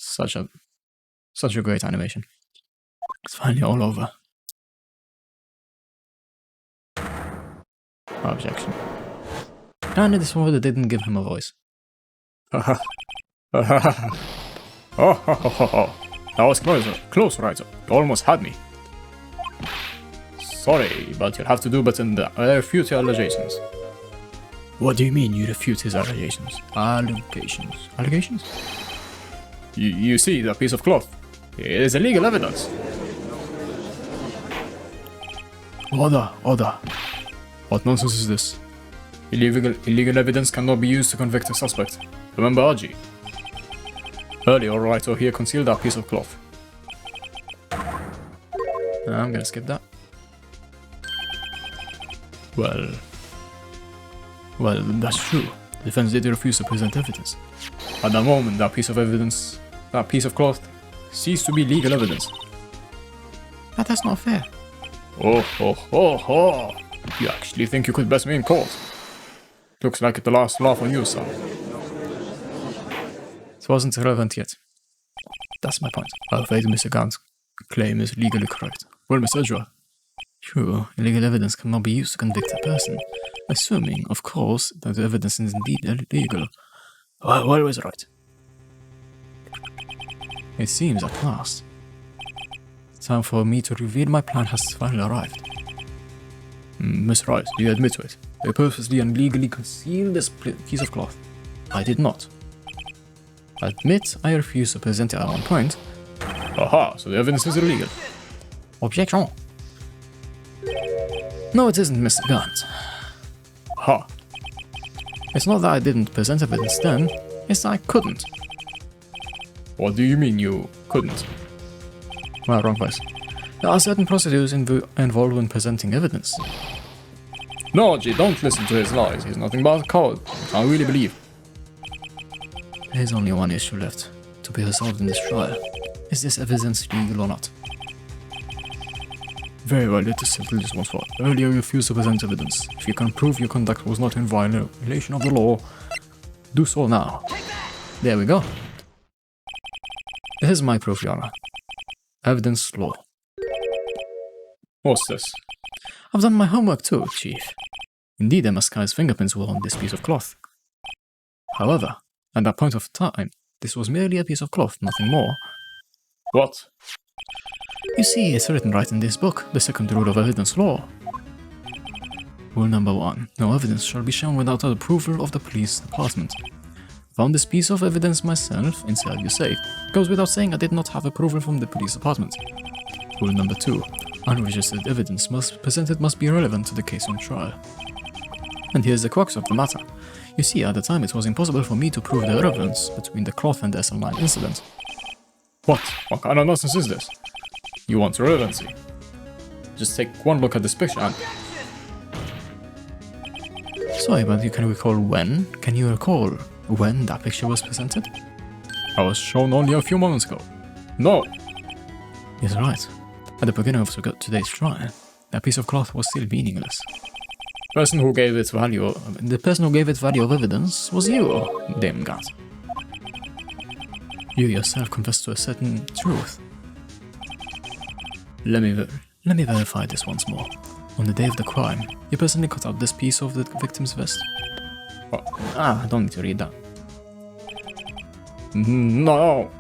Such a great animation. It's finally all over. Objection. And this one didn't give him a voice. Oh, that was close, Wright. You almost had me. Sorry, but you'll have to do better than that. I refute your allegations. What do you mean you refute his allegations? Allegations? You see that piece of cloth? It is illegal evidence. Order. What nonsense is this? Illegal evidence cannot be used to convict a suspect. Remember Aji? Earlier, Wright here concealed that piece of cloth. I'm gonna skip that. Well, that's true. The defense did refuse to present evidence. At that moment, that piece of cloth, ceased to be legal evidence. But that's not fair. Oh. You actually think you could best me in court? Looks like the last laugh on you, son. It wasn't relevant yet. That's my point. I'm afraid Mr. Gant's claim is legally correct. Well, Mr. Edgeworth. True, illegal evidence cannot be used to convict a person, assuming, of course, that the evidence is indeed illegal. Well, was right. It seems at last. The time for me to reveal my plan has finally arrived. Miss Wright, do you admit to it? I purposely and legally concealed this piece of cloth. I did not. Admit I refused to present it at one point. Aha, so the evidence is illegal. Objection. No, it isn't, Mr. Gant. Ha. It's not that I didn't present evidence then, it's that I couldn't. What do you mean you couldn't? Well, wrong place. There are certain procedures involved when presenting evidence. No, G, don't listen to his lies. He's nothing but a coward. I really believe. There's only one issue left to be resolved in this trial. Is this evidence legal or not? Very well, let us settle this once for all. Earlier you refused to present evidence. If you can prove your conduct was not in violation of the law, do so now. There we go. Here's my proof, Your Honor. Evidence law. What's this? I've done my homework too, Chief. Indeed, MSK's fingerprints were on this piece of cloth. However, at that point of time, this was merely a piece of cloth, nothing more. What? You see, it's written right in this book, the second rule of evidence law. Rule number 1. No evidence shall be shown without the approval of the police department. Found this piece of evidence myself inside your safe. Goes without saying I did not have approval from the police department. Rule number 2. Unregistered evidence presented must be relevant to the case on trial. And here's the crux of the matter. You see, at the time it was impossible for me to prove the relevance between the cloth and the SL9 incident. What? What kind of nonsense is this? You want relevancy? Just take one look at this picture and... Sorry, but you can recall when? Can you recall when that picture was presented? I was shown only a few moments ago. No! Yes, right. At the beginning of today's trial, that piece of cloth was still meaningless. The person who gave it value of evidence was you, Dame Gant. You yourself confessed to a certain truth. Let me verify this once more. On the day of the crime, you personally cut out this piece of the victim's vest. Oh. I don't need to read that. No!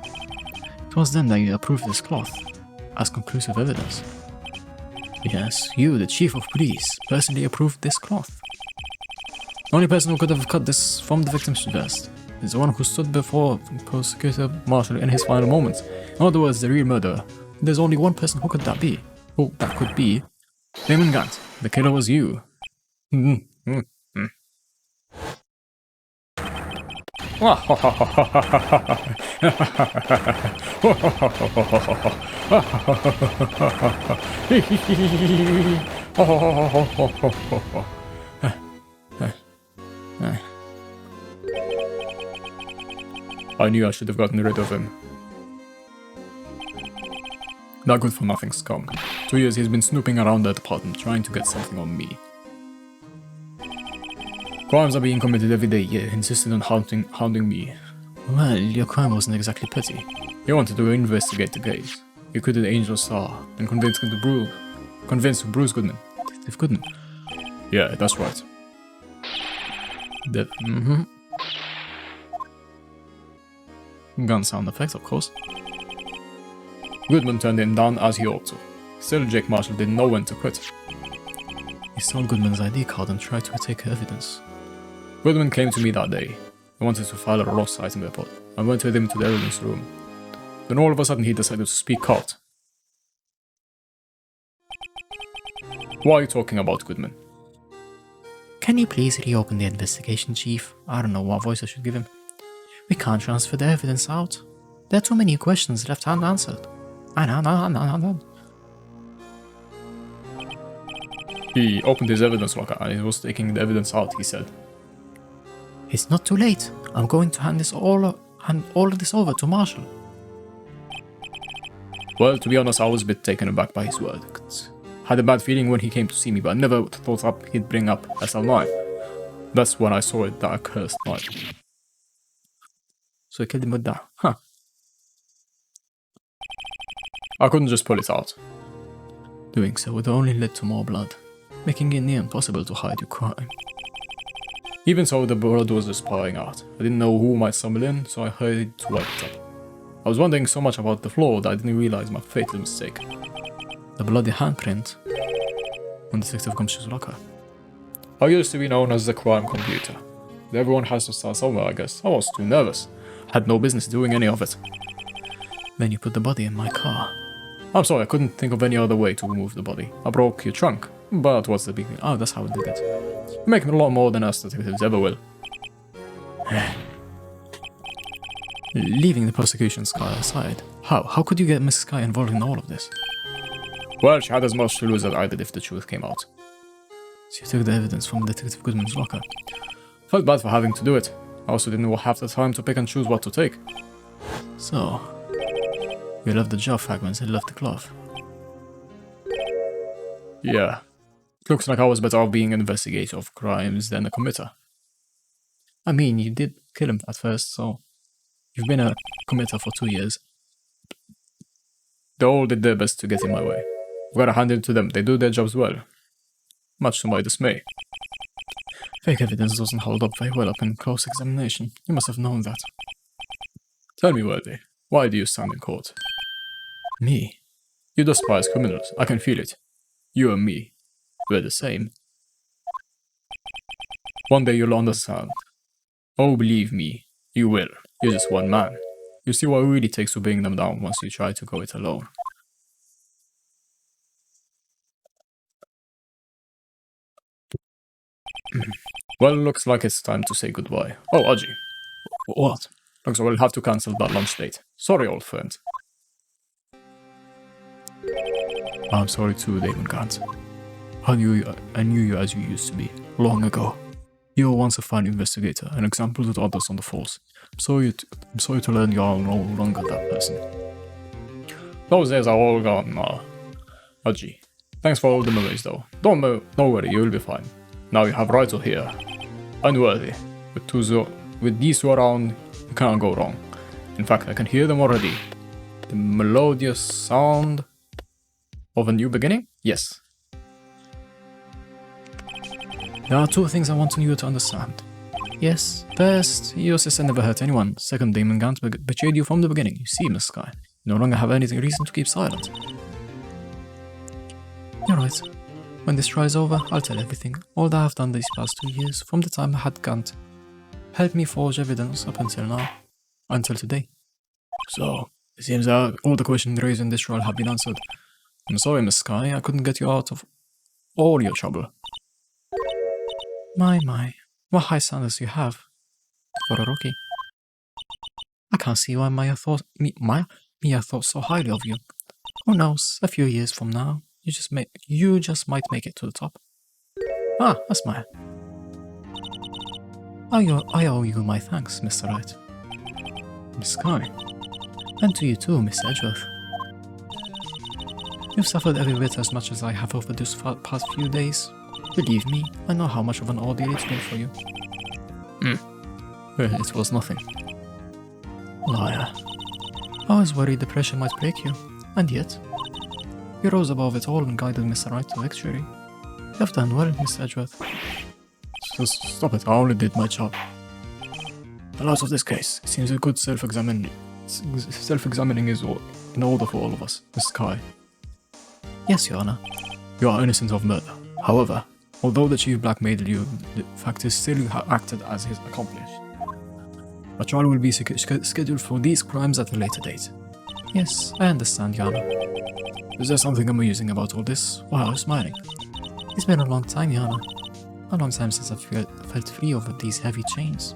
It was then that you approved this cloth as conclusive evidence. Yes, you, the chief of police, personally approved this cloth. The only person who could have cut this from the victim's vest is the one who stood before Prosecutor Marshall in his final moments. In other words, the real murderer. There's only one person who could that be. Who that could be. Damon Gant. The killer was you. I knew I should have gotten rid of him. That good for nothing scum. 2 years he's been snooping around that apartment trying to get something on me. Crimes are being committed every day, yet he insisted on hounding me. Well, your crime wasn't exactly petty. He wanted to investigate the case. He quitted Angel Star and convinced Bruce Goodman. Detective Goodman. Yeah, that's right. Gun sound effects, of course. Goodman turned him down as he ought to. Still, Jake Marshall didn't know when to quit. He stole Goodman's ID card and tried to take evidence. Goodman came to me that day. He wanted to file a lost item report. I went with him to the evidence room. Then all of a sudden he decided to speak out. Why are you talking about Goodman? Can you please reopen the investigation, Chief? I don't know what voice I should give him. We can't transfer the evidence out. There are too many questions left unanswered. I know. He opened his evidence locker and he was taking the evidence out, he said. It's not too late. I'm going to hand all of this over to Marshall. Well, to be honest, I was a bit taken aback by his verdict. Had a bad feeling when he came to see me, but I never thought he'd bring up SL9. That's when I saw it that accursed night. So he killed him with that. Huh. I couldn't just pull it out. Doing so would only lead to more blood, making it near impossible to hide your crime. Even so, the blood was just pouring out. I didn't know who might stumble in, so I hurried to wipe it up. I was wondering so much about the floor that I didn't realize my fatal mistake. The bloody handprint on Detective Gumshoe's locker. I used to be known as the crime computer. Everyone has to start somewhere, I guess. I was too nervous. Had no business doing any of it. Then you put the body in my car. I'm sorry, I couldn't think of any other way to remove the body. I broke your trunk, but what's the big deal? Oh, that's how I did it. You make me a lot more than us detectives ever will. Leaving the prosecution Sky aside, how could you get Mrs. Sky involved in all of this? Well, she had as much to lose as I did if the truth came out. So you took the evidence from Detective Goodman's locker. Felt bad for having to do it. I also didn't have the time to pick and choose what to take. So, you left the jaw fragments and left the glove. Yeah. Looks like I was better off being an investigator of crimes than a committer. I mean, you did kill him at first, so you've been a committer for 2 years. They all did their best to get in my way. I've gotta hand it to them, they do their jobs well. Much to my dismay. Fake evidence doesn't hold up very well up in close examination. You must have known that. Tell me, Worthy, why do you stand in court? Me? You despise criminals, I can feel it. You and me, we're the same. One day you'll understand. Oh, believe me, you will. You're just one man. You see what it really takes to bring them down once you try to go it alone. Well, looks like it's time to say goodbye. Oh, Aji. What? Looks like we'll have to cancel that lunch date. Sorry, old friend. I'm sorry too, Damon Gant. I knew you as you used to be, long ago. You were once a fine investigator, an example to others on the force. I'm sorry to learn you are no longer that person. Those days are all gone now. Aji, thanks for all the memories though. Don't worry, you'll be fine. Now you have Wright here. Unworthy. With these two around, you can't go wrong. In fact, I can hear them already. The melodious sound of a new beginning? Yes. There are 2 things I want you to understand. Yes, first, your sister never hurt anyone. Second, Damon Gant betrayed you from the beginning. You see, Miss Sky, you no longer have any reason to keep silent. You're right. When this trial is over, I'll tell everything. All that I've done these past 2 years, from the time I had Gant, helped me forge evidence up until now. Until today. So, it seems that all the questions raised in this trial have been answered. I'm sorry, Miss Sky, I couldn't get you out of all your trouble. My, what high standards you have for a rookie. I can't see why Mia thought so highly of you. Who knows, a few years from now, you just might make it to the top. Ah, that's Maya. I owe you my thanks, Mr. Wright. Miss Sky. And to you too, Miss Edgeworth. You've suffered every bit as much as I have over these past few days. Believe me, I know how much of an ordeal it's been for you. Well, it was nothing. Liar. I was worried the pressure might break you, and yet, you rose above it all and guided Mr. Wright to victory. You have done well, Miss Edgeworth. Just stop it, I only did my job. But out of this case, it seems a good self-examining is in order for all of us, Miss Sky. Yes, Your Honor. You are innocent of murder. However, although the chief blackmailed you, the fact is still you acted as his accomplice. A trial will be scheduled for these crimes at a later date. Yes, I understand, Your Honor. Is there something amusing about all this? Why are you smiling? It's been a long time, Your Honor. A long time since I felt free over these heavy chains.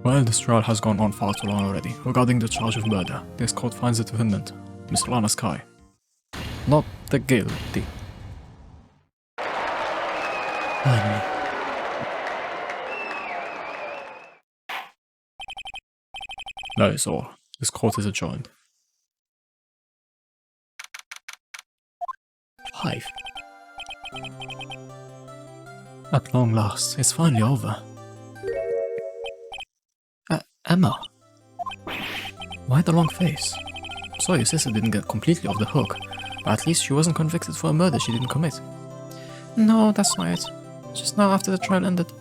Well, this trial has gone on far too long already. Regarding the charge of murder, this court finds the defendant, Miss Lana Sky, not the guilty. Finally. That is all. This court is adjourned. 5. At long last, it's finally over. Emma. Why the long face? Sorry your sister didn't get completely off the hook, but at least she wasn't convicted for a murder she didn't commit. No, that's not it. Just now after the trial ended.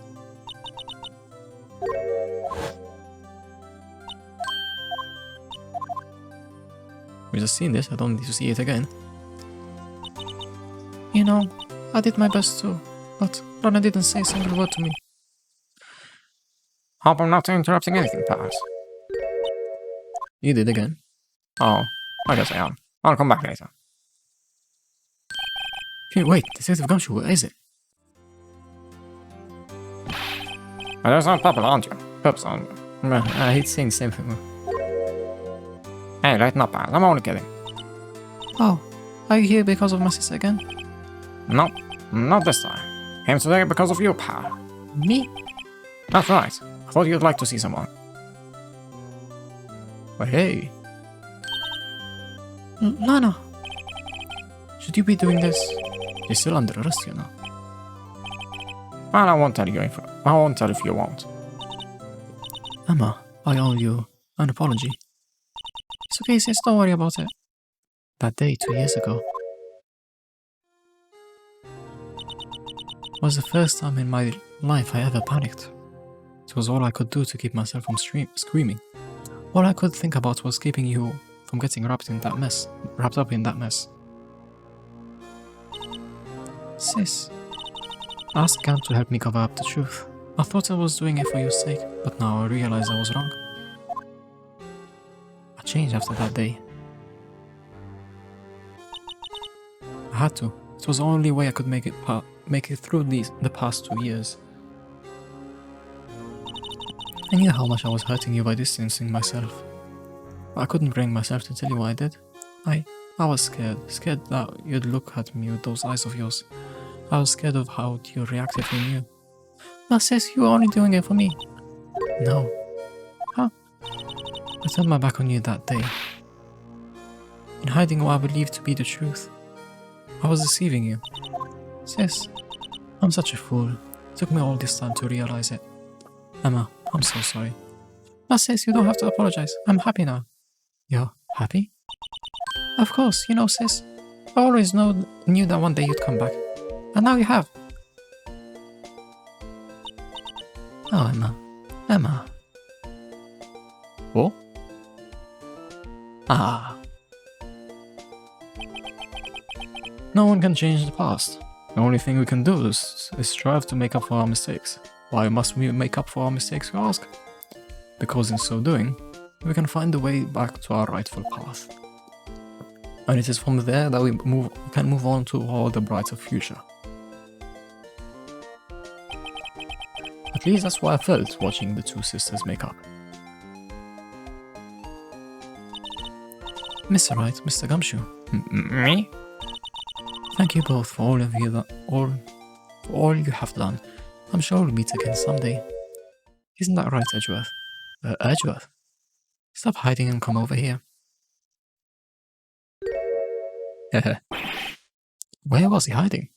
We just seen this, I don't need to see it again. You know, I did my best too, but Lana didn't say a single word to me. Hope I'm not interrupting anything, perhaps. You did again. Oh, I guess I am. I'll come back later. Hey, wait, Detective Gumshoe, where is it? There's no purple, aren't you? Purple's on you. I hate saying the same thing. Hey, lighten up, pal. I'm only kidding. Oh, are you here because of my sister again? No, not this time. Came today because of you, pal. Me? That's right. I thought you'd like to see someone. Well, hey. Lana. Should you be doing this? You're still under arrest, you know. Well, I won't tell you if you won't. Emma, I owe you an apology. It's okay, sis, don't worry about it. That day 2 years ago was the first time in my life I ever panicked. It was all I could do to keep myself from screaming. All I could think about was keeping you from getting wrapped up in that mess. Sis, I asked Cam to help me cover up the truth. I thought I was doing it for your sake, but now I realize I was wrong. I changed after that day. I had to. It was the only way I could make it through the past 2 years. I knew how much I was hurting you by distancing myself. But I couldn't bring myself to tell you what I did. I was scared that you'd look at me with those eyes of yours. I was scared of how you'd react if you knew. But sis, you were only doing it for me. No. Huh? I turned my back on you that day. In hiding what I believed to be the truth. I was deceiving you. Sis, I'm such a fool. It took me all this time to realize it. Emma, I'm so sorry. But sis, you don't have to apologize. I'm happy now. You're happy? Of course, you know, sis. I always knew that one day you'd come back. And now you have. Oh, Emma. Emma. What? Ah. No one can change the past. The only thing we can do is strive to make up for our mistakes. Why must we make up for our mistakes, you ask? Because in so doing, we can find a way back to our rightful path. And it is from there that we can move on toward a brighter future. At least that's what I felt watching the two sisters make up. Mr. Wright, Mr. Gumshoe. Me? Thank you both for all for all you have done. I'm sure we'll meet again someday. Isn't that right, Edgeworth? Edgeworth? Stop hiding and come over here. Where was he hiding?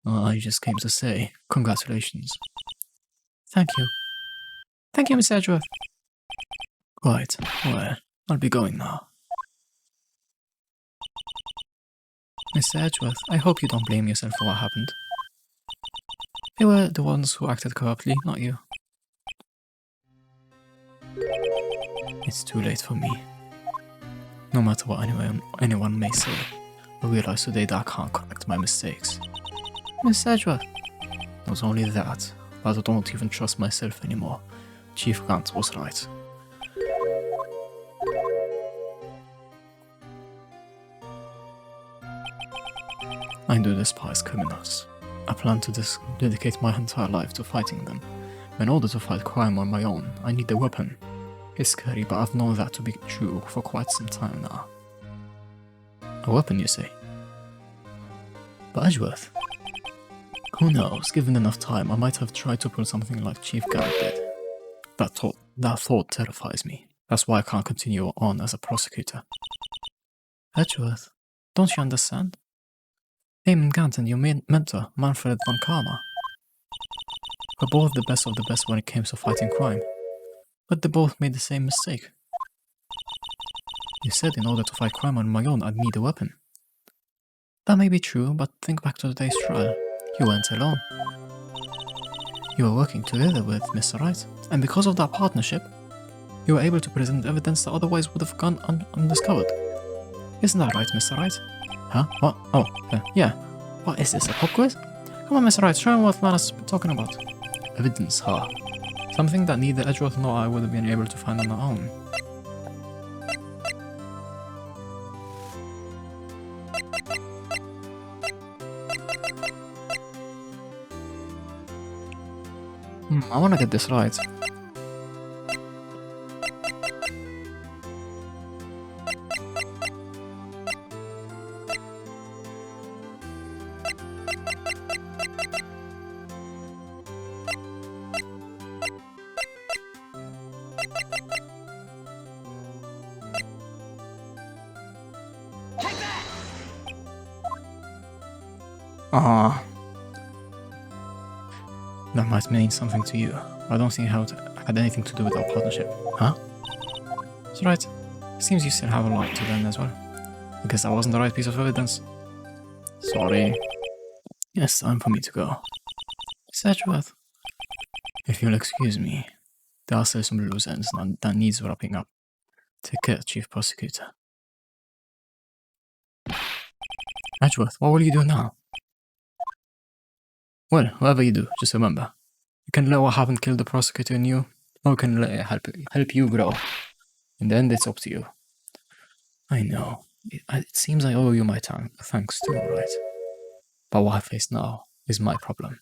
I just came to say congratulations. Thank you. Thank you, Miss Edgeworth. Right, well, I'll be going now. Miss Edgeworth, I hope you don't blame yourself for what happened. They were the ones who acted corruptly, not you. It's too late for me. No matter what anyone may say, I realize today that I can't correct my mistakes. Miss Edgeworth. Not only that, but I don't even trust myself anymore. Chief Grant was right. I do despise criminals. I plan to dedicate my entire life to fighting them. In order to fight crime on my own, I need a weapon. It's scary, but I've known that to be true for quite some time now. A weapon, you say? But Edgeworth? Who knows, given enough time, I might have tried to pull something like Chief Grant did. That thought terrifies me. That's why I can't continue on as a prosecutor. Edgeworth, don't you understand? Damon Gant and your mentor, Manfred von Karma, were both the best of the best when it came to fighting crime. But they both made the same mistake. You said in order to fight crime on my own, I'd need a weapon. That may be true, but think back to today's trial. You weren't alone. You were working together with Mr. Wright, and because of that partnership, you were able to present evidence that otherwise would have gone undiscovered. Isn't that right, Mr. Wright? Huh? What? Oh, yeah. What is this, a pop quiz? Come on, Mr. Wright, show me what Lana's talking about. Evidence, huh? Something that neither Edgeworth nor I would have been able to find on our own. I wanna get this right. That might mean something to you. I don't think it had anything to do with our partnership. Huh? That's right. Seems you still have a lot to learn as well. I guess that wasn't the right piece of evidence. Sorry. It's time for me to go. Miss Edgeworth. If you'll excuse me, there are still some loose ends that needs wrapping up. Take care, Chief Prosecutor. Edgeworth, what will you do now? Well, whatever you do, just remember, you can let what happened kill the prosecutor in you, or you can let it help you grow. In the end, it's up to you. I know. It seems I owe you my thanks too, right? But what I face now is my problem.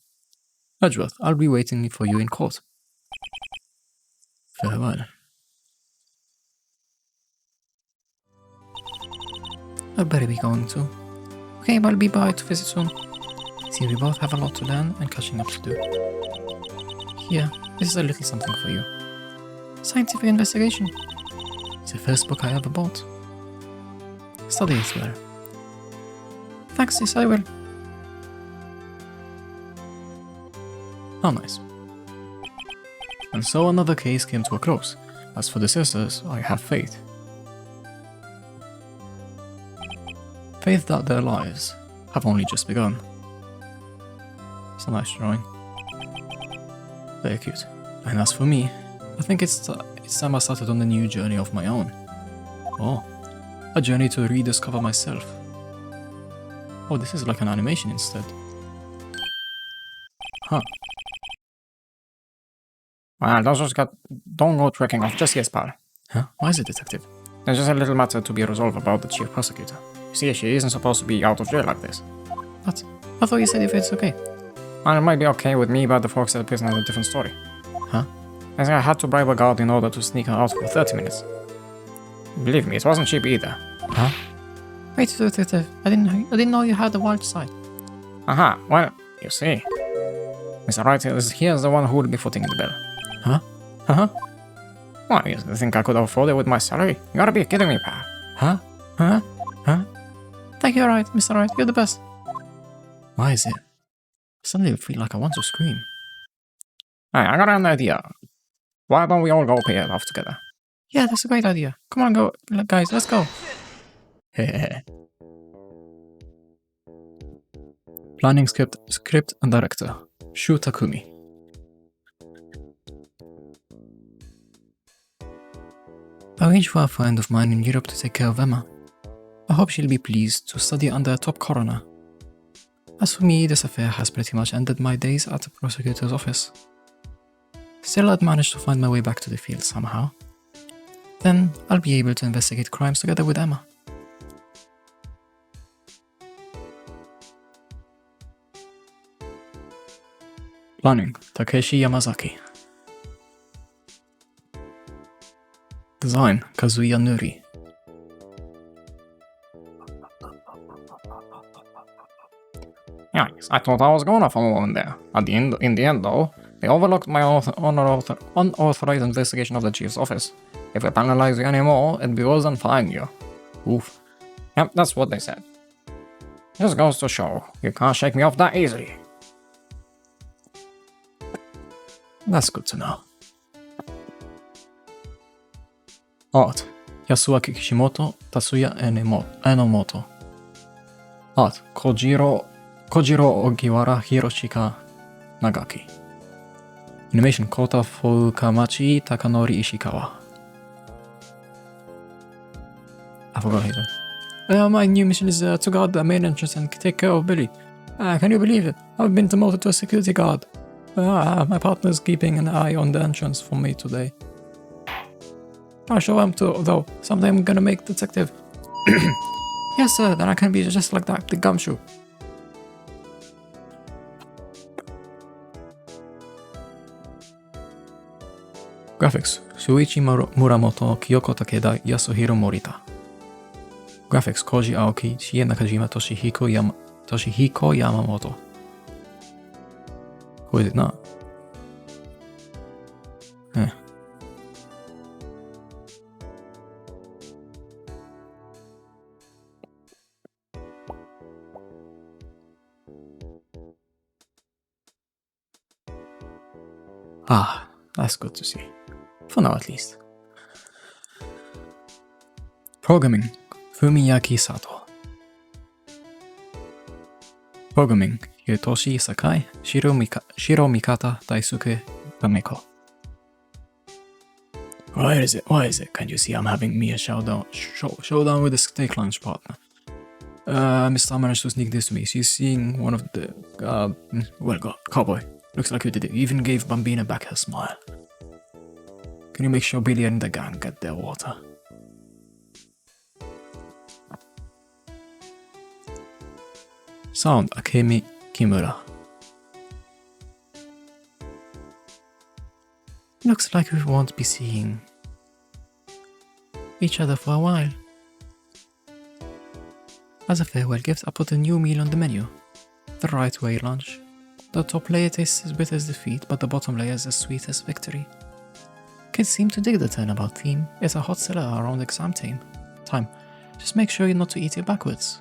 Edgeworth, I'll be waiting for you in court. Farewell. I'd better be going too. Okay, but I'll be by to visit soon. See, we both have a lot to learn and catching up to do. Here, this is a little something for you. Scientific investigation. It's the first book I ever bought. Study it well. Thanks, yes, I will. How nice. And so another case came to a close. As for the sisters, I have faith. Faith that their lives have only just begun. It's a nice drawing. Very cute. And as for me, I think it's time I started on a new journey of my own. Oh, a journey to rediscover myself. Oh, this is like an animation instead. Huh. Well, don't go tracking off just yet, pal. Huh? Why is it, Detective? There's just a little matter to be resolved about the chief prosecutor. You see, she isn't supposed to be out of jail like this. What? I thought you said if it's okay. Well, it might be okay with me, but the folks at the prison have a different story. Huh? I think I had to bribe a guard in order to sneak her out for 30 minutes. Believe me, it wasn't cheap either. Huh? Wait, Detective, I didn't know you had a wild side. Aha, well, you see. Mr. Wright he is the one who will be footing the bill. Huh? Huh? Why, you think I could afford it with my salary? You gotta be kidding me, pal. Huh? Huh? Huh? Thank you, Wright, Mr. Wright. You're the best. Why is it? Suddenly I feel like I want to scream. Hey, I got an idea. Why don't we all go pay it off together? Yeah, that's a great idea. Come on, go, guys, let's go. Planning script and director, Shu Takumi. I arranged for a friend of mine in Europe to take care of Emma. I hope she'll be pleased to study under a top coroner. As for me, this affair has pretty much ended my days at the prosecutor's office. Still, I'd managed to find my way back to the field somehow. Then, I'll be able to investigate crimes together with Emma. Planning, Takeshi Yamazaki. Design, Kazuya Nuri. Yikes, I thought I was going off on a woman there. In the end, though, they overlooked my unauthorized investigation of the chief's office. If we penalize you anymore, it'd be worse than fining you. Oof. Yep, that's what they said. Just goes to show, you can't shake me off that easily. That's good to know. Art, Yasuaki Kishimoto, Tatsuya Enomoto. Art, Kojiro Ogiwara, Hiroshika Nagaki. Animation, Kota Fukamachi, Takanori Ishikawa. I forgot his name. My new mission is to guard the main entrance and take care of Billy. Can you believe it? I've been demoted to a security guard. My partner's keeping an eye on the entrance for me today. I'll show him too, though. Someday I'm gonna make detective. Yes, sir, then I can be just like that, the gumshoe. Graphics, Shuichi Muramoto, Kyoko Takeda, Yasuhiro Morita. Graphics, Koji Aoki, Chie Nakajima, Toshihiko Yamamoto. Who is it not? That's good to see. For now, at least. Programming, Fumiyaki Sato. Programming, Yotoshi Sakai, Shiro Mikata, Daisuke Kameko. Why is it? Can't you see I'm having me a showdown with the steak lunch partner? Mr. managed to sneak this to me. She's seeing one of the, cowboy. Looks like you did it. You even gave Bambina back her smile. Can you make sure Billy and the gang get their water? Sound, Akemi Kimura. Looks like we won't be seeing each other for a while. As a farewell gift, I put a new meal on the menu. The right way lunch. The top layer tastes as bitter as defeat, but the bottom layer is as sweet as victory. Kids seem to dig the turnabout theme. It's a hot seller around exam time. Just make sure not to eat it backwards.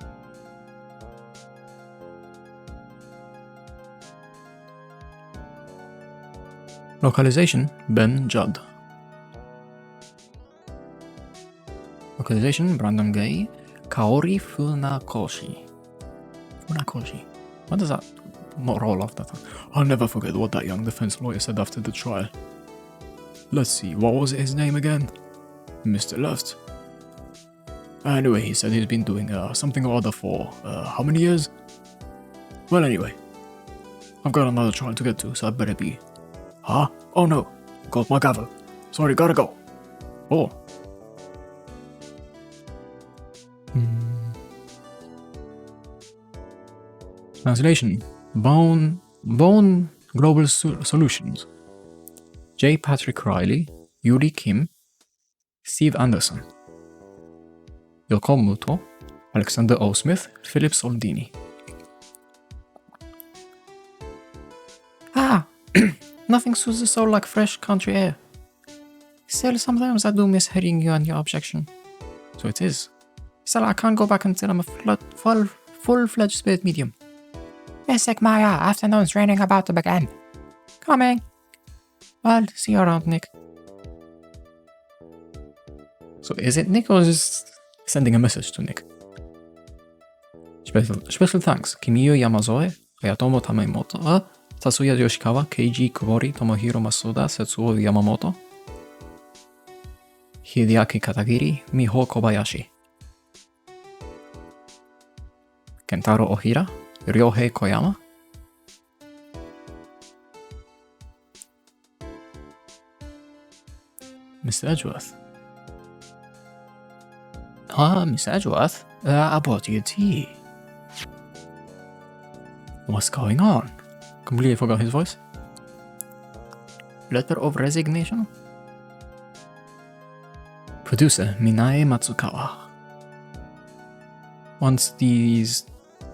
Localization, Ben Judd. Localization, Brandon Gay, Kaori Funakoshi. What does that roll off that? I'll never forget what that young defense lawyer said after the trial. Let's see, what was his name again? Mr. Left. Anyway, he said he's been doing something or other for how many years? Well, anyway, I've got another trial to get to, so I better be. Huh? Oh no, got my gavel. Sorry, gotta go. Oh. Translation: Bone Global Solutions. J. Patrick Riley, Yuri Kim, Steve Anderson. Yoko Muto, Alexander O. Smith, Philip Soldini. Nothing soothes the soul like fresh country air. Still, sometimes I do miss hearing you and your objection. So it is. Still, I can't go back until I'm a full-fledged spirit medium. Yes, Maya, afternoon's training about to begin. Coming. Well, see you around, Nick. So is it Nick or just sending a message to Nick? Special thanks. Kimiyo Yamazoe, Hayatomo Tamemoto, Tatsuya Yoshikawa, Keiji Kubori, Tomohiro Masuda, Setsuo Yamamoto, Hideaki Katagiri, Miho Kobayashi, Kentaro Ohira, Ryohei Koyama, Mr. Edgeworth. Miss Edgeworth, I bought you tea. What's going on? Completely forgot his voice. Letter of resignation? Producer Minae Matsukawa.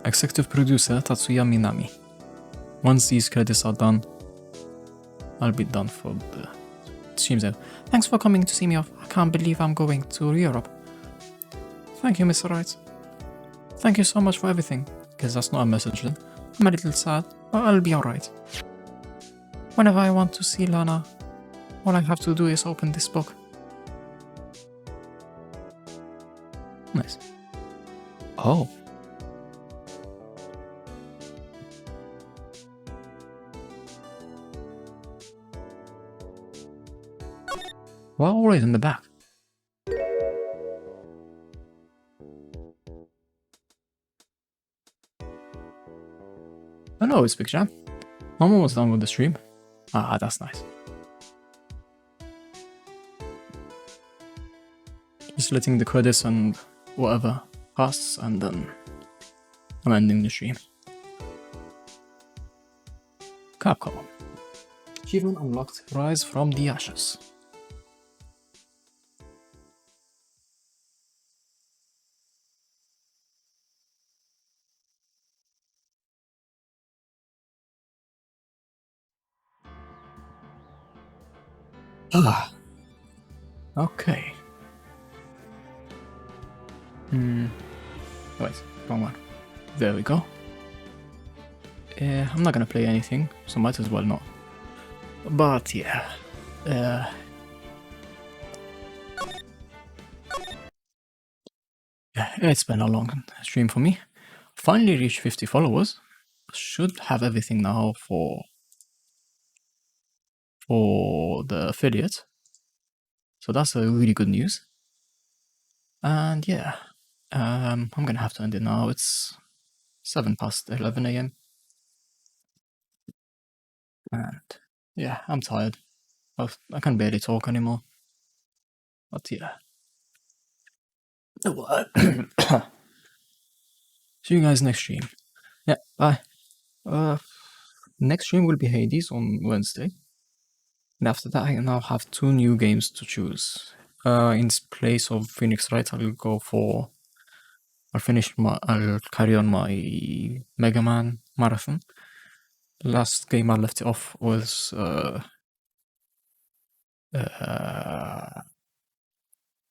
Executive producer Tatsuya Minami. Once these credits are done, I'll be done for the streams. Thanks for coming to see me off. I can't believe I'm going to Europe. Thank you, Mr. Wright. Thank you so much for everything. Guess that's not a message then. I'm a little sad, but I'll be alright. Whenever I want to see Lana, all I have to do is open this book. Nice. Oh. We're always in the back. Oh no, it's Big Jam. I'm almost done with the stream. Ah, that's nice. Just letting the credits and whatever pass, and then I'm ending the stream. Capcom. Achievement unlocked. Rise from the ashes. Ah. Okay. Wait, wrong one. There we go. I'm not gonna play anything, so might as well not. But yeah. Yeah, it's been a long stream for me. Finally reached 50 followers. Should have everything now for the affiliate. So that's a really good news. And yeah, I'm gonna have to end it now. It's 7 past 11 a.m. And yeah, I'm tired. I can barely talk anymore. But yeah. See you guys next stream. Yeah, bye. Next stream will be Hades on Wednesday. And after that, I now have 2 new games to choose. In place of Phoenix Wright, I'll carry on my Mega Man marathon. The last game I left it off was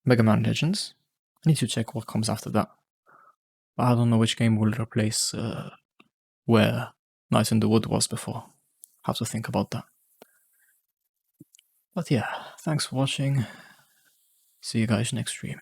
Mega Man Legends. I need to check what comes after that. But I don't know which game will replace where Night in the Wood was before. Have to think about that. But yeah, thanks for watching. See you guys next stream.